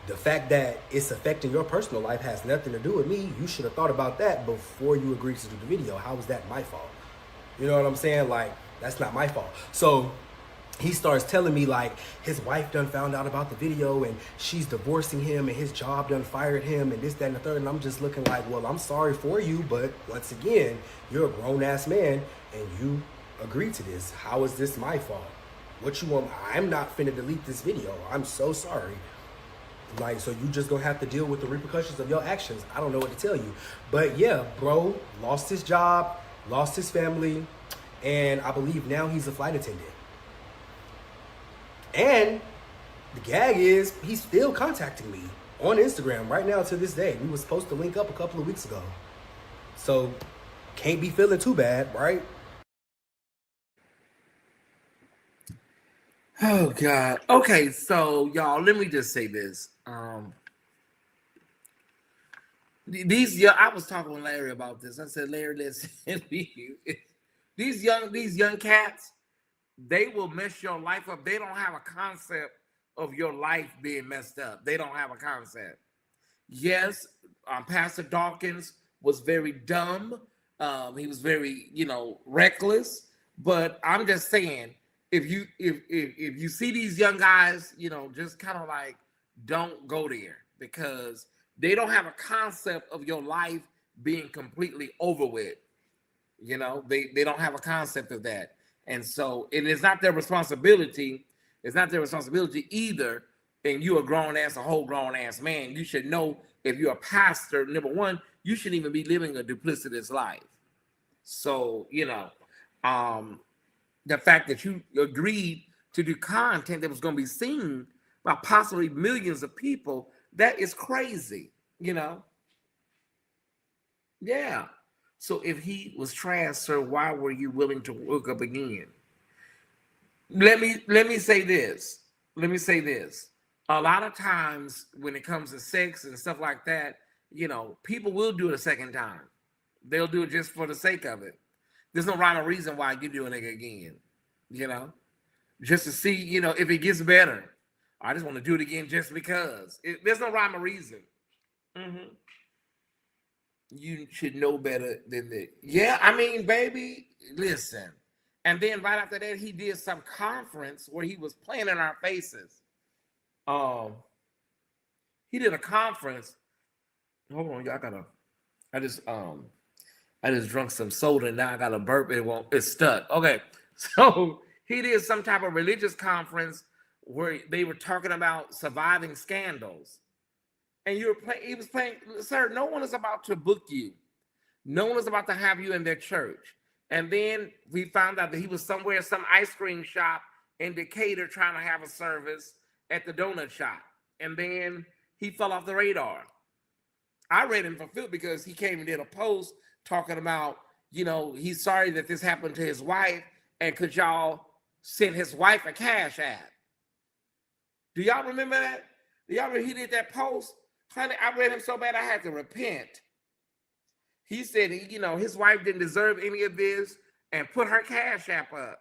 The fact that it's affecting your personal life has nothing to do with me. You should have thought about that before you agreed to do the video. How is that my fault? You know what I'm saying? Like, that's not my fault. So he starts telling me like his wife done found out about the video and she's divorcing him and his job done fired him and this, that, and the third. And I'm just looking like, well, I'm sorry for you, but once again, you're a grown ass man and you agreed to this. How is this my fault? What you want? I'm not finna delete this video. I'm so sorry. Like, so you just gonna have to deal with the repercussions of your actions. I don't know what to tell you. But yeah, bro lost his job, lost his family, and I believe now he's a flight attendant. And the gag is he's still contacting me on Instagram right now to this day. We were supposed to link up a couple of weeks ago. So can't be feeling too bad, right? Oh God. Okay, so y'all, let me just say this. I was talking with Larry about this. I said, Larry, listen, these young cats, they will mess your life up. They don't have a concept of your life being messed up. They don't have a concept. Yes, Pastor Dawkins was very dumb. He was very, reckless. But I'm just saying, if you see these young guys, just kind of like don't go there because they don't have a concept of your life being completely over with. They don't have a concept of that. And so it is not their responsibility. It's not their responsibility either. And you're a whole grown ass man. You should know if you're a pastor, number one, you shouldn't even be living a duplicitous life. So, the fact that you agreed to do content that was going to be seen by possibly millions of people, that is crazy, Yeah. So if he was trash, sir, why were you willing to hook up again? Let me say this. A lot of times when it comes to sex and stuff like that, people will do it a second time. They'll do it just for the sake of it. There's no rhyme or reason why you're doing it again, just to see, if it gets better. I just want to do it again just because. There's no rhyme or reason. Mm-hmm. You should know better than that. Yeah, I mean, baby, listen. And then right after that, he did some conference where he was playing in our faces. He did a conference. Hold on, y'all I just drunk some soda and now I got a burp. It's stuck. Okay, so he did some type of religious conference where they were talking about surviving scandals. And he was playing, sir, no one is about to book you. No one is about to have you in their church. And then we found out that he was somewhere, some ice cream shop in Decatur trying to have a service at the donut shop. And then he fell off the radar. I read him for filth because he came and did a post talking about, he's sorry that this happened to his wife and could y'all send his wife a cash app. Do y'all remember that? Do y'all remember he did that post? Honey, I read him so bad I had to repent. He said, his wife didn't deserve any of this and put her cash app up.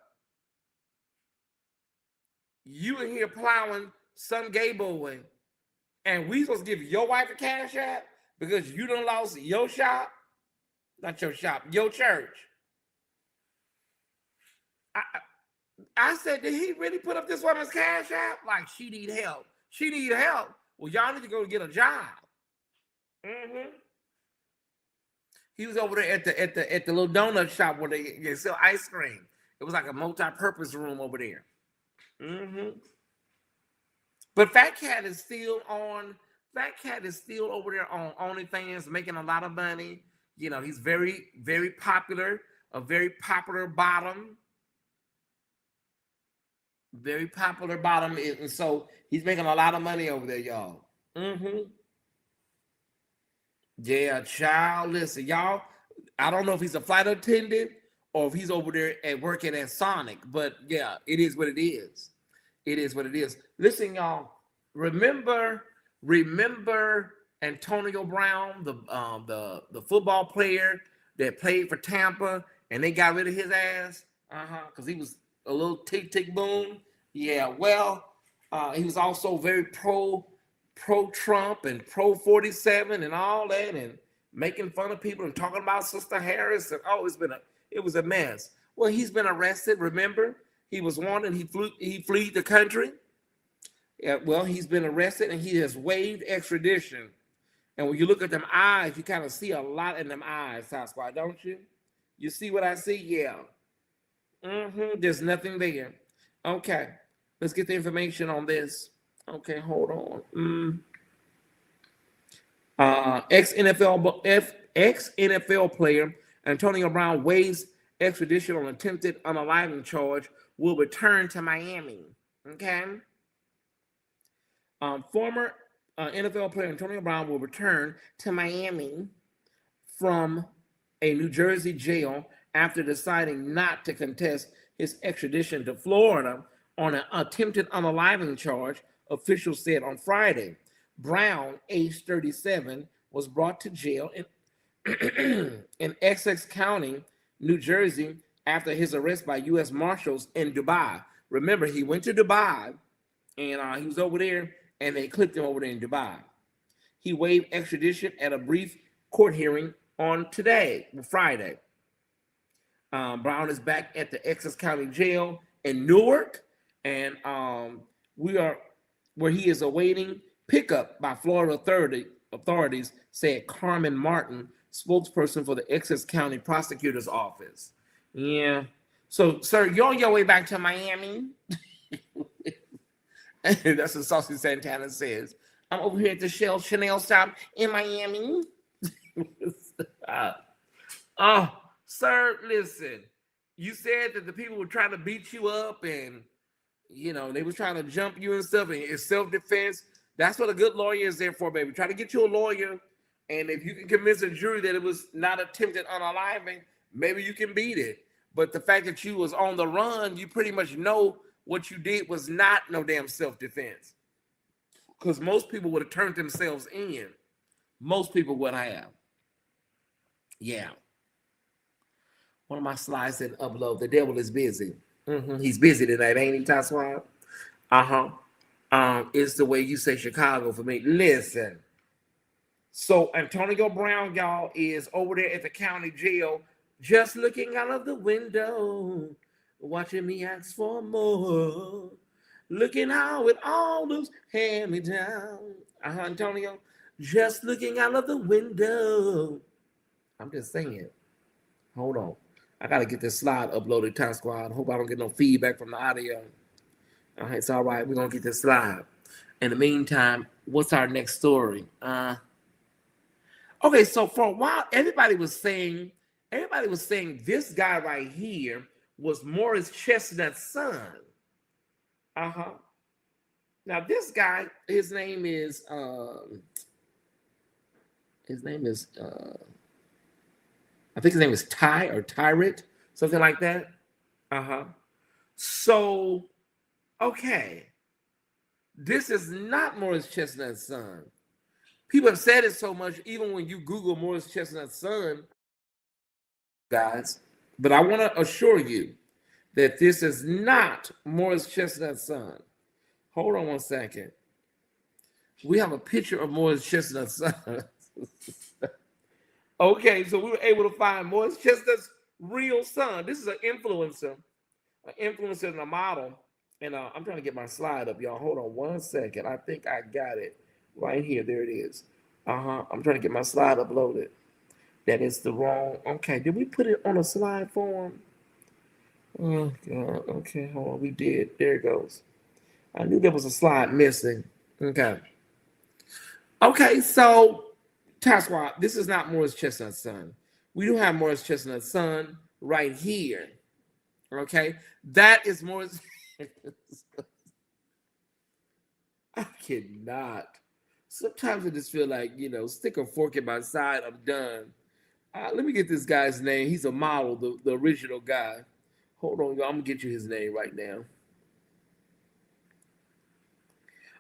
You in here plowing some gay boy and we supposed to give your wife a cash app because you done lost your shop? Not your shop, your church. I said, did he really put up this woman's cash app? Like, she need help. She need help. Well, y'all need to go get a job. Mm-hmm. He was over there at the little donut shop where they sell ice cream. It was like a multi-purpose room over there. Mm-hmm. But Fat Cat is still over there on OnlyFans, making a lot of money. He's very, very popular, a very popular bottom. Very popular bottom. And so he's making a lot of money over there, y'all. Mm-hmm. Yeah, child. Listen, y'all, I don't know if he's a flight attendant or if he's over there working at Sonic, but yeah, it is what it is. It is what it is. Listen, y'all, remember Antonio Brown, the football player that played for Tampa, and they got rid of his ass? Because he was a little tick boom. Yeah, well, he was also very pro pro-Trump and pro-47 and all that, and making fun of people and talking about Sister Harris, and it was a mess. Well, he's been arrested. Remember, he was wanted. He fled the country. Yeah, well, he's been arrested and he has waived extradition. And when you look at them eyes, you kind of see a lot in them eyes, Sasquatch, don't you? You see what I see? Yeah. There's nothing there. Okay, let's get the information on this. Okay, hold on. Ex-NFL player Antonio Brown waives extradition on attempted unaliving charge, will return to Miami. Okay. Former NFL player Antonio Brown will return to Miami from a New Jersey jail after deciding not to contest his extradition to Florida on an attempted unaliving charge, officials said on Friday. Brown, age 37, was brought to jail in Essex County, New Jersey, after his arrest by U.S. Marshals in Dubai. Remember, he went to Dubai, and he was over there, and they clipped him over there in Dubai. He waived extradition at a brief court hearing on Friday. Brown is back at the Essex County Jail in Newark, and where he is awaiting pickup by Florida authorities, said Carmen Martin, spokesperson for the Essex County Prosecutor's Office. Yeah. So, sir, you're on your way back to Miami? That's what Saucy Santana says. I'm over here at the Chanel shop in Miami. Sir, listen. You said that the people were trying to beat you up and, they was trying to jump you and stuff, and it's self-defense. That's what a good lawyer is there for, baby. Try to get you a lawyer, and if you can convince a jury that it was not attempted unaliving, maybe you can beat it. But the fact that you was on the run, you pretty much know what you did was not no damn self-defense. Because most people would have turned themselves in. Most people would have. Yeah. One of my slides didn't upload. The devil is busy. He's busy tonight, ain't he, Tyesse? It's the way you say Chicago for me. Listen. So Antonio Brown, y'all, is over there at the county jail, just looking out of the window, watching me ask for more, looking out with all those hand-me-down. Antonio, just looking out of the window. I'm just saying. Hold on. I got to get this slide uploaded, Time Squad. Hope I don't get no feedback from the audio. All right, it's all right. We're going to get this slide. In the meantime, what's our next story? Okay, so for a while, everybody was saying this guy right here was Morris Chestnut's son. Now this guy, his name is I think his name is Tyrant, something like that. So, okay, this is not Morris Chestnut's son. People have said it so much, even when you Google Morris Chestnut's son, guys. But I want to assure you that this is not Morris Chestnut's son. Hold on one second. We have a picture of Morris Chestnut's son. Okay, so we were able to find Morris Chestnut's real son. This is an influencer and a model. And I'm trying to get my slide up, y'all. Hold on one second. I think I got it right here. There it is. I'm trying to get my slide uploaded. That is the wrong. Okay, did we put it on a slide form? Oh, God. Okay, hold on. We did. There it goes. I knew there was a slide missing. Okay. Okay, so Tyesse, this is not Morris Chestnut's son. We do have Morris Chestnut's son right here. Okay, that is Morris. I cannot. Sometimes I just feel like, stick a fork in my side. I'm done. Let me get this guy's name. He's a model, the original guy. Hold on, y'all. I'm going to get you his name right now.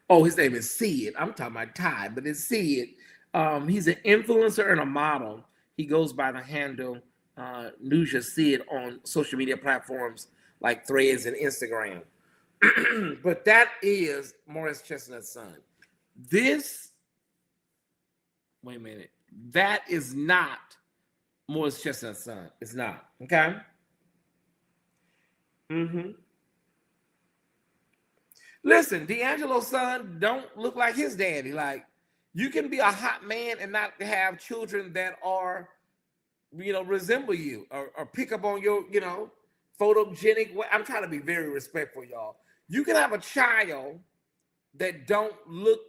Oh, his name is Sid. I'm talking about Ty, but it's Sid. He's an influencer and a model. He goes by the handle Nuja Sid on social media platforms like Threads and Instagram. But that is Morris Chestnut's son. This, wait a minute, that is not Morris Chestnut's son. It's not. Okay? Mm-hmm. Listen, D'Angelo's son don't look like his daddy. Like, you can be a hot man and not have children that are, resemble you or pick up on your, photogenic. I'm trying to be very respectful, y'all. You can have a child that don't look,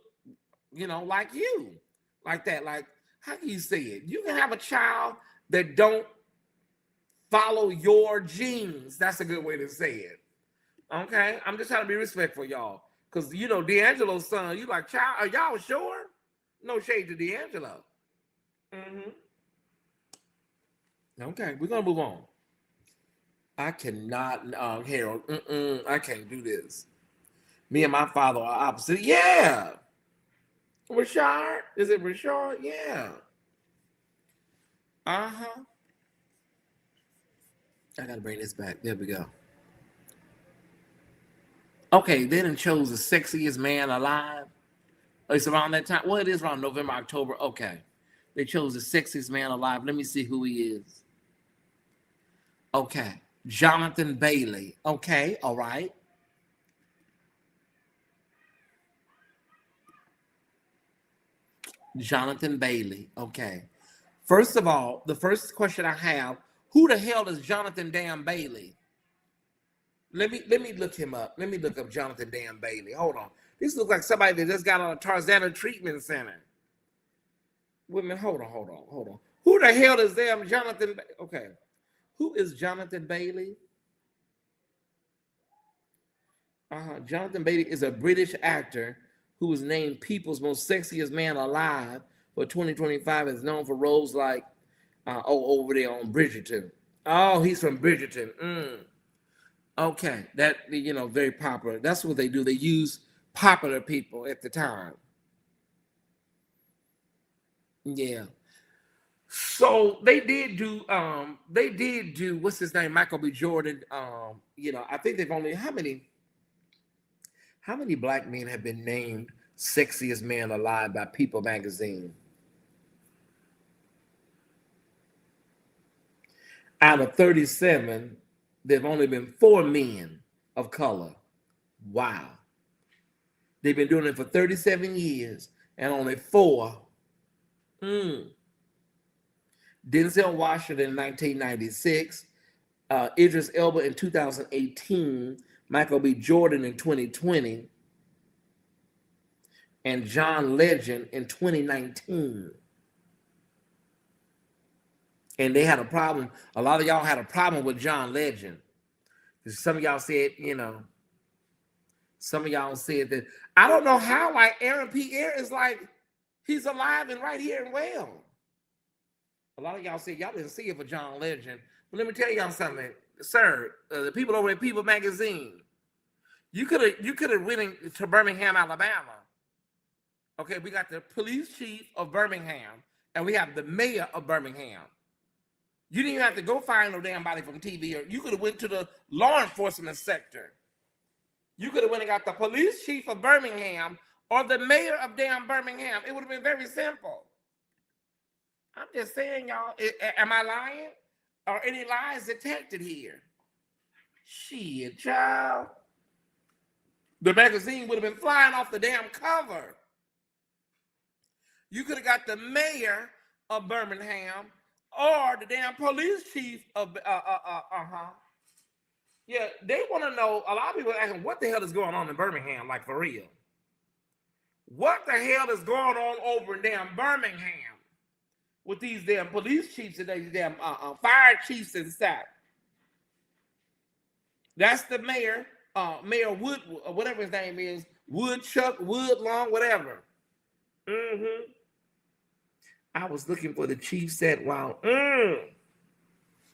like you, like that. Like, how can you say it? You can have a child that don't follow your genes. That's a good way to say it. Okay, I'm just trying to be respectful, y'all, because D'Angelo's son. You like, child? Are y'all sure? No shade to D'Angelo. Mm-hmm. Okay, we're gonna move on. I cannot, Harold. I can't do this. Me and my father are opposite. Yeah, Rashard. Is it Rashard? Yeah. Uh-huh. I gotta bring this back. There we go. Okay, they done chose the sexiest man alive. It's around that time. Well, it is around November, October. Okay. They chose the sexiest man alive. Let me see who he is. Okay. Jonathan Bailey. Okay, all right. Jonathan Bailey. Okay. First of all, the first question I have, who the hell is Jonathan Dan Bailey? Let me look him up. Let me look up Jonathan Dan Bailey. Hold on. This looks like somebody that just got on a Tarzana treatment center. Wait a minute. Hold on. Who the hell is them Jonathan? Okay. Who is Jonathan Bailey? Jonathan Bailey is a British actor who was named People's Most Sexiest Man Alive for 2025. Is known for roles like, over there on Bridgerton. Oh, he's from Bridgerton. Okay, that, very popular. That's what they do. They use popular people at the time. Yeah. So they did do what's his name? Michael B. Jordan. I think they've only how many black men have been named sexiest man alive by People magazine? Out of 37, there've only been 4 men of color. Wow. They've been doing it for 37 years and only 4. Denzel Washington in 1996, Idris Elba in 2018, Michael B. Jordan in 2020, and John Legend in 2019. And they had a problem. A lot of y'all had a problem with John Legend. Some of y'all said, some of y'all said that. I don't know how, like, Aaron Pierre is like, he's alive and right here and well. A lot of y'all said y'all didn't see it for John Legend. But let me tell y'all something, sir. The people over at People magazine, you could have went to Birmingham, Alabama. Okay, we got the police chief of Birmingham, and we have the mayor of Birmingham. You didn't even have to go find no damn body from TV, or you could have went to the law enforcement sector. You could have went and got the police chief of Birmingham or the mayor of damn Birmingham. It would have been very simple. I'm just saying, y'all, am I lying? Are any lies detected here? Shit, child. The magazine would have been flying off the damn cover. You could have got the mayor of Birmingham or the damn police chief of, Yeah, they want to know, a lot of people are asking, what the hell is going on in Birmingham, like for real? What the hell is going on over in damn Birmingham with these damn police chiefs and these damn fire chiefs and stuff? That's the mayor, Mayor Wood, whatever his name is, Woodchuck, Woodlong, whatever. I was looking for the chief said, wow.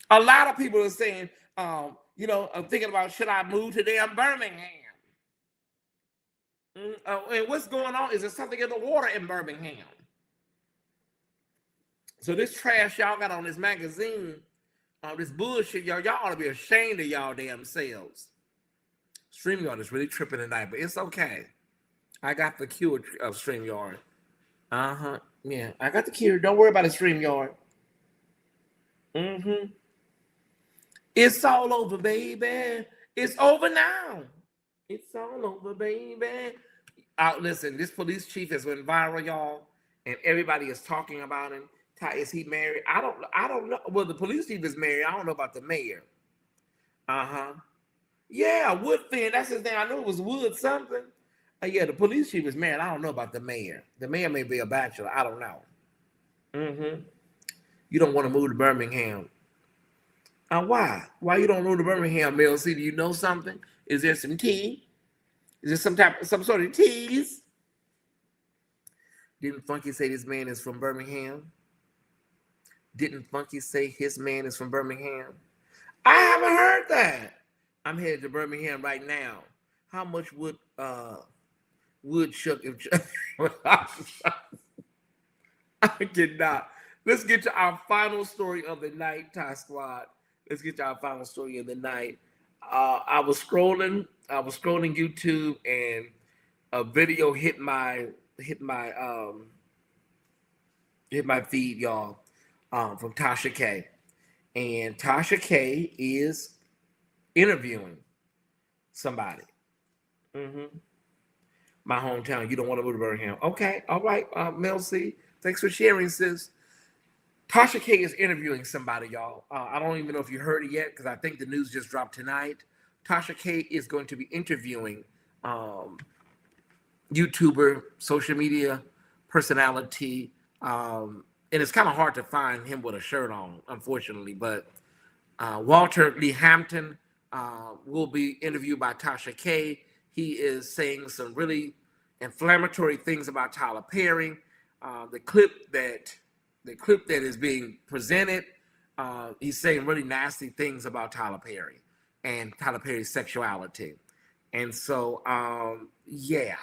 A lot of people are saying, I'm thinking about, should I move to damn Birmingham? And what's going on? Is there something in the water in Birmingham? So this trash y'all got on this magazine, this bullshit, y'all ought to be ashamed of y'all damn selves. StreamYard is really tripping tonight, but it's okay. I got the cure of StreamYard. Yeah, I got the cure. Don't worry about the StreamYard. It's all over, baby. It's over now. It's all over, baby. Listen, this police chief has went viral, y'all, and everybody is talking about him. Is he married? I don't know. Well, the police chief is married. I don't know about the mayor. Yeah, Woodfin. That's his name. I knew it was Wood something. Yeah, the police chief is married. I don't know about the mayor. The mayor may be a bachelor. I don't know. You don't want to move to Birmingham. Why? Why you don't move to Birmingham, Mel C? Do you know something? Is there some tea? Is there some sort of tease? Didn't Funky say this man is from Birmingham? Didn't Funky say his man is from Birmingham? I haven't heard that. I'm headed to Birmingham right now. How much would Chuck if I cannot. Let's get to our final story of the night, Ty Squad. Let's get to our final story of the night. I was scrolling YouTube, and a video hit my feed, y'all, from Tasha K. And Tasha K is interviewing somebody. My hometown. You don't want to move to Birmingham. Okay, all right, Mel C. Thanks for sharing, sis. Tasha K is interviewing somebody, y'all. I don't even know if you heard it yet because I think the news just dropped tonight. Tasha K is going to be interviewing YouTuber, social media personality, and it's kind of hard to find him with a shirt on, unfortunately. But Walter Lee Hampton will be interviewed by Tasha K. He is saying some really inflammatory things about Tyler Perry. The clip that is being presented, he's saying really nasty things about Tyler Perry and Tyler Perry's sexuality. And so, yeah,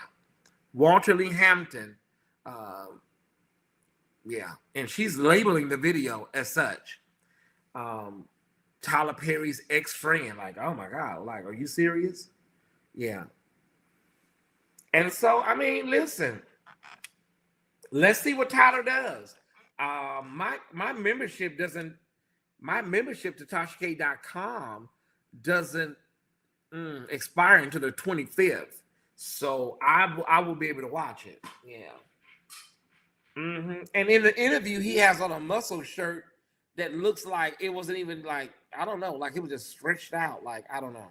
Walter Lee Hampton, and she's labeling the video as such. Tyler Perry's ex-friend, like, oh my God, like, are you serious? Yeah. And so, I mean, listen, let's see what Tyler does. My membership to TashaK.com doesn't expire until the 25th. So I will be able to watch it. Yeah. And in the interview, he has on a muscle shirt that looks like it wasn't even like, I don't know, like it was just stretched out. Like, I don't know.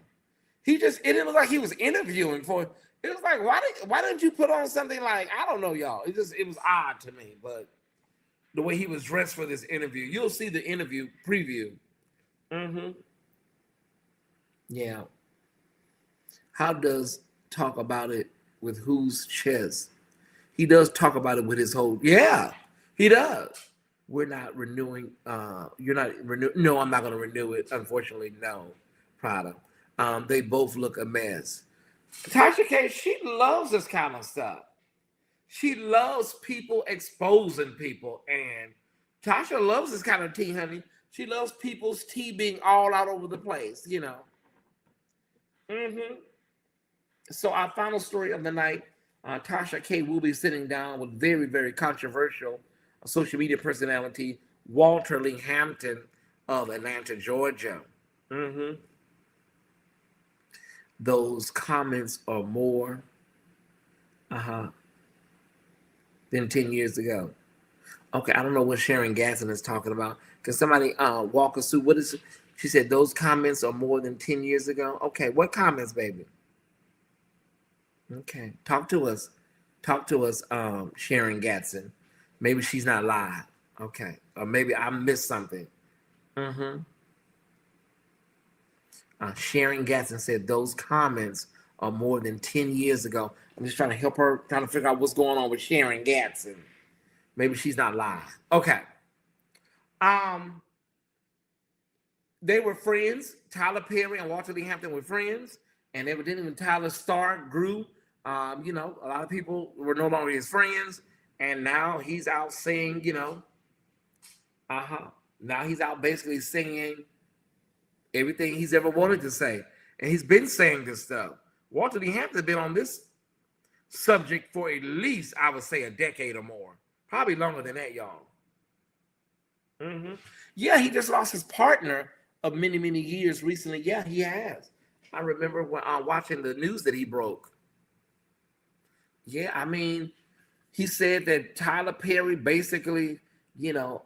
It didn't look like he was interviewing for, it was like, why didn't you put on something like, I don't know, y'all. It was odd to me, but the way he was dressed for this interview, you'll see the interview preview. Yeah. How does talk about it with whose chest? He does talk about it with his whole, yeah, he does. We're not renewing, you're not renewing, no, I'm not going to renew it. Unfortunately, no, Prada. They both look a mess. Tasha K, she loves this kind of stuff. She loves people exposing people, and Tasha loves this kind of tea, honey. She loves people's tea being all out over the place, you know. So our final story of the night, Tasha K will be sitting down with very, very controversial social media personality Walter Lee Hampton of Atlanta, Georgia. Those comments are more than 10 years ago. Okay, I don't know what Sharon Gasson is talking about. Can somebody walk us through what is it? She said those comments are more than 10 years ago. Okay, what comments, baby? Okay, talk to us. Talk to us, Sharon Gasson. Maybe she's not live. Okay, or maybe I missed something. Sharon Gasson said those comments are more than 10 years ago. I'm just trying to help her, trying to figure out what's going on with Sharon Gasson. Maybe she's not live. Okay. They were friends. Tyler Perry and Walter Lee Hampton were friends. And evidently when Tyler's star grew, you know, a lot of people were no longer his friends. And now he's out saying, you know, now he's out basically saying everything he's ever wanted to say. And he's been saying this stuff. Walter Lee Hampton has been on this subject for at least, I would say, a decade or more. Probably longer than that, y'all. Yeah, he just lost his partner of many, many years recently. Yeah, he has. I remember when watching the news that he broke. Yeah, I mean, he said that Tyler Perry basically,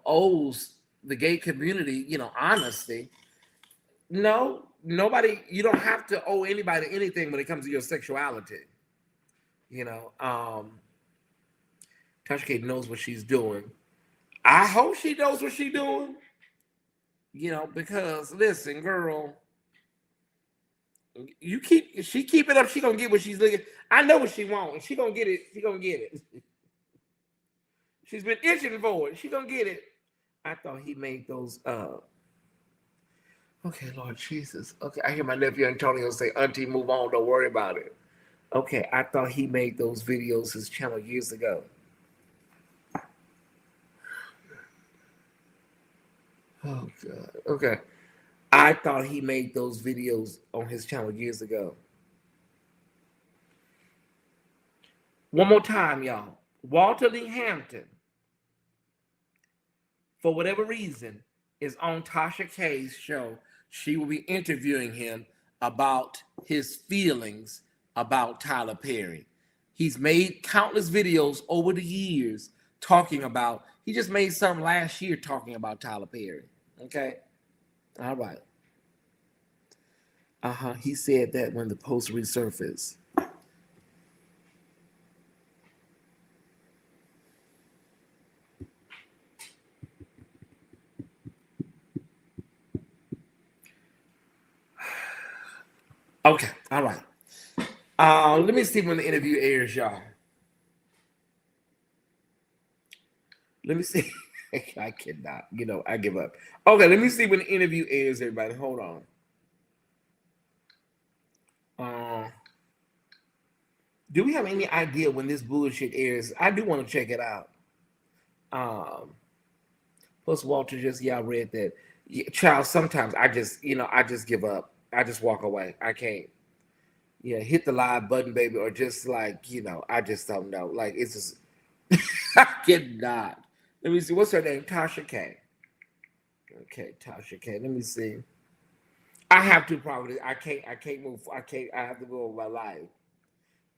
owes the gay community, honesty. No, nobody, you don't have to owe anybody anything when it comes to your sexuality. Tasha K knows what she's doing. I hope she knows what she's doing. Because listen, girl, she keep it up, she gonna get what she's looking. I know what she wants. She gonna get it. She gonna get it. She's been itching for it. She gonna get it. I thought he made those. Okay, Lord Jesus. Okay, I hear my nephew Antonio say, "Auntie, move on. Don't worry about it." Okay, I thought he made those videos his channel years ago. Oh God. Okay, I thought he made those videos on his channel years ago. One more time, y'all. Walter Lee Hampton, for whatever reason, is on Tasha K's show. She will be interviewing him about his feelings about Tyler Perry. He's made countless videos over the years talking about, he just made some last year talking about Tyler Perry. Okay? All right. He said that when the post resurfaced. Okay, all right. Let me see when the interview airs, y'all. Let me see. I cannot. I give up. Okay, let me see when the interview airs, everybody. Hold on. Do we have any idea when this bullshit airs? I do want to check it out. Plus, Walter y'all read that. Yeah, child, sometimes I just give up. I just walk away. I can't. Yeah, hit the live button, baby, or just I just don't know. Like, it's just, I cannot. Let me see. What's her name? Tasha K. Okay, Tasha K. Let me see. I have to probably. I can't move. I have to go with my life.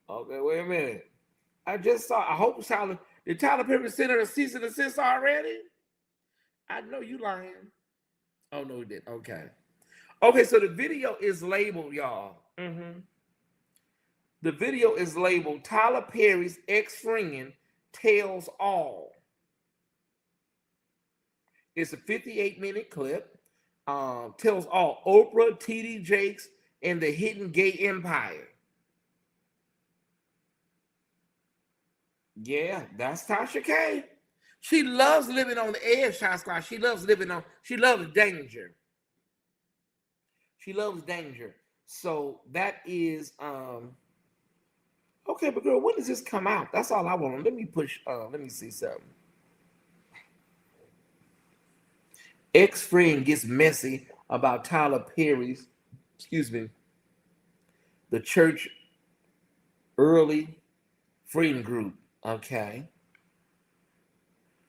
Okay, wait a minute. I just saw. I hope did Tyler Perry send her a cease and desist already? I know you lying. Oh no, he didn't. Okay. Okay, so the video is labeled, y'all. The video is labeled Tyler Perry's ex-friend tells all. It's a 58-minute clip. Tells all. Oprah, TD Jakes, and the hidden gay empire. Yeah, that's Tasha K. She loves living on the edge, Shot Squad. She loves danger. She loves danger. So that is okay, but girl, when does this come out? That's all I want. Let me push let me see something. Ex-friend gets messy about Tyler Perry's, the church early friend group. Okay.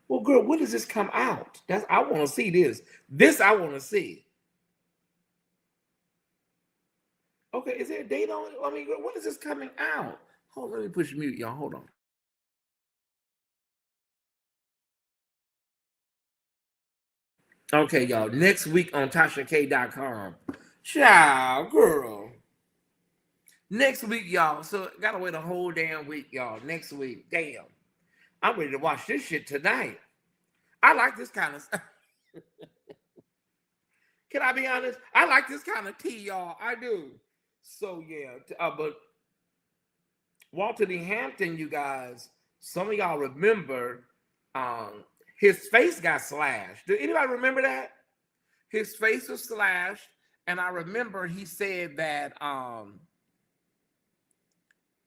Well, girl, when does this come out? I want to see this. This I want to see. Okay, is there a date on it? I mean, girl, when is this coming out? Hold on, let me push mute, y'all. Hold on. Okay, y'all. Next week on TashaK.com. Child, girl. Next week, y'all. So gotta wait a whole damn week, y'all. Next week. Damn. I'm ready to watch this shit tonight. I like this kind of stuff. Can I be honest? I like this kind of tea, y'all. I do. So yeah, but Walter Lee Hampton, you guys, some of y'all remember his face got slashed. Do anybody remember that? His face was slashed, and I remember he said that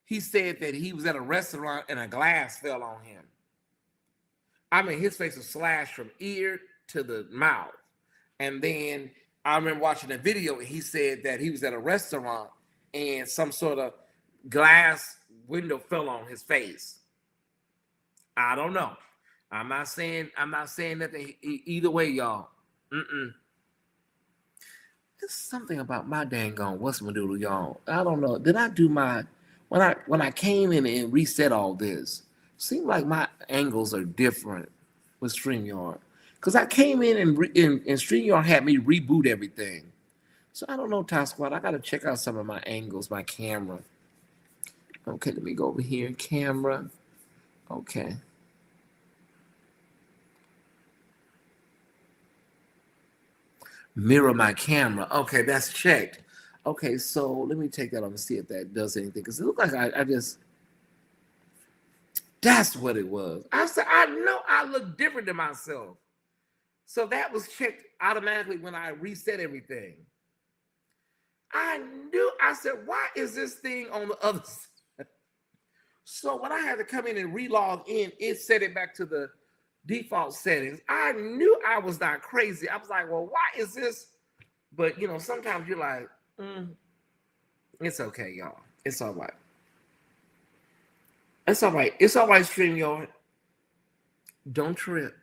he was at a restaurant and a glass fell on him. I mean, his face was slashed from ear to the mouth. And then I remember watching a video, and he said that he was at a restaurant and some sort of glass window fell on his face. I don't know. I'm not saying nothing either way, y'all. There's something about my dang on what's-my-doodle, y'all. I don't know. Did I do my when I came in and reset all this? Seemed like my angles are different with StreamYard. Because I came in and StreamYard had me reboot everything. So I don't know, Ty Squad. I got to check out some of my angles, my camera. Okay, let me go over here. Camera. Okay. Mirror my camera. Okay, that's checked. Okay, so let me take that off and see if that does anything. Because it looked like I just... That's what it was. I said, I know I look different than myself. So that was checked automatically when I reset everything. I knew, I said, why is this thing on the other side? So when I had to come in and relog in, it set it back to the default settings. I knew I was not crazy. I was like, well, why is this? But, you know, sometimes you're like, it's okay, y'all. It's all right. It's all right. It's all right, StreamYard. Don't trip.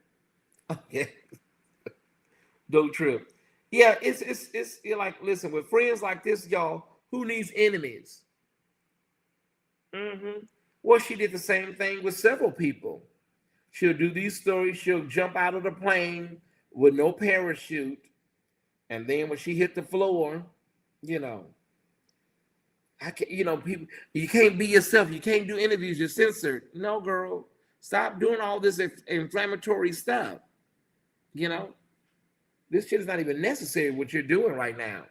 Okay. Don't trip. Yeah, it's you're like, listen, with friends like this, y'all, who needs enemies? Well, she did the same thing with several people. She'll do these stories. She'll jump out of the plane with no parachute. And then when she hit the floor, you know, people, you can't be yourself. You can't do interviews. You're censored. No, girl, stop doing all this inflammatory stuff. You know, this shit is not even necessary what you're doing right now.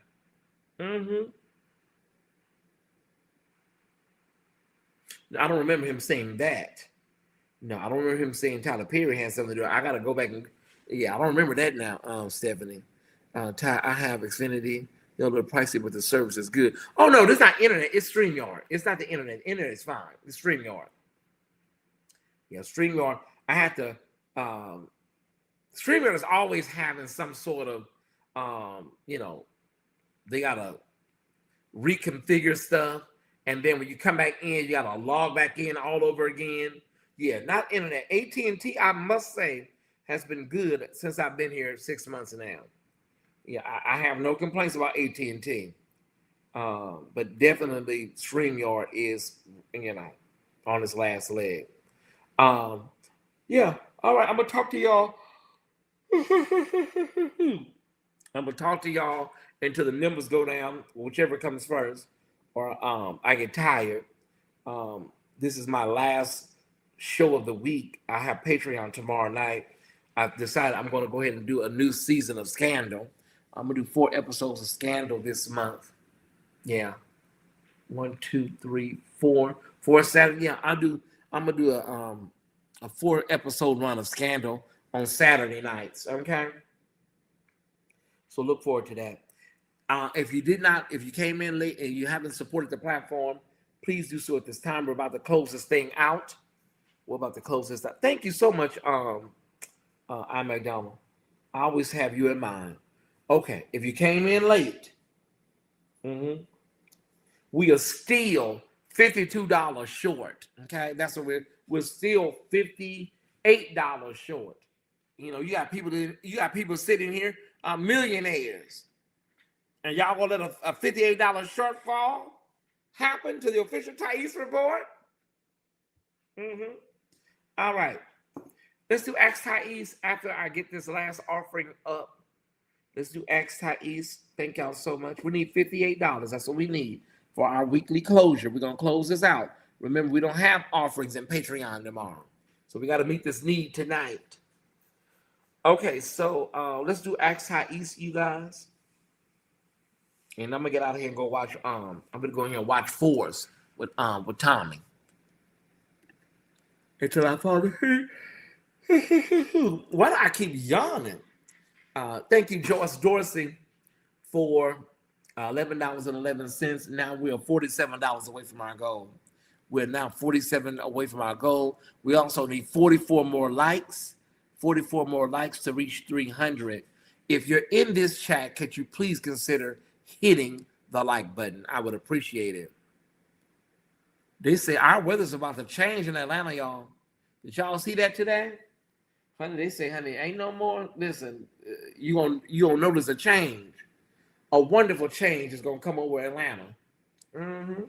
I don't remember him saying that. No, I don't remember him saying Tyler Perry had something to do. I gotta go back and I don't remember that now, Stephanie. Ty, I have Xfinity. A little bit pricey, but the service is good. Oh no, this is not internet. It's StreamYard. It's not the internet. Internet is fine. It's StreamYard. Yeah, StreamYard. I had to. StreamYard is always having some sort of, they gotta reconfigure stuff, and then when you come back in, you gotta log back in all over again. Yeah, not internet. AT&T, I must say, has been good since I've been here 6 months now. Yeah, I have no complaints about AT&T, but definitely StreamYard is, on its last leg. Yeah, all right, I'm going to talk to y'all. I'm going to talk to y'all until the numbers go down, whichever comes first, or I get tired. This is my last show of the week. I have Patreon tomorrow night. I've decided I'm going to go ahead and do a new season of Scandal. I'm gonna do 4 episodes of Scandal this month. Yeah, 1, 2, 3, 4. 4 Saturday. Yeah, I'm gonna do a 4 episode run of Scandal on Saturday nights. Okay. So look forward to that. If you came in late and you haven't supported the platform, please do so at this time. We're about to close this thing out. We're about to close this out. Thank you so much, I McDonald. I always have you in mind. Okay, if you came in late, we are still $52 short. Okay, that's what we're still $58 short. You got people sitting here, millionaires, and y'all gonna let a $58 shortfall happen to the official Tyesse Report? All right, let's do Ask Tyesse after I get this last offering up. Let's do Ask Tyesse. Thank y'all so much. We need $58. That's what we need for our weekly closure. We're going to close this out. Remember, we don't have offerings in Patreon tomorrow. So we got to meet this need tonight. Okay, so let's do Ask Tyesse, you guys. And I'm going to get out of here and go watch, I'm going to go in here and watch Force with Tommy. Until I fall asleep. Why do I keep yawning? Thank you, Joyce Dorsey, for $11.11. Now we are $47 away from our goal. We're now 47 away from our goal. We also need 44 more likes to reach 300. If you're in this chat, could you please consider hitting the like button? I would appreciate it. They say our weather's about to change in Atlanta, y'all. Did y'all see that today? Honey, they say, honey, ain't no more. Listen, you gonna notice a change. A wonderful change is gonna come over Atlanta. Mm-hmm.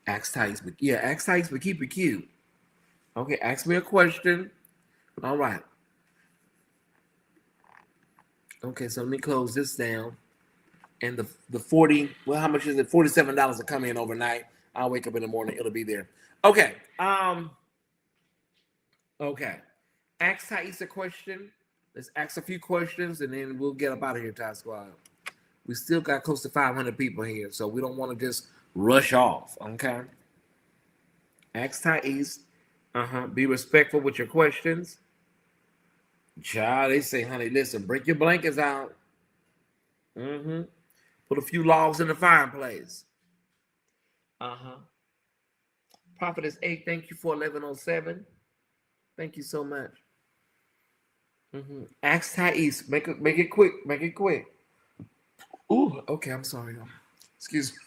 Ask Tyesse, but yeah, ask Tyesse, but keep it cute. Okay, ask me a question. All right. Okay, so let me close this down. And the 40, well, how much is it? $47 to come in overnight. I'll wake up in the morning, it'll be there. Okay. Okay. Ask Tyesse a question. Let's ask a few questions and then we'll get up out of here, Ty Squad. We still got close to 500 people here, so we don't want to just rush off. Okay. Ask Tyesse. Be respectful with your questions. Child, they say, honey, listen, break your blankets out. Put a few logs in the fireplace. Prophetess 8, thank you for 1107. Thank you so much. Ask Tyesse. Make it quick. Make it quick. Ooh, okay, I'm sorry, y'all. Excuse me.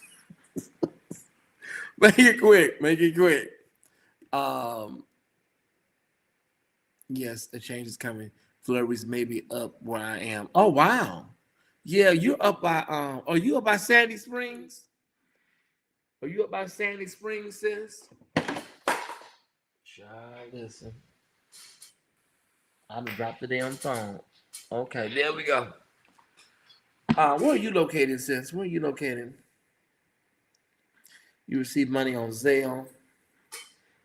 Make it quick. Make it quick. Yes, the change is coming. Flurries may be up where I am. Oh, wow. Yeah, you're up by are you up by Sandy Springs? Are you up by Sandy Springs, sis? Child, listen. I'm gonna drop the damn phone. Okay, there we go. Where are you located, sis? Where are you located? You receive money on Zelle.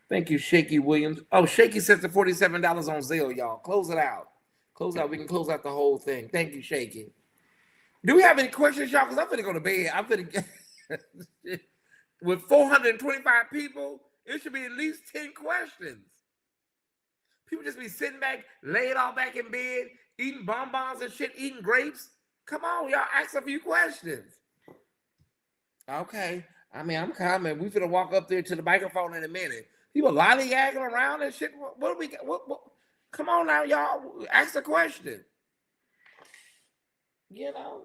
Thank you, Shaky Williams. Oh, Shaky sent the $47 on Zelle, y'all. Close it out. Close out. We can close out the whole thing. Thank you, Shaky. Do we have any questions, y'all? Because I'm finna go to bed. I'm finna get with 425 people, it should be at least 10 questions. People just be sitting back, laid all back in bed, eating bonbons and shit, eating grapes. Come on, y'all, ask a few questions. Okay. I mean, I'm coming. We finna walk up there to the microphone in a minute. People lollygagging around and shit. What do we got? What? Come on now, y'all. Ask a question. You know,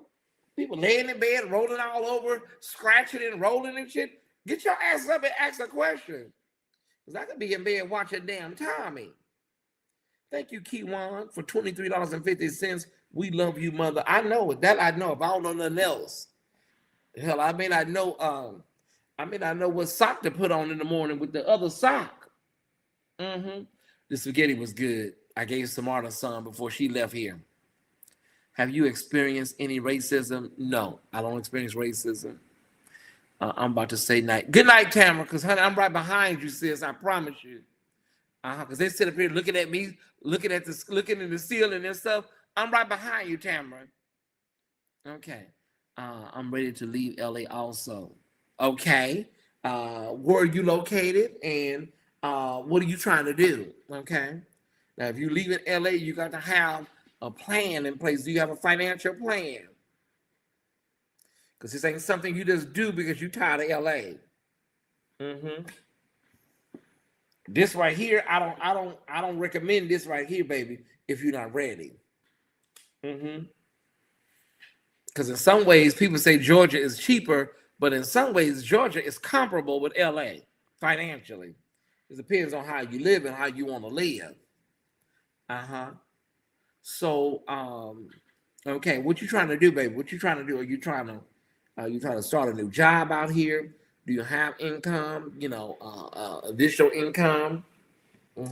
people laying in bed, rolling all over, scratching and rolling and shit. Get your ass up and ask a question. Because I could be in bed watching damn Tommy. Thank you, Kiwan, for $23.50. We love you, mother. I know it. That I know. If I don't know nothing else. Hell, I may not know what sock to put on in the morning with the other sock. The spaghetti was good. I gave Samara some before she left here. Have you experienced any racism? No, I don't experience racism. I'm about to say night. Good night, Tamara, because honey, I'm right behind you, sis. I promise you. Because they sit up here looking at me, looking in the ceiling and stuff. I'm right behind you, Tamara. Okay. I'm ready to leave LA also. Okay. Where are you located and what are you trying to do? Okay. Now, if you leave in LA, you got to have a plan in place. Do you have a financial plan? Because this ain't something you just do because you're tired of LA. This right here, I don't recommend this right here, baby, if you're not ready. Because in some ways, people say Georgia is cheaper, but in some ways, Georgia is comparable with LA financially. It depends on how you live and how you want to live. So, okay, what you trying to do, baby? What you trying to do? Are you trying to start a new job out here? Do you have income? You know, additional income?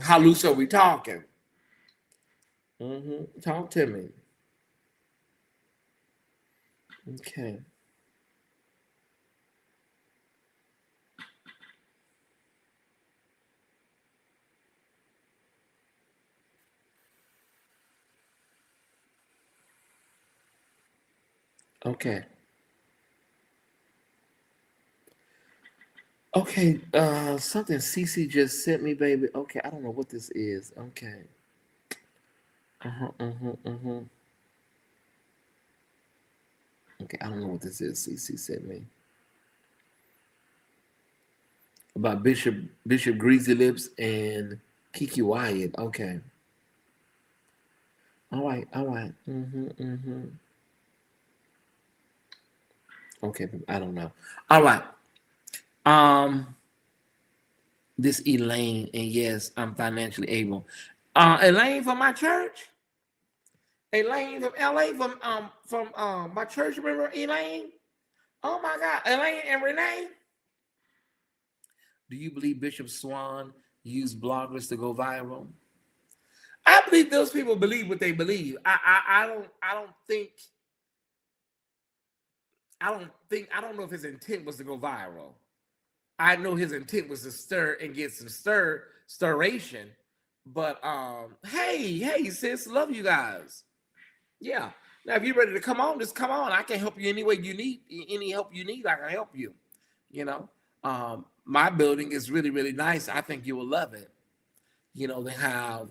How loose are we talking? Talk to me. Okay. Okay. Okay, something CC just sent me, baby. Okay, I don't know what this is. Okay. Okay, I don't know what this is. CC sent me about Bishop Greasy Lips and Kiki Wyatt. Okay. All right. Okay, I don't know. All right. Um, this Elaine, and yes, I'm financially able. Elaine from my church. Elaine from LA from my church. Remember Elaine? Oh my God, Elaine and Renee. Do you believe Bishop Swan used bloggers to go viral? I believe those people believe what they believe. I don't know if his intent was to go viral. I know his intent was to stir and get some stirration. But hey sis, love you guys. Yeah. Now if you're ready to come on, just come on. I can help you any way you need. Any help you need, I can help you. You know. My building is really, really nice. I think you will love it. You know, they have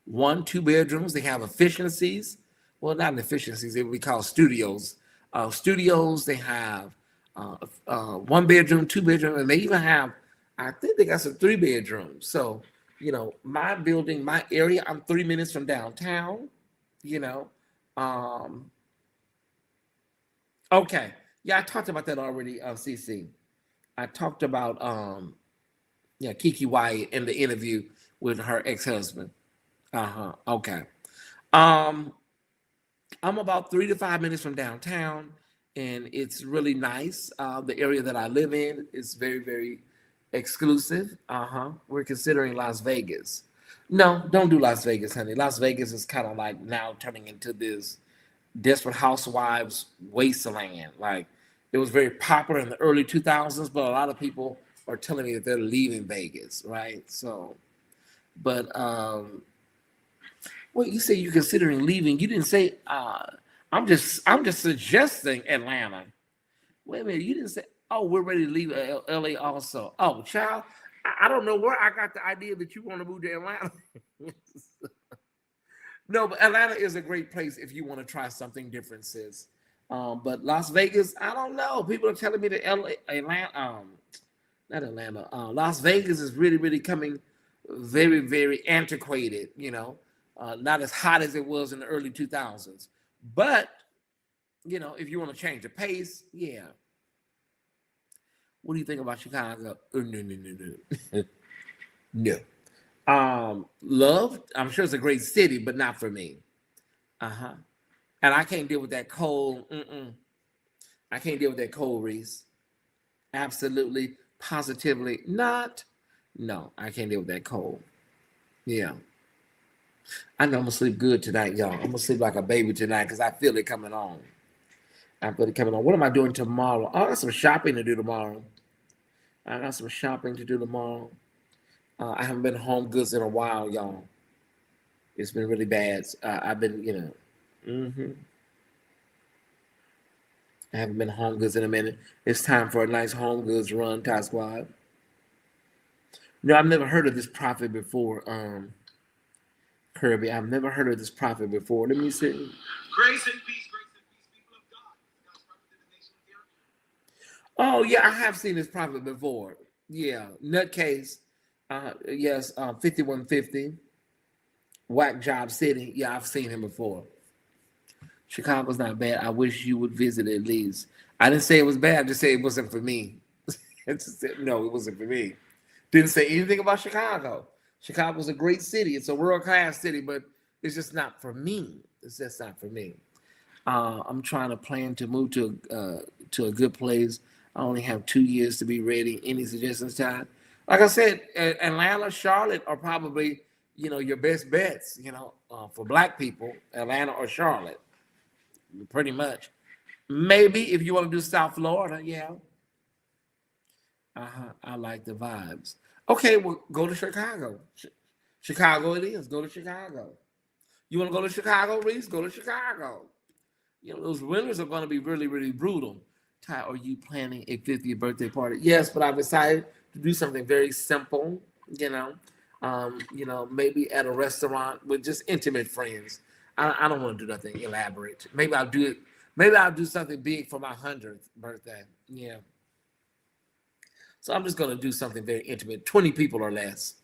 1, 2 bedrooms. They have efficiencies. Well, not efficiencies. They would be called studios. Studios. They have 1 bedroom, 2 bedroom, and they even have. I think they got some 3 bedrooms. So, you know, my building, my area. I'm 3 minutes from downtown. You know. Okay. Yeah, I talked about that already. CC. I talked about Kiki Wyatt in the interview with her ex-husband. Okay. Um, I'm about 3 to 5 minutes from downtown, and it's really nice. The area that I live in is very, very exclusive. We're considering Las Vegas. No, don't do Las Vegas, honey. Las Vegas is kind of like now turning into this Desperate Housewives wasteland. Like it was very popular in the early 2000s, but a lot of people are telling me that they're leaving Vegas, right? So, but well, you say you're considering leaving. You didn't say. I'm just suggesting Atlanta. Wait a minute, you didn't say. Oh, we're ready to leave LA also. Oh, child, I don't know where I got the idea that you want to move to Atlanta. No, but Atlanta is a great place if you want to try something different, sis. But Las Vegas, I don't know. People are telling me that not Atlanta, Las Vegas is really, really coming very, very antiquated. You know, not as hot as it was in the early 2000s. But you know, if you want to change the pace, yeah. What do you think about Chicago? No. No. Love, I'm sure it's a great city, but not for me. And I can't deal with that cold. I can't deal with that cold, Reese. Absolutely, positively not. No, I can't deal with that cold. Yeah. I know I'm gonna sleep good tonight, y'all. I'm gonna sleep like a baby tonight because I feel it coming on. I feel it coming on. What am I doing tomorrow? I got some shopping to do tomorrow. I haven't been home goods in a while, y'all. It's been really bad. I've been, I haven't been home goods in a minute. It's time for a nice home goods run, Ty Squad. No, I've never heard of this prophet before, Kirby. I've never heard of this prophet before. Let me see. Grace and peace, people of God. God's prophet in the nation of the earth. Oh, yeah, I have seen this prophet before. Yeah, Nutcase. Yes, 5150. Whack Job City. Yeah, I've seen him before. Chicago's not bad. I wish you would visit at least. I didn't say it was bad. I just said it wasn't for me. No, it wasn't for me. Didn't say anything about Chicago. Chicago's a great city. It's a world-class city, but it's just not for me. It's just not for me. I'm trying to plan to move to a good place. I only have 2 years to be ready. Any suggestions, Ty? Like I said, Atlanta, Charlotte are probably, your best bets, for Black people, Atlanta or Charlotte, pretty much. Maybe if you want to do South Florida, yeah. I like the vibes. Okay, well, go to Chicago. Chicago it is. Go to Chicago. You want to go to Chicago, Reese? Go to Chicago. Those winters are going to be really, really brutal. Ty, are you planning a 50th birthday party? Yes, but I've decided to do something very simple, maybe at a restaurant with just intimate friends. I don't want to do nothing elaborate. Maybe I'll do something big for my 100th birthday. Yeah. So I'm just going to do something very intimate, 20 people or less.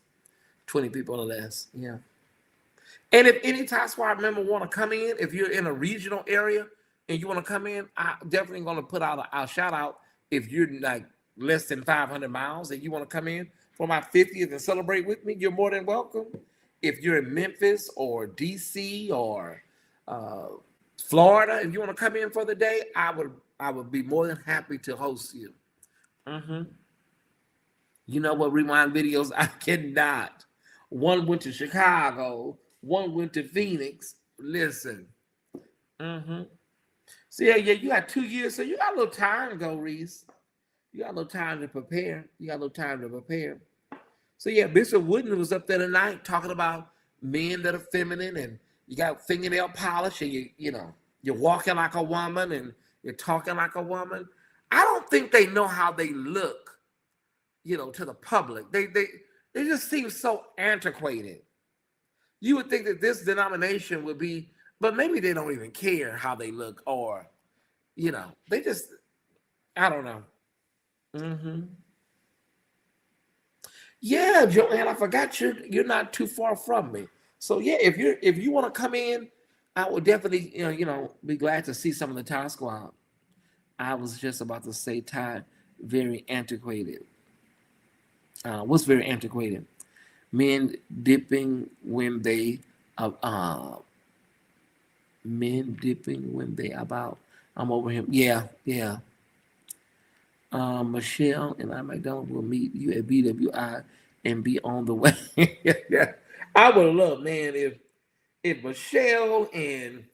20 people or less, yeah. And if any Ty Squad member want to come in, if you're in a regional area, and you want to come in, I definitely going to put out a shout out. If you're like less than 500 miles and you want to come in for my 50th and celebrate with me, you're more than welcome. If you're in Memphis or DC or uh, Florida, if you want to come in for the day, I would be more than happy to host you. You know what? Rewind videos, I cannot. One went to Chicago, one went to Phoenix. Listen. So yeah, you got 2 years, so you got a little time to go, Reese. You got a little time to prepare. So yeah, Bishop Wooden was up there tonight talking about men that are feminine, and you got fingernail polish, and you're walking like a woman and you're talking like a woman. I don't think they know how they look, to the public. They just seem so antiquated. You would think that this denomination would be, but maybe they don't even care how they look, or they just, I don't know. Yeah, Joanne, I forgot you're not too far from me. So yeah, if you want to come in, I would definitely be glad to see some of the Ty Squad. I was just about to say Ty, very antiquated. What's very antiquated? Men dipping when they about. I'm over him. Yeah. Michelle and I McDonald will meet you at BWI and be on the way. Yeah. I would love, man, if Michelle and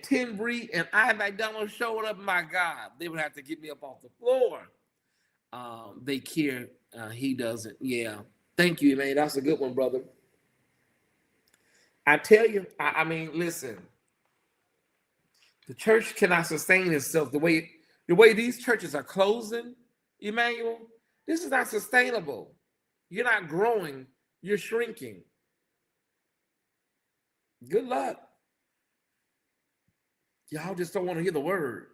Tinbury and I McDonald showed up. My God, they would have to get me up off the floor. They care. He doesn't. Yeah. Thank you, man. That's a good one, brother. I tell you, I mean, listen. The church cannot sustain itself the way these churches are closing, Emmanuel. This is not sustainable. You're not growing, you're shrinking. Good luck. Y'all just don't want to hear the word.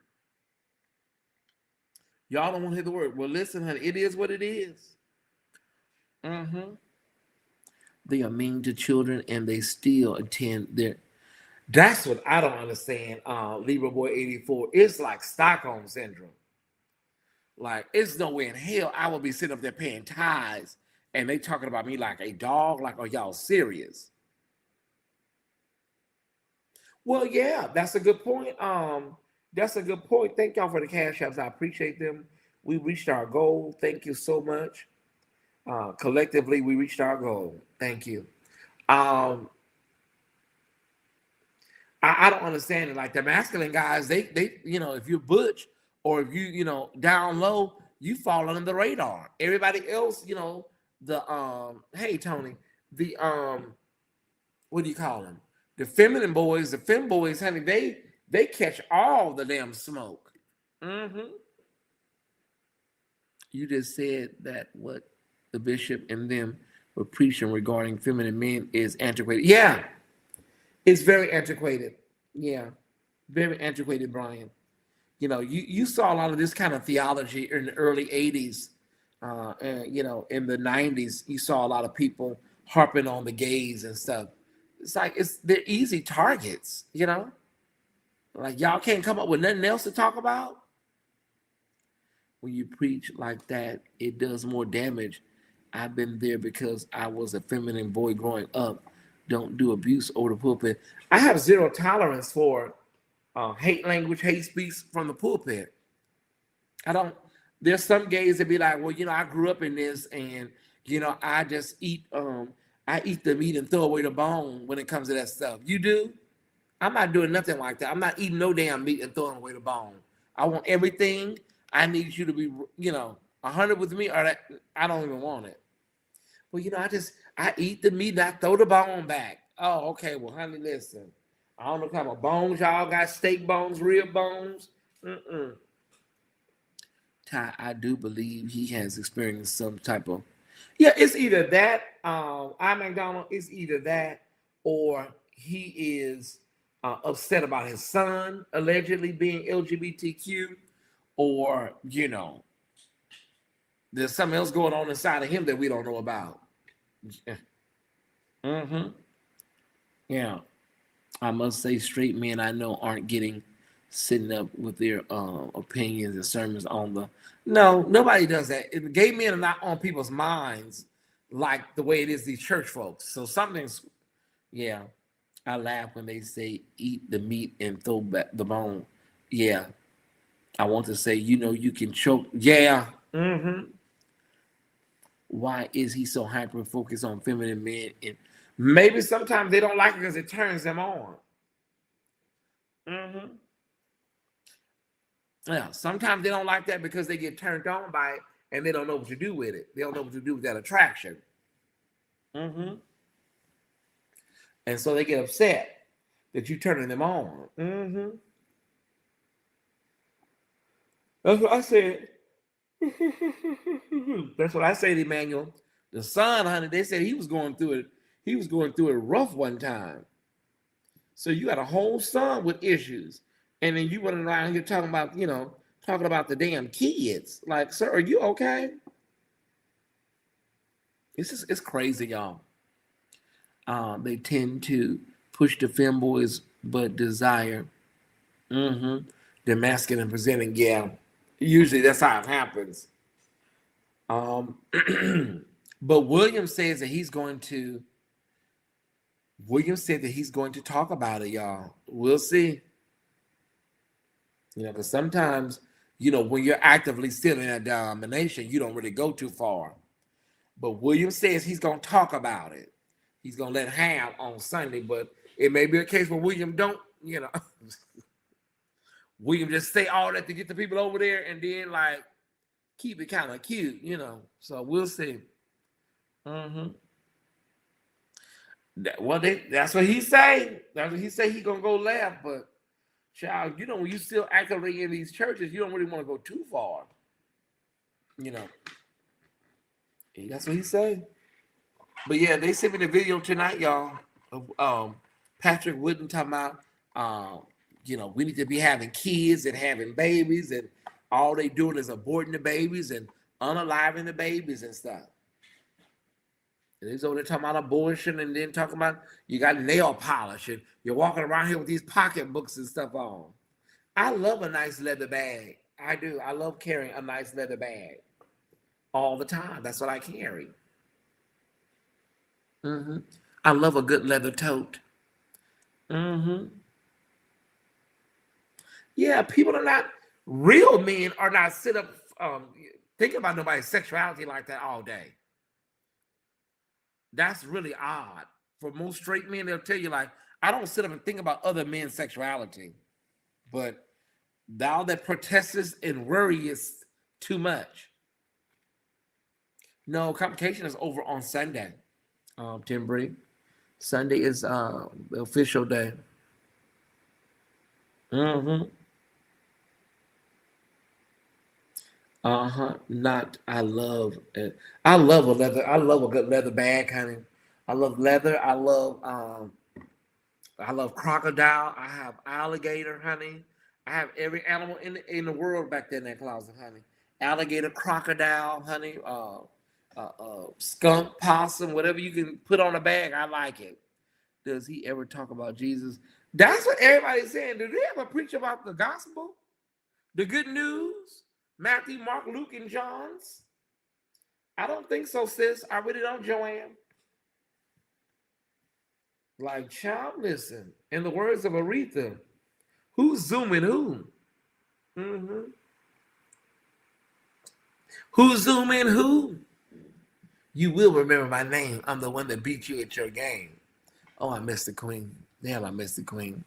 Y'all don't want to hear the word. Well, listen, honey, it is what it is. They are mean to children and they still attend their. That's what I don't understand, Libra Boy 84. It's like Stockholm Syndrome. Like, it's no way in hell I will be sitting up there paying tithes and they talking about me like a dog. Like, are y'all serious? Well, yeah, that's a good point. Thank y'all for the cash apps. I appreciate them. We reached our goal. Thank you so much. Collectively, we reached our goal. Thank you. I don't understand it. Like the masculine guys, they if you're butch or if you down low, you fall under the radar. Everybody else, hey Tony, the what do you call them? The feminine boys, the fem boys, honey, they catch all the damn smoke. You just said that what the bishop and them were preaching regarding feminine men is antiquated. Yeah. It's very antiquated. Yeah. Very antiquated, Brian. You saw a lot of this kind of theology in the early 80s. And, in the 90s, you saw a lot of people harping on the gays and stuff. It's like they're easy targets, Like y'all can't come up with nothing else to talk about. When you preach like that, it does more damage. I've been there because I was a feminine boy growing up. Don't do abuse over the pulpit. I have zero tolerance for hate language, hate speech from the pulpit. I don't. There's some gays that be like, well, I grew up in this, and I just eat I eat the meat and throw away the bone when it comes to that stuff. You do? I'm not doing nothing like that. I'm not eating no damn meat and throwing away the bone. I want everything. I need you to be, 100 with me, or I don't even want it. Well, I eat the meat and I throw the bone back. Oh, okay. Well, honey, listen. I don't know what kind of bones y'all got, steak bones, rib bones. Ty, I do believe he has experienced some type of, it's either that, I McDonald, it's either that, or he is upset about his son allegedly being LGBTQ, or, there's something else going on inside of him that we don't know about. Yeah. I must say straight men I know aren't getting sitting up with their opinions and sermons on the. No, nobody does that. Gay men are not on people's minds like the way it is these church folks. So something's, yeah. I laugh when they say eat the meat and throw back the bone. Yeah. I want to say, you can choke. Yeah. Why is he so hyper focused on feminine men? And maybe sometimes they don't like it because it turns them on. Yeah, sometimes they don't like that because they get turned on by it and they don't know what to do with it. They don't know what to do with that attraction. And so they get upset that you're turning them on. That's what I said. That's what I said, Emmanuel. The son, honey, they said he was going through it. He was going through it rough one time. So you got a whole son with issues. And then you running around here talking about the damn kids. Like, sir, are you okay? It's crazy, y'all. They tend to push the femboys, but desire the masculine presenting. Yeah, usually that's how it happens. But William says that he's going to. William said that he's going to talk about it, y'all. We'll see. Because sometimes, when you're actively still in that domination, you don't really go too far. But William says he's going to talk about it. He's going to let have on Sunday, but it may be a case where William don't, William just say all that to get the people over there and then, like, keep it kind of cute, So we'll see. That's what he say. That's what he say. He going to go left, but child, when you still actively in these churches, you don't really want to go too far. That's what he said. But yeah, they sent me the video tonight, y'all, of Patrick Wooden talking about, we need to be having kids and having babies, and all they doing is aborting the babies and unaliving the babies and stuff. And he's over there talking about abortion and then talking about you got nail polish and you're walking around here with these pocketbooks and stuff on. I love a nice leather bag. I do. I love carrying a nice leather bag all the time. That's what I carry. I love a good leather tote. Yeah, real men are not sit up thinking about nobody's sexuality like that all day. That's really odd. For most straight men, they'll tell you, like, I don't sit up and think about other men's sexuality. But thou that protestest and worriest too much. No, convocation is over on Sunday, Tim Bree. Sunday is the official day. I love it. I love a good leather bag, honey. I love leather. I love crocodile. I have alligator, honey. I have every animal in the world back there in that closet, honey. Alligator, crocodile, honey, skunk, possum, whatever you can put on a bag, I like it. Does he ever talk about Jesus? That's what everybody's saying. Do they ever preach about the gospel? The good news? Matthew, Mark, Luke, and John's? I don't think so, sis. I really don't, Joanne. Like, child, listen. In the words of Aretha, who's zooming who? Who's zooming who? You will remember my name. I'm the one that beat you at your game. Oh, I missed the queen. Hell, I missed the queen.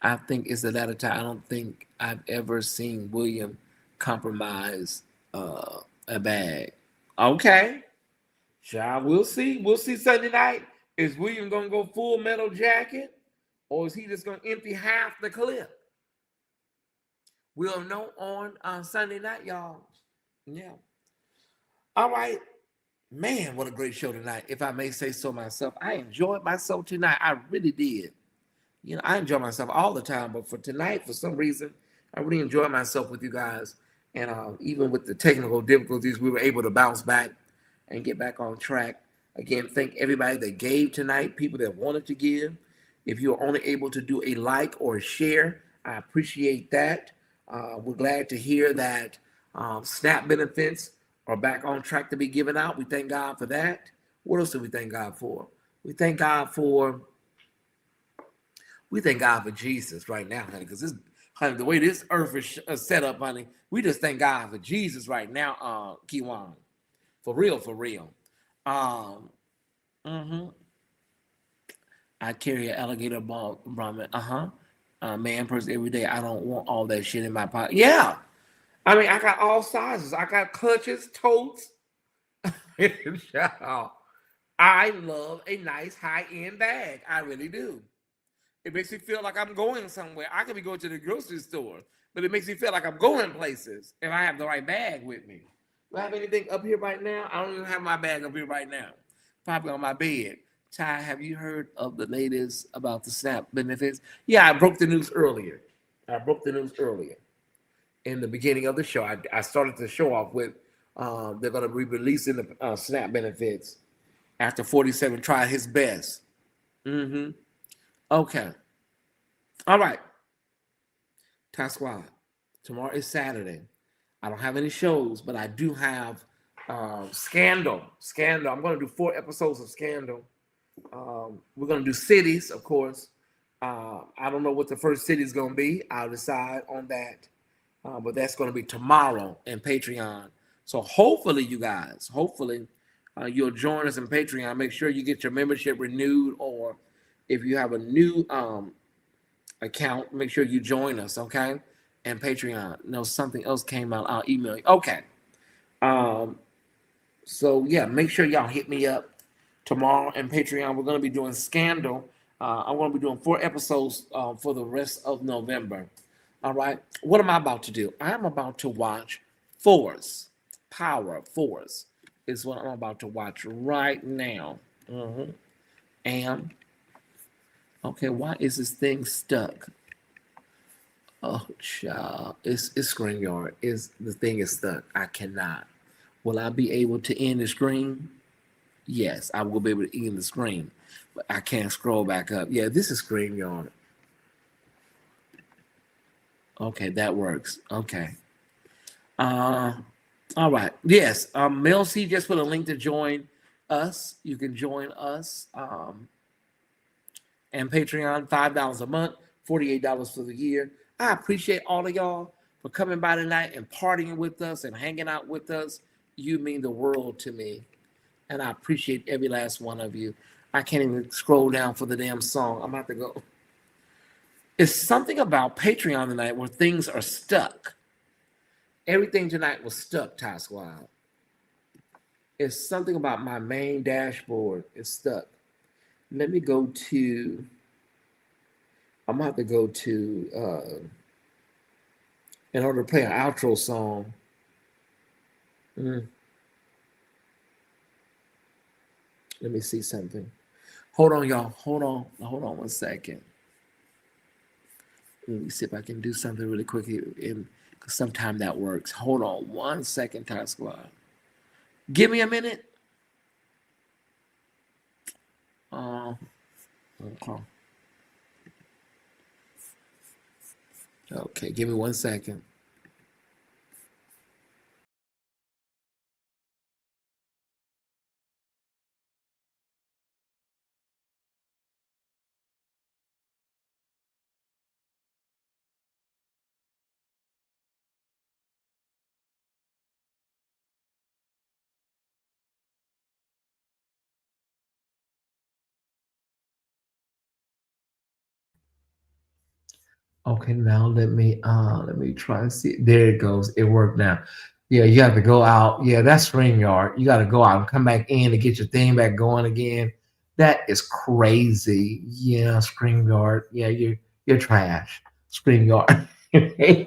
I think it's the latter time. I don't think I've ever seen William compromise a bag. Okay. Child, we'll see. We'll see Sunday night. Is William going to go full metal jacket? Or is he just going to empty half the clip? We'll know on Sunday night, y'all. Yeah. All right. Man, what a great show tonight. If I may say so myself, I enjoyed myself tonight. I really did. I enjoy myself all the time, but for tonight, for some reason, I really enjoyed myself with you guys. And even with the technical difficulties, we were able to bounce back and get back on track. Again, thank everybody that gave tonight, people that wanted to give. If you were only able to do a like or a share, I appreciate that. We're glad to hear that SNAP benefits are back on track to be given out. We thank God for that. What else do we thank God for? We thank God for we thank God for Jesus right now, honey, because this, honey, the way this earth is set up, honey, we just thank God for Jesus right now, Kiwan, for real, for real. Um, mhm. I carry an alligator ball, Brahmin. Man, person every day. I don't want all that shit in my pocket. Yeah, I mean, I got all sizes. I got clutches, totes. Child, I love a nice high end bag. I really do. It makes me feel like I'm going somewhere. I could be going to the grocery store, but it makes me feel like I'm going places if I have the right bag with me. Do I have anything up here right now? I don't even have my bag up here right now. Probably on my bed. Ty, have you heard of the latest about the SNAP benefits? Yeah, I broke the news earlier. I broke the news earlier in the beginning of the show. I started the show off with they're going to be releasing the SNAP benefits after 47 tried his best. Mm-hmm. Okay. All right. Task Squad. Tomorrow is Saturday. I don't have any shows, but I do have Scandal. Scandal. I'm going to do 4 episodes of Scandal. We're going to do cities, of course. I don't know what the first city is going to be. I'll decide on that. But that's going to be tomorrow in Patreon. So hopefully, you guys, hopefully you'll join us in Patreon. Make sure you get your membership renewed, or if you have a new account, make sure you join us, okay? And Patreon. No, something else came out. I'll email you. Okay. So yeah, make sure y'all hit me up tomorrow and Patreon. We're gonna be doing Scandal. I'm gonna be doing 4 episodes for the rest of November. All right. What am I about to do? I am about to watch Force. Power Force is what I'm about to watch right now. And okay, why is this thing stuck? Oh, child, it's StreamYard. Is the thing is stuck? I cannot. Will I be able to end the screen? Yes, I will be able to end the screen, but I can't scroll back up. Yeah, this is StreamYard. Okay, that works. Okay. All right. Yes. Mel C just put a link to join us. You can join us. And Patreon, $5 a month, $48 for the year. I appreciate all of y'all for coming by tonight and partying with us and hanging out with us. You mean the world to me. And I appreciate every last one of you. I can't even scroll down for the damn song. I'm about to go. It's something about Patreon tonight where things are stuck. Everything tonight was stuck, Task Squad. It's something about my main dashboard. It's stuck. Let me go to, I'm going to have to go to, in order to play an outro song. Let me see something. Hold on, y'all. Hold on 1 second. Let me see if I can do something really quickly. Because sometimes that works. Hold on 1 second, Task Squad. Give me a minute. Okay. Okay, give me 1 second. Okay, now let me try and see. There it goes. It worked now. Yeah, you have to go out. Yeah, that's StreamYard. You got to go out and come back in to get your thing back going again. That is crazy. Yeah, StreamYard. Yeah, you're trash. StreamYard.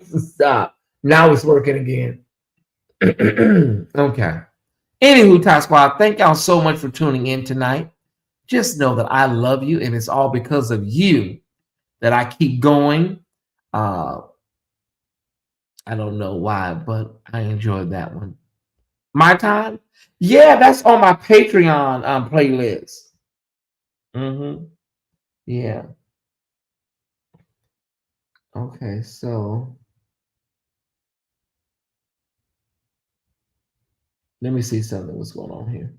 Stop. Now it's working again. Okay. Anywho, Ty Squad, thank y'all so much for tuning in tonight. Just know that I love you, and it's all because of you that I keep going. Uh, I don't know why, but I enjoyed that one. My time? Yeah, that's on my Patreon playlist. Yeah. Okay, so let me see something. What's going on here?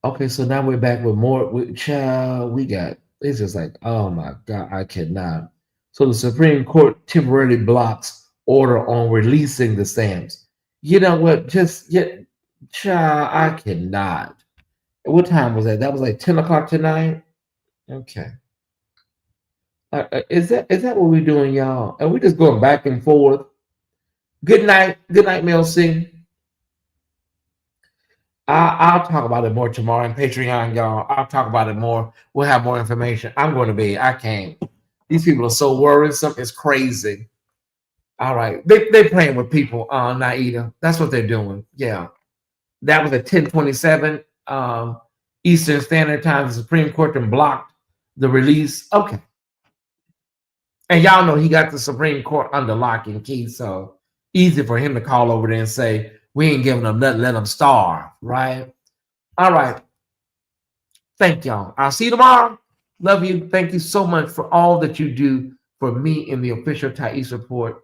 Okay, so now we're back with more. Child, we got. It's just like, oh my God, I cannot. So the Supreme Court temporarily blocks order on releasing the stamps. You know what? Just yeah, child, I cannot. What time was that? That was like 10 o'clock tonight. Okay. Is that what we're doing, y'all? And we just going back and forth. Good night, Mel C. I'll talk about it more tomorrow on Patreon, y'all. I'll talk about it more. We'll have more information. I'm going to be. I can't. These people are so worrisome. It's crazy. All right, they playing with people. Naida. That's what they're doing. Yeah, that was at 10:27 Eastern Standard Time. The Supreme Court then blocked the release. Okay, and y'all know he got the Supreme Court under lock and key, so easy for him to call over there and say we ain't giving them nothing. Let them starve, right? All right. Thank y'all. I'll see you tomorrow. Love you. Thank you so much for all that you do for me in the official Tyesse Report.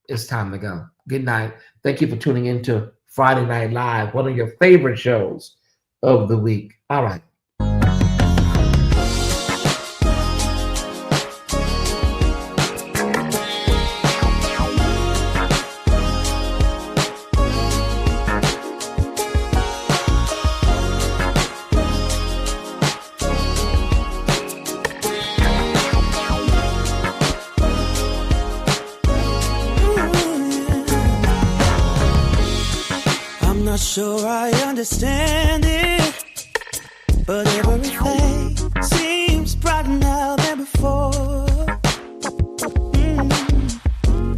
It's time to go. Good night. Thank you for tuning in to Friday Night Live, one of your favorite shows of the week. All right. Not sure I understand it, but everything seems brighter now than before.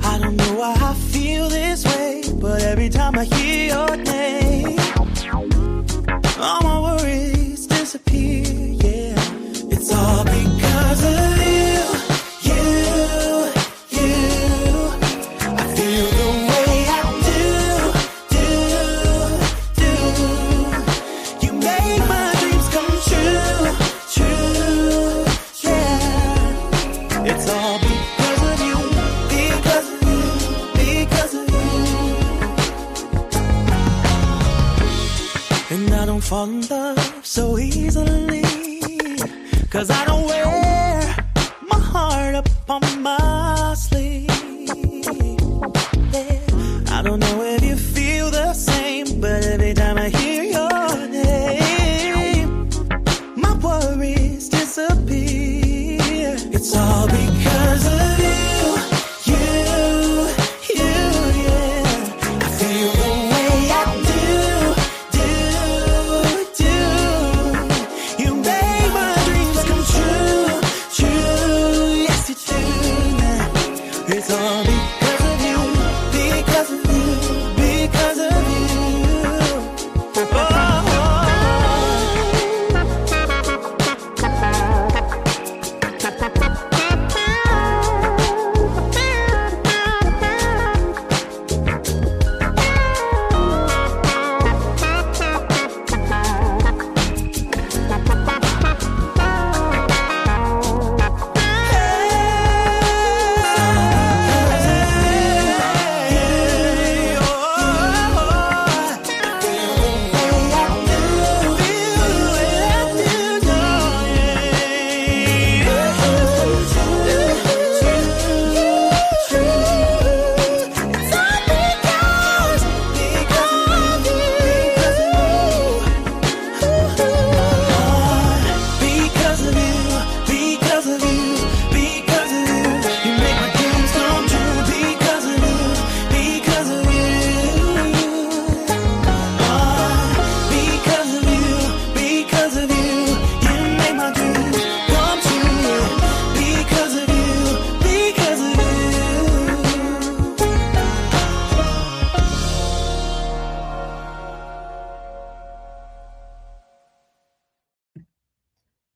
I don't know why I feel this way, but every time I hear your name, all my worries disappear. Yeah, it's all because of you. I feel the way I do. You make my dreams come true. Yeah, it's all because of you, because of you. And I don't fall in love so easily, 'cause I don't wear my heart up on my sleeve. Yeah. I don't know if you feel the same, but every time I hear your name, my worries disappear. It's all because of you. Yeah. I feel the way I do. You make my dreams come true. Yes, you do. It's all because of you, because of you, because of you.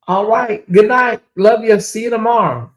All right. Good night. Love you. See you tomorrow.